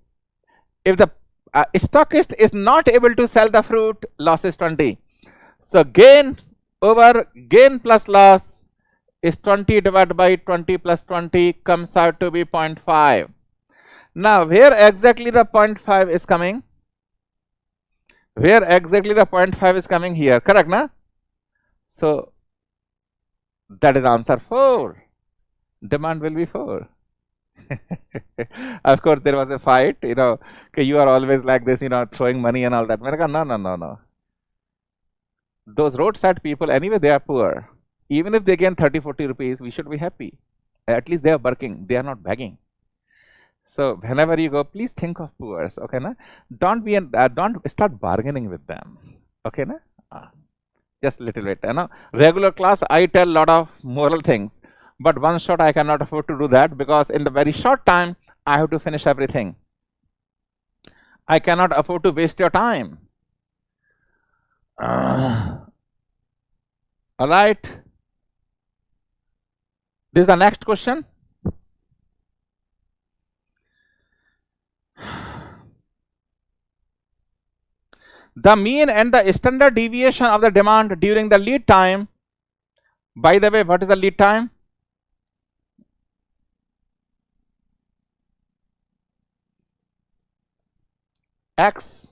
If the stockist is not able to sell the fruit, loss is 20. So gain over gain plus loss is 20 divided by 20 plus 20 comes out to be 0.5. Now, where exactly the 0.5 is coming? Where exactly the 0.5 is coming here, correct na? So that is answer 4. Demand will be 4. Of course, there was a fight, you are always like this, throwing money and all that. No. Those roadside people, anyway, they are poor. Even if they gain 30-40 rupees, we should be happy. At least they are working, they are not begging. So whenever you go, please think of poor, okay na? Don't start bargaining with them, okay na? Just a little bit, Regular class, I tell a lot of moral things, but one shot I cannot afford to do that, because in the very short time, I have to finish everything. I cannot afford to waste your time. All right. This is the next question. The mean and the standard deviation of the demand during the lead time. By the way, what is the lead time? X.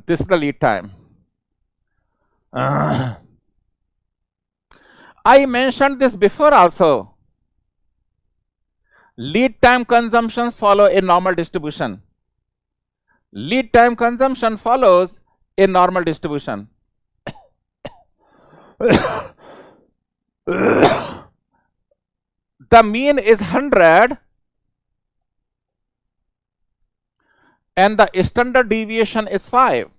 This is the lead time. I mentioned this before also. Lead time consumptions follow a normal distribution. Lead time consumption follows a normal distribution. The mean is 100 and the standard deviation is 5.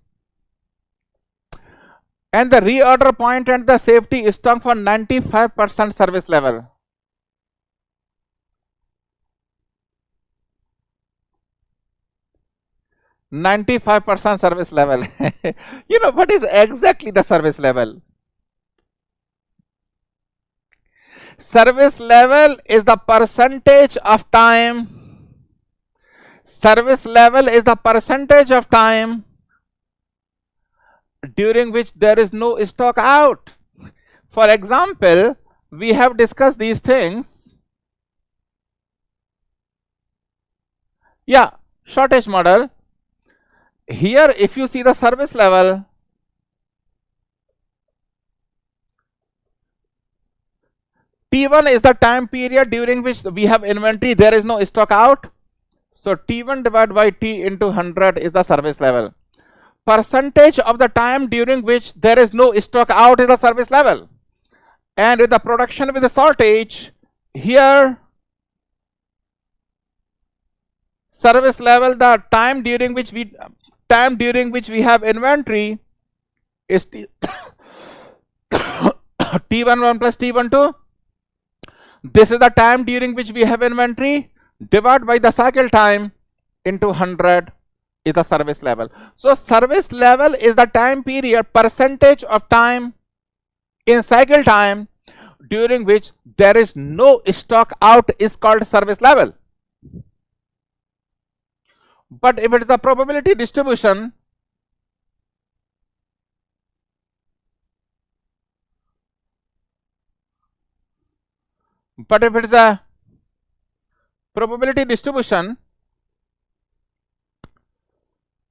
And the reorder point and the safety stock for 95% service level. (95% service level). You know, what is exactly the service level? Service level is the percentage of time. Service level is the percentage of time during which there is no stock out. For example, we have discussed these things. Yeah, shortage model. Here, if you see the service level, T1 is the time period during which we have inventory, there is no stock out. So T1 divided by T into 100 is the service level. Percentage of the time during which there is no stock out is the service level. And with the production with the shortage, here service level, the time during which we have inventory is T11 plus T12. This is the time during which we have inventory, divided by the cycle time into 100 is the service level. So service level is the time period, percentage of time in cycle time during which there is no stock out is called service level. But if it is a probability distribution,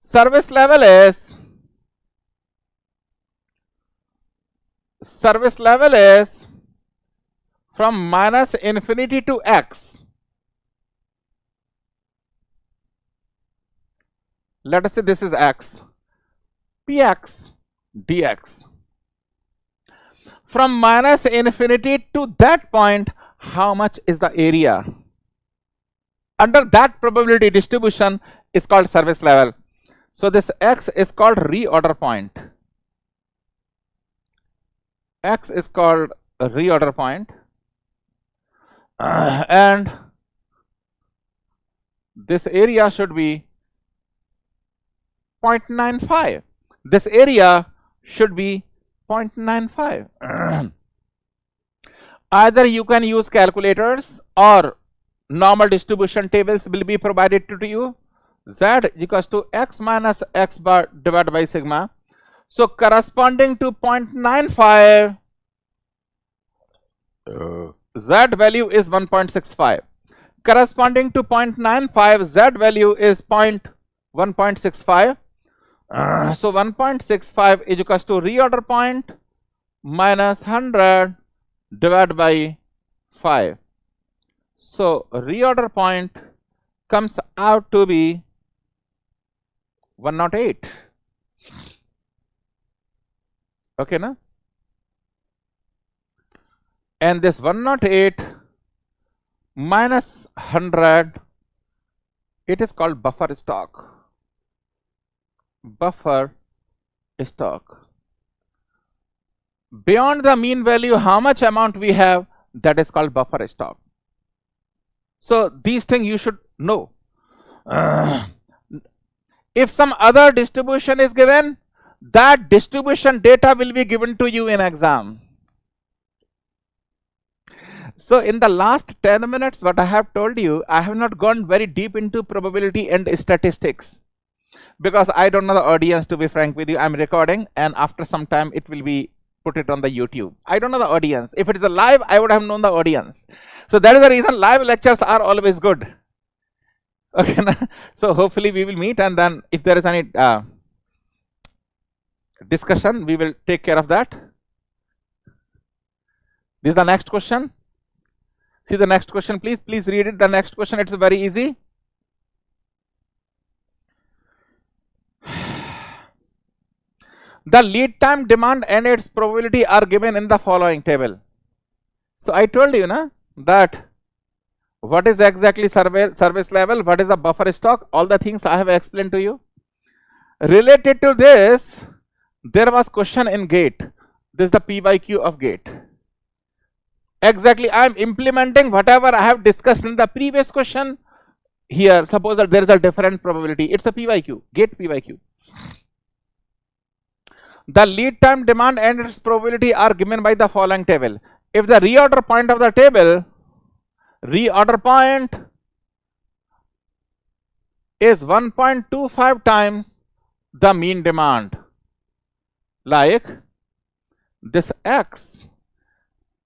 service level is from minus infinity to x. Let us say this is x, px dx. From minus infinity to that point, how much is the area? Under that probability distribution is called service level. So this x is called reorder point. X is called a reorder point. And this area should be 0.95. This area should be 0.95. Either you can use calculators or normal distribution tables will be provided to you. Z equals to x minus x bar divided by sigma. So corresponding to 0.95, Z value is 1.65. Corresponding to 0.95, Z value is 1.65. So 1.65 is equals to reorder point minus 100 divided by 5. So reorder point comes out to be 108. Okay, na? And this 108 minus 100, it is called buffer stock. Buffer stock. Beyond the mean value, how much amount we have, that is called buffer stock. So these things you should know. If some other distribution is given, that distribution data will be given to you in exam. So in the last 10 minutes, what I have told you, I have not gone very deep into probability and statistics, because I don't know the audience, to be frank with you. I'm recording, and after some time it will be put it on the YouTube. I don't know the audience. If it is a live, I would have known the audience. So that is the reason live lectures are always good. Okay, so hopefully we will meet, and then if there is any discussion, we will take care of that. This is the next question. See the next question, please. Please read it. The next question, it's very easy. The lead time, demand, and its probability are given in the following table. So I told you that what is exactly service level, what is the buffer stock, all the things I have explained to you. Related to this, there was question in gate. This is the P by Q of gate. Exactly, I am implementing whatever I have discussed in the previous question here. Suppose that there is a different probability. It's a P by Q, gate P by Q. The lead time, demand, and its probability are given by the following table. If the reorder point of the table, reorder point is 1.25 times the mean demand, like this X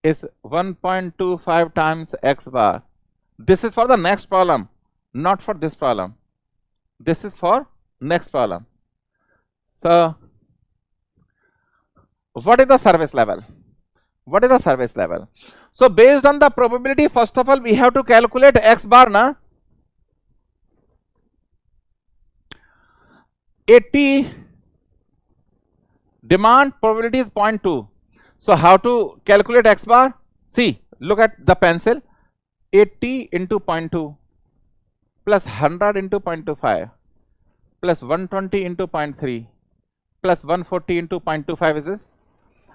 is 1.25 times X bar. This is for the next problem, not for this problem. This is for next problem. So what is the service level? What is the service level? So based on the probability, first of all, we have to calculate X bar, 80 demand, probability is 0.2. So how to calculate X bar? See, look at the pencil. 80 into 0.2 plus 100 into 0.25 plus 120 into 0.3 plus 140 into 0.25 is it?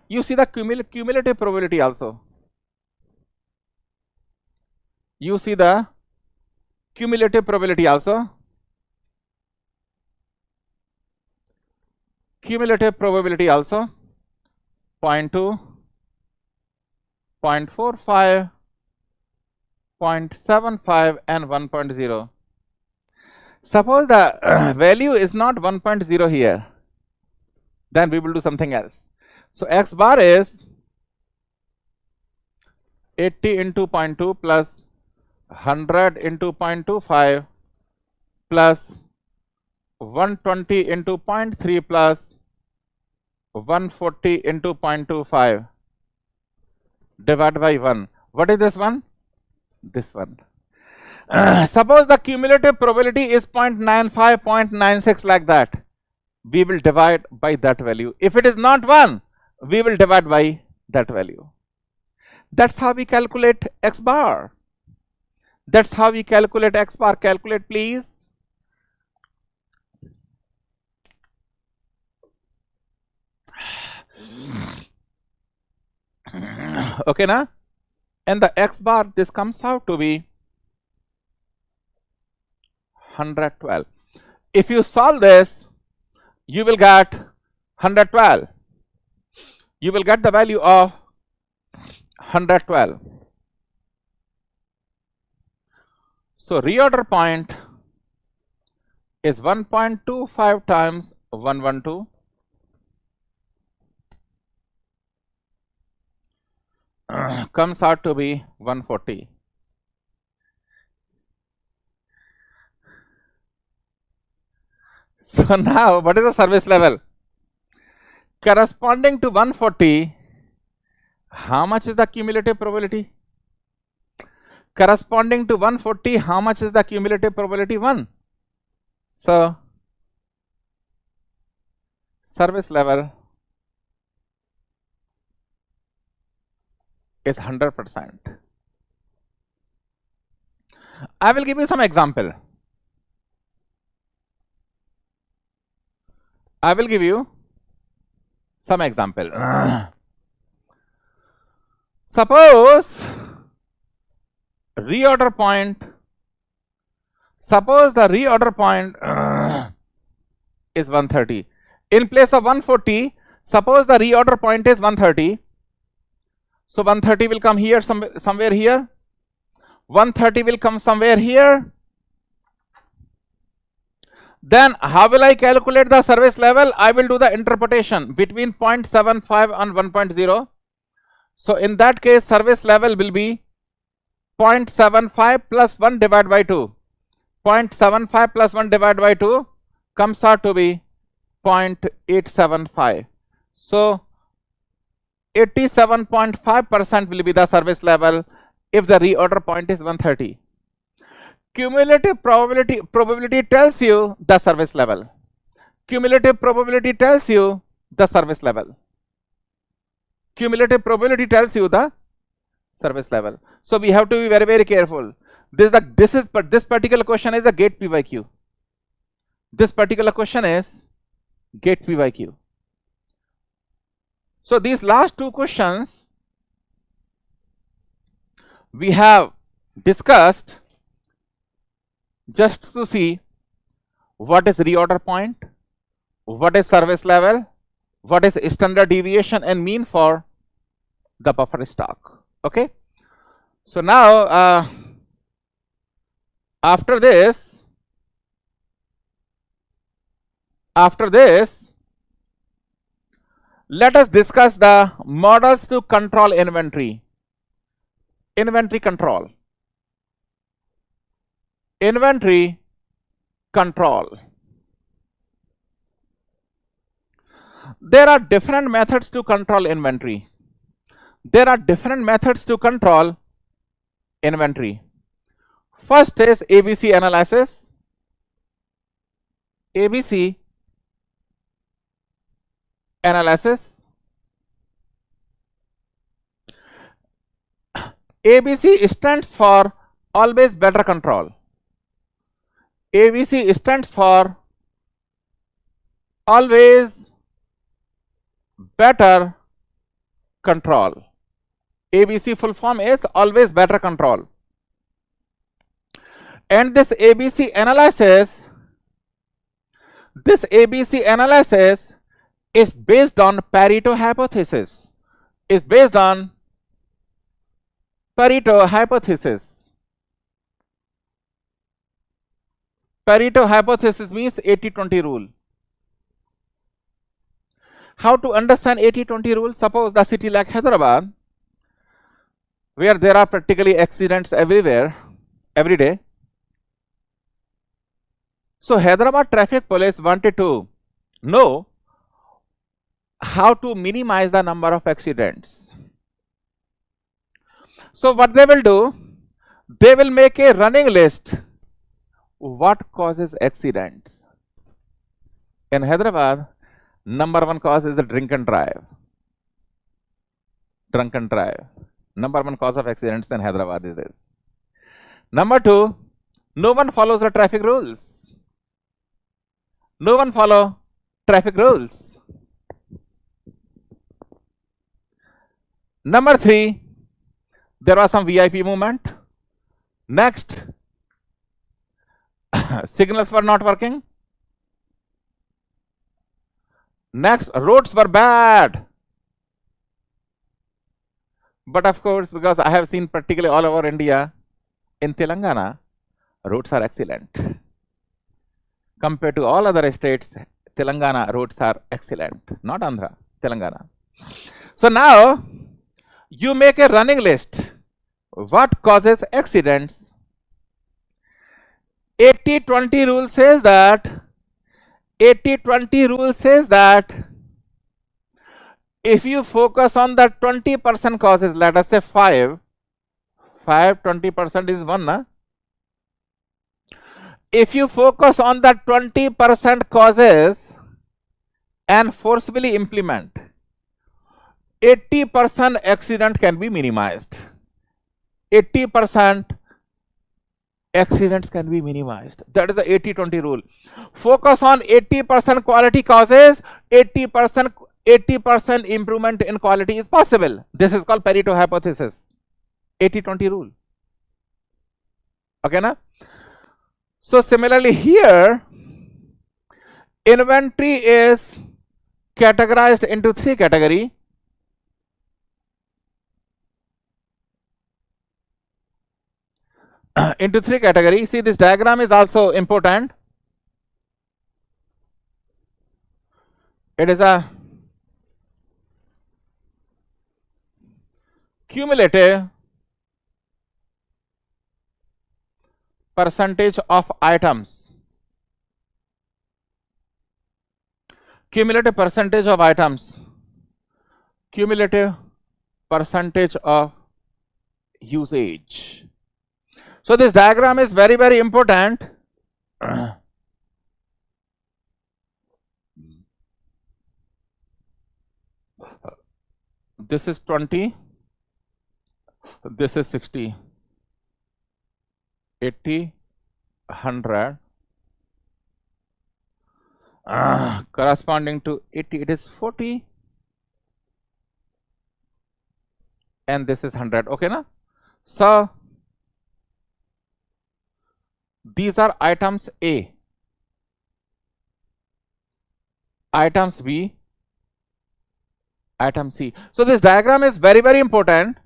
You see the cumulative probability also. You see the cumulative probability also. Cumulative probability also 0.2, 0.45, 0.75 and 1.0. Suppose the value is not 1.0 here, then we will do something else. So X bar is 80 into 0.2 plus 100 into 0.25 plus 120 into 0.3 plus 140 into 0.25 divided by 1. What is this one? This one. Suppose the cumulative probability is 0.95, 0.96 like that. We will divide by that value. If it is not 1, we will divide by that value. That's how we calculate X bar. That's how we calculate X bar. Calculate, please. Okay, na? And the X bar, this comes out to be 112. If you solve this, you will get 112. You will get the value of 112. So reorder point is 1.25 times 112. Comes out to be 140. So now, what is the service level? Corresponding to 140, how much is the cumulative probability? Corresponding to 140, how much is the cumulative probability? 1. So, service level is 100%. I will give you some example. I will give you some example. Suppose reorder point. Suppose the reorder point is 130. In place of 140, suppose the reorder point is 130. So 130 will come here, somewhere here. 130 will come somewhere here. Then how will I calculate the service level? I will do the interpretation between 0.75 and 1.0. So in that case, service level will be 0.75 plus 1 divided by 2. 0.75 plus 1 divided by 2 comes out to be 0.875. So 87.5% will be the service level if the reorder point is 130. Cumulative probability tells you the service level. Cumulative probability tells you the service level. Cumulative probability tells you the service level. So we have to be very, very careful. This particular question is a gate PYQ. This particular question is gate PYQ. So these last two questions we have discussed just to see what is reorder point, what is service level, what is standard deviation and mean for the buffer stock. Okay. So now after this, let us discuss the models to control inventory. Inventory control. Inventory control. There are different methods to control inventory. There are different methods to control inventory. First is ABC analysis. ABC analysis. ABC stands for always better control. ABC stands for always better control. ABC full form is always better control. And this ABC analysis is based on Pareto hypothesis. Pareto hypothesis means 80-20 rule. How to understand 80-20 rule? Suppose the city like Hyderabad, where there are practically accidents everywhere, every day. So Hyderabad traffic police wanted to know how to minimize the number of accidents. So what they will do, they will make a running list. What causes accidents? In Hyderabad, number one cause is the drink and drive. Drunken drive. Number one cause of accidents in Hyderabad is this. Number two, no one follows the traffic rules. No one follow traffic rules. Number three, there was some VIP movement. Next, signals were not working. Next, roads were bad. But of course, because I have seen practically all over India, in Telangana, roads are excellent. Compared to all other states, Telangana roads are excellent. Not Andhra, Telangana. So now, you make a running list. What causes accidents? 80-20 rule says that 80-20 rule says that if you focus on the 20% causes, let us say 20% is 1, na? If you focus on the 20% causes and forcibly implement, 80% accident can be minimized. 80% accidents can be minimized. That is the 80-20 rule. Focus on 80% quality causes, 80% improvement in quality is possible. This is called Pareto hypothesis. 80-20 rule. Okay, na? So similarly here, inventory is categorized into three categories. See, this diagram is also important. It is a cumulative percentage of items. Cumulative percentage of items. Cumulative percentage of usage. So this diagram is very, very important. This is 20, this is 60, 80, 100, corresponding to 80, it is 40, and this is 100. Okay, na? So these are items A, items B, item C. So this diagram is very, very important,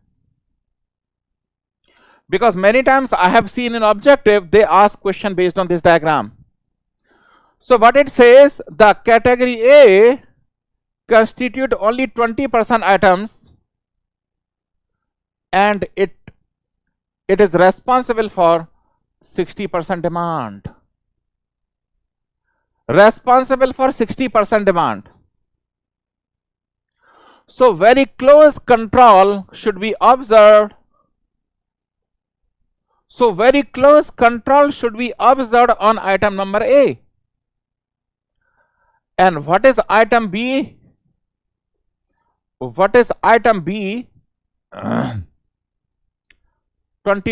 because many times I have seen in objective they ask question based on this diagram. So what it says, the category A constitute only 20% items, and it is responsible for 60% demand. Responsible for 60% demand. So very close control should be observed. So very close control should be observed on item number A. And what is item B? What is item B? 20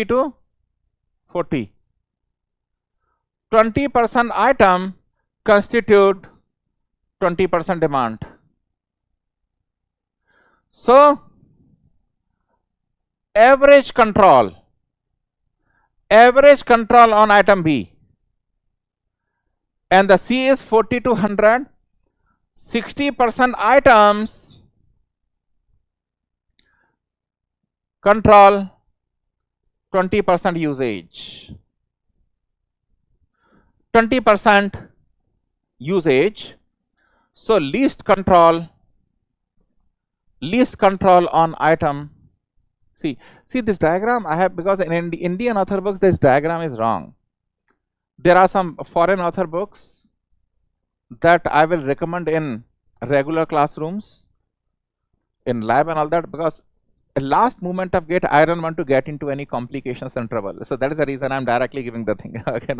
to 40. 20% item constitute 20% demand. So average control on item B, and the C is 40 to 100. 60% items control 20% usage. 20% usage. So least control on item. See this diagram I have, because in Indian author books this diagram is wrong. There are some foreign author books that I will recommend in regular classrooms, in lab and all that, because at last moment of gate I don't want to get into any complications and trouble. So that is the reason I'm directly giving the thing. Okay.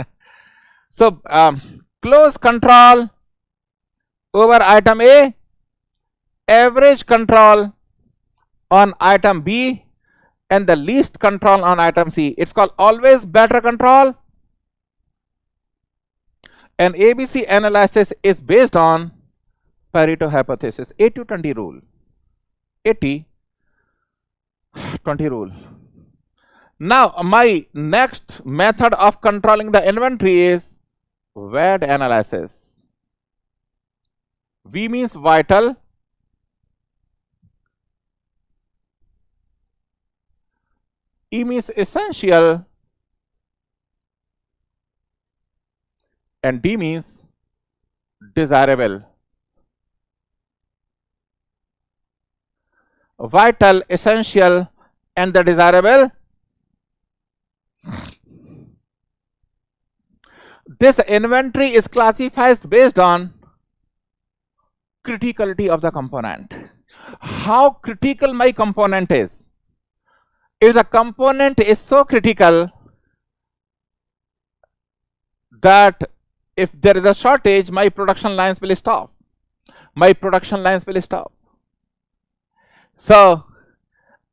So close control over item A, average control on item B, and the least control on item C. It's called always better control. And ABC analysis is based on Pareto hypothesis, 80-20 rule. 80-20 rule. Now my next method of controlling the inventory is VAD analysis. V means vital, E means essential, and D means desirable. Vital, essential, and the desirable. This inventory is classified based on criticality of the component. How critical my component is. If the component is so critical that if there is a shortage, my production lines will stop. So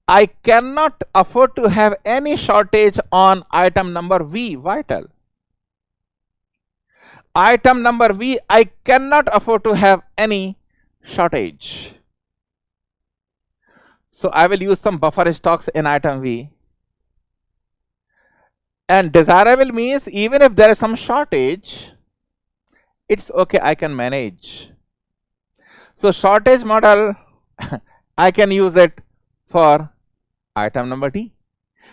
I cannot afford to have any shortage on item number V, vital. Item number V, I cannot afford to have any shortage. So I will use some buffer stocks in item V. And desirable means even if there is some shortage, it's okay, I can manage. So shortage model, I can use it for item number D.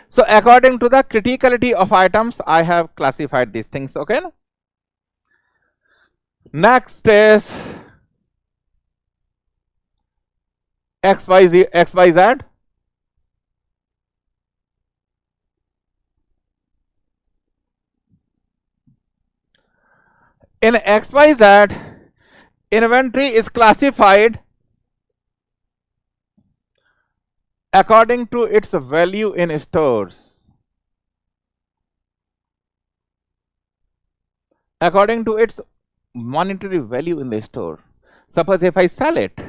So according to the criticality of items, I have classified these things. Okay. Next is XYZ. In XYZ, inventory is classified according to its value in stores. According to its monetary value in the store. Suppose if I sell it,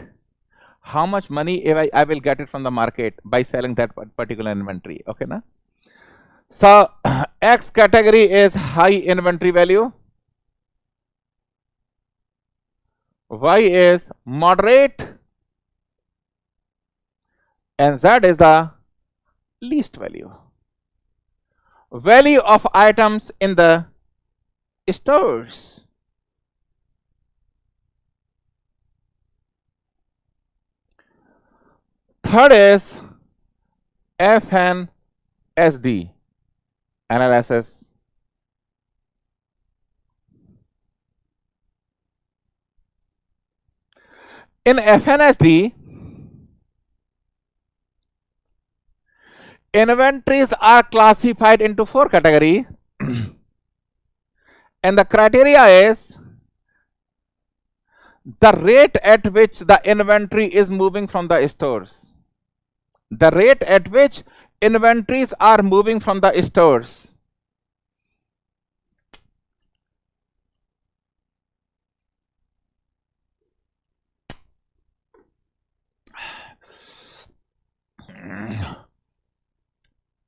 how much money I will get it from the market by selling that particular inventory. Okay, na? So X category is high inventory value. Y is moderate, and Z is the least value. Value of items in the stores. Third is FNSD analysis. In FNSD, inventories are classified into 4 categories, and the criteria is the rate at which the inventory is moving from the stores. The rate at which inventories are moving from the stores.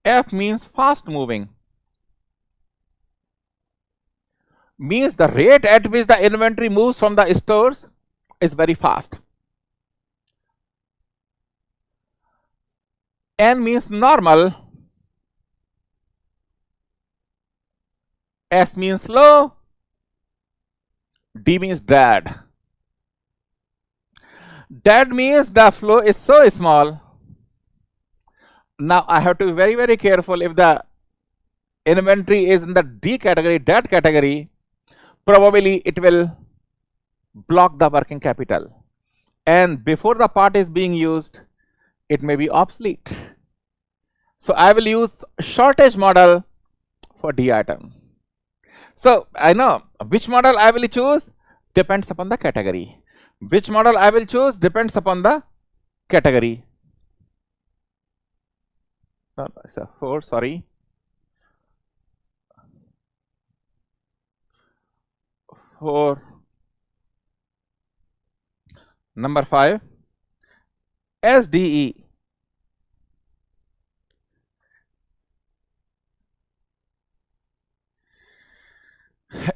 F means fast moving. Means the rate at which the inventory moves from the stores is very fast. N means normal. S means slow. D means dead. Dead means the flow is so small. Now I have to be very, very careful. If the inventory is in the D category, dead category, probably it will block the working capital. And before the part is being used, it may be obsolete. So I will use shortage model for D item. So I know which model I will choose depends upon the category. Which model I will choose depends upon the category. So 4, sorry. 4. Number 5. SDE.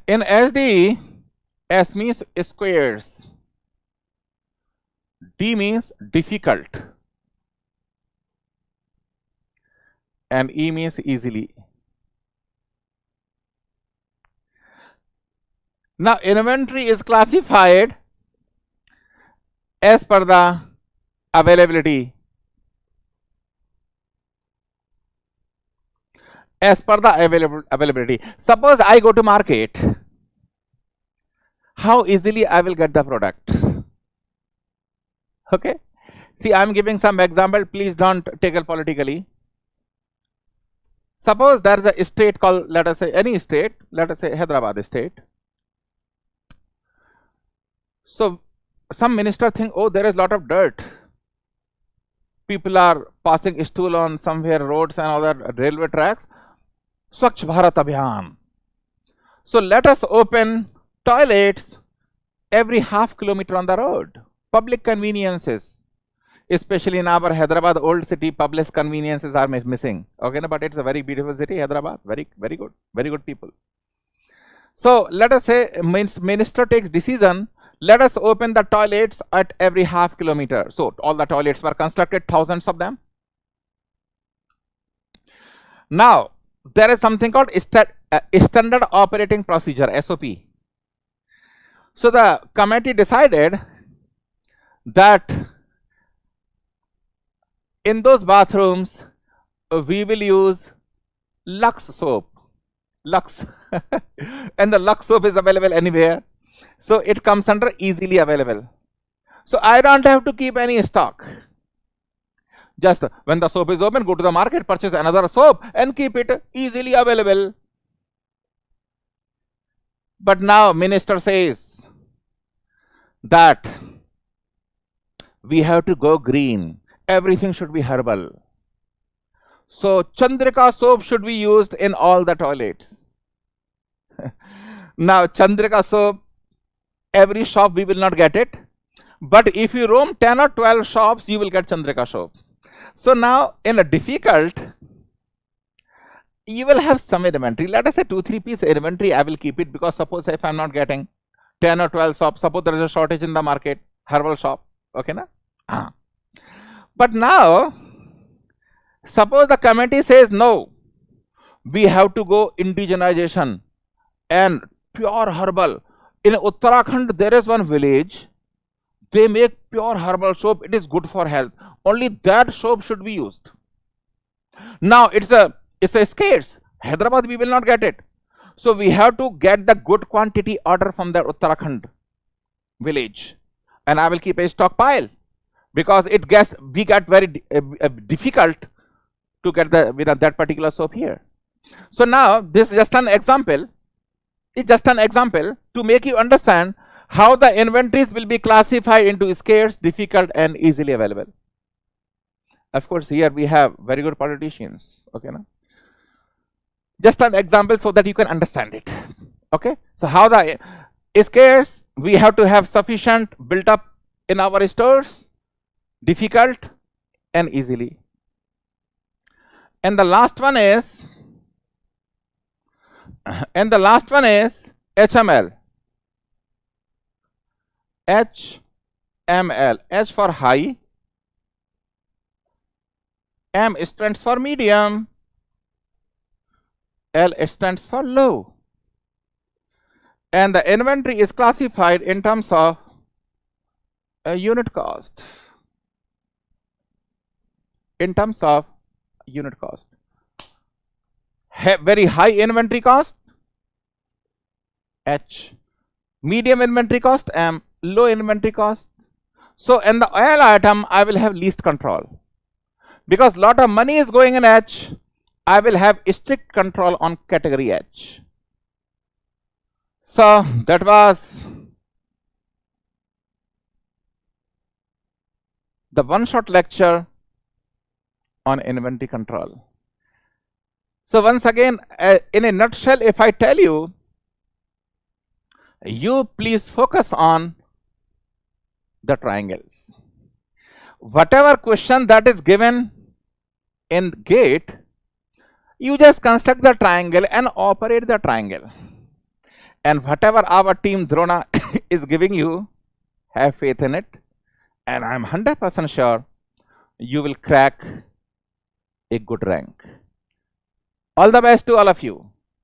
In SDE, S means squares, D means difficult, and E means easily. Now inventory is classified as per the availability. As per the availability. Suppose I go to market, how easily I will get the product? Okay. See, I am giving some example. Please don't take it politically. Suppose there is a state called, let us say any state, let us say Hyderabad state. So some minister think, oh, there is a lot of dirt. People are passing stool on somewhere roads and other railway tracks. Swachh Bharat Abhiyan. So let us open toilets every half kilometer on the road. Public conveniences, especially in our Hyderabad old city, public conveniences are missing. Okay, but it's a very beautiful city, Hyderabad. Very good people. So let us say minister takes decision. Let us open the toilets at every half kilometer. So all the toilets were constructed, thousands of them. Now there is something called standard operating procedure, SOP. So the committee decided that in those bathrooms we will use Lux soap. Lux. And the Lux soap is available anywhere. So it comes under easily available. So I don't have to keep any stock. Just when the soap is open, go to the market, purchase another soap and keep it easily available. But now minister says that we have to go green. Everything should be herbal. So Chandrika soap should be used in all the toilets. Now Chandrika soap, every shop we will not get it. But if you roam 10 or 12 shops, you will get Chandrika soap. So now in a difficult, you will have some inventory. Let us say 2-3 piece inventory, I will keep it, because suppose if I am not getting 10 or 12 shops, suppose there is a shortage in the market, herbal shop, okay na? But now, suppose the committee says no, we have to go indigenization and pure herbal. In Uttarakhand, there is one village, they make pure herbal soap, it is good for health. Only that soap should be used. Now it's a scarce. Hyderabad we will not get it. So we have to get the good quantity order from the Uttarakhand village. And I will keep a stockpile, because we get very difficult to get that particular soap here. So now this is just an example. It's just an example to make you understand how the inventories will be classified into scarce, difficult and easily available. Of course, here we have very good politicians. Okay, na? Just an example so that you can understand it. Okay, so how the scarce, we have to have sufficient built up in our stores, difficult and easily. And the last one is HML. HML. H for high, M stands for medium, L stands for low. And the inventory is classified in terms of a unit cost. In terms of unit cost. Very high inventory cost, H. Medium inventory cost, M. Low inventory cost. So in the oil item, I will have least control. Because lot of money is going in H, I will have strict control on category H. So that was the one-shot lecture on inventory control. So once again, in a nutshell, if I tell you, you please focus on the triangles. Whatever question that is given in GATE, you just construct the triangle and operate the triangle. And whatever our team Drona is giving you, have faith in it. And I'm 100% sure you will crack a good rank. All the best to all of you.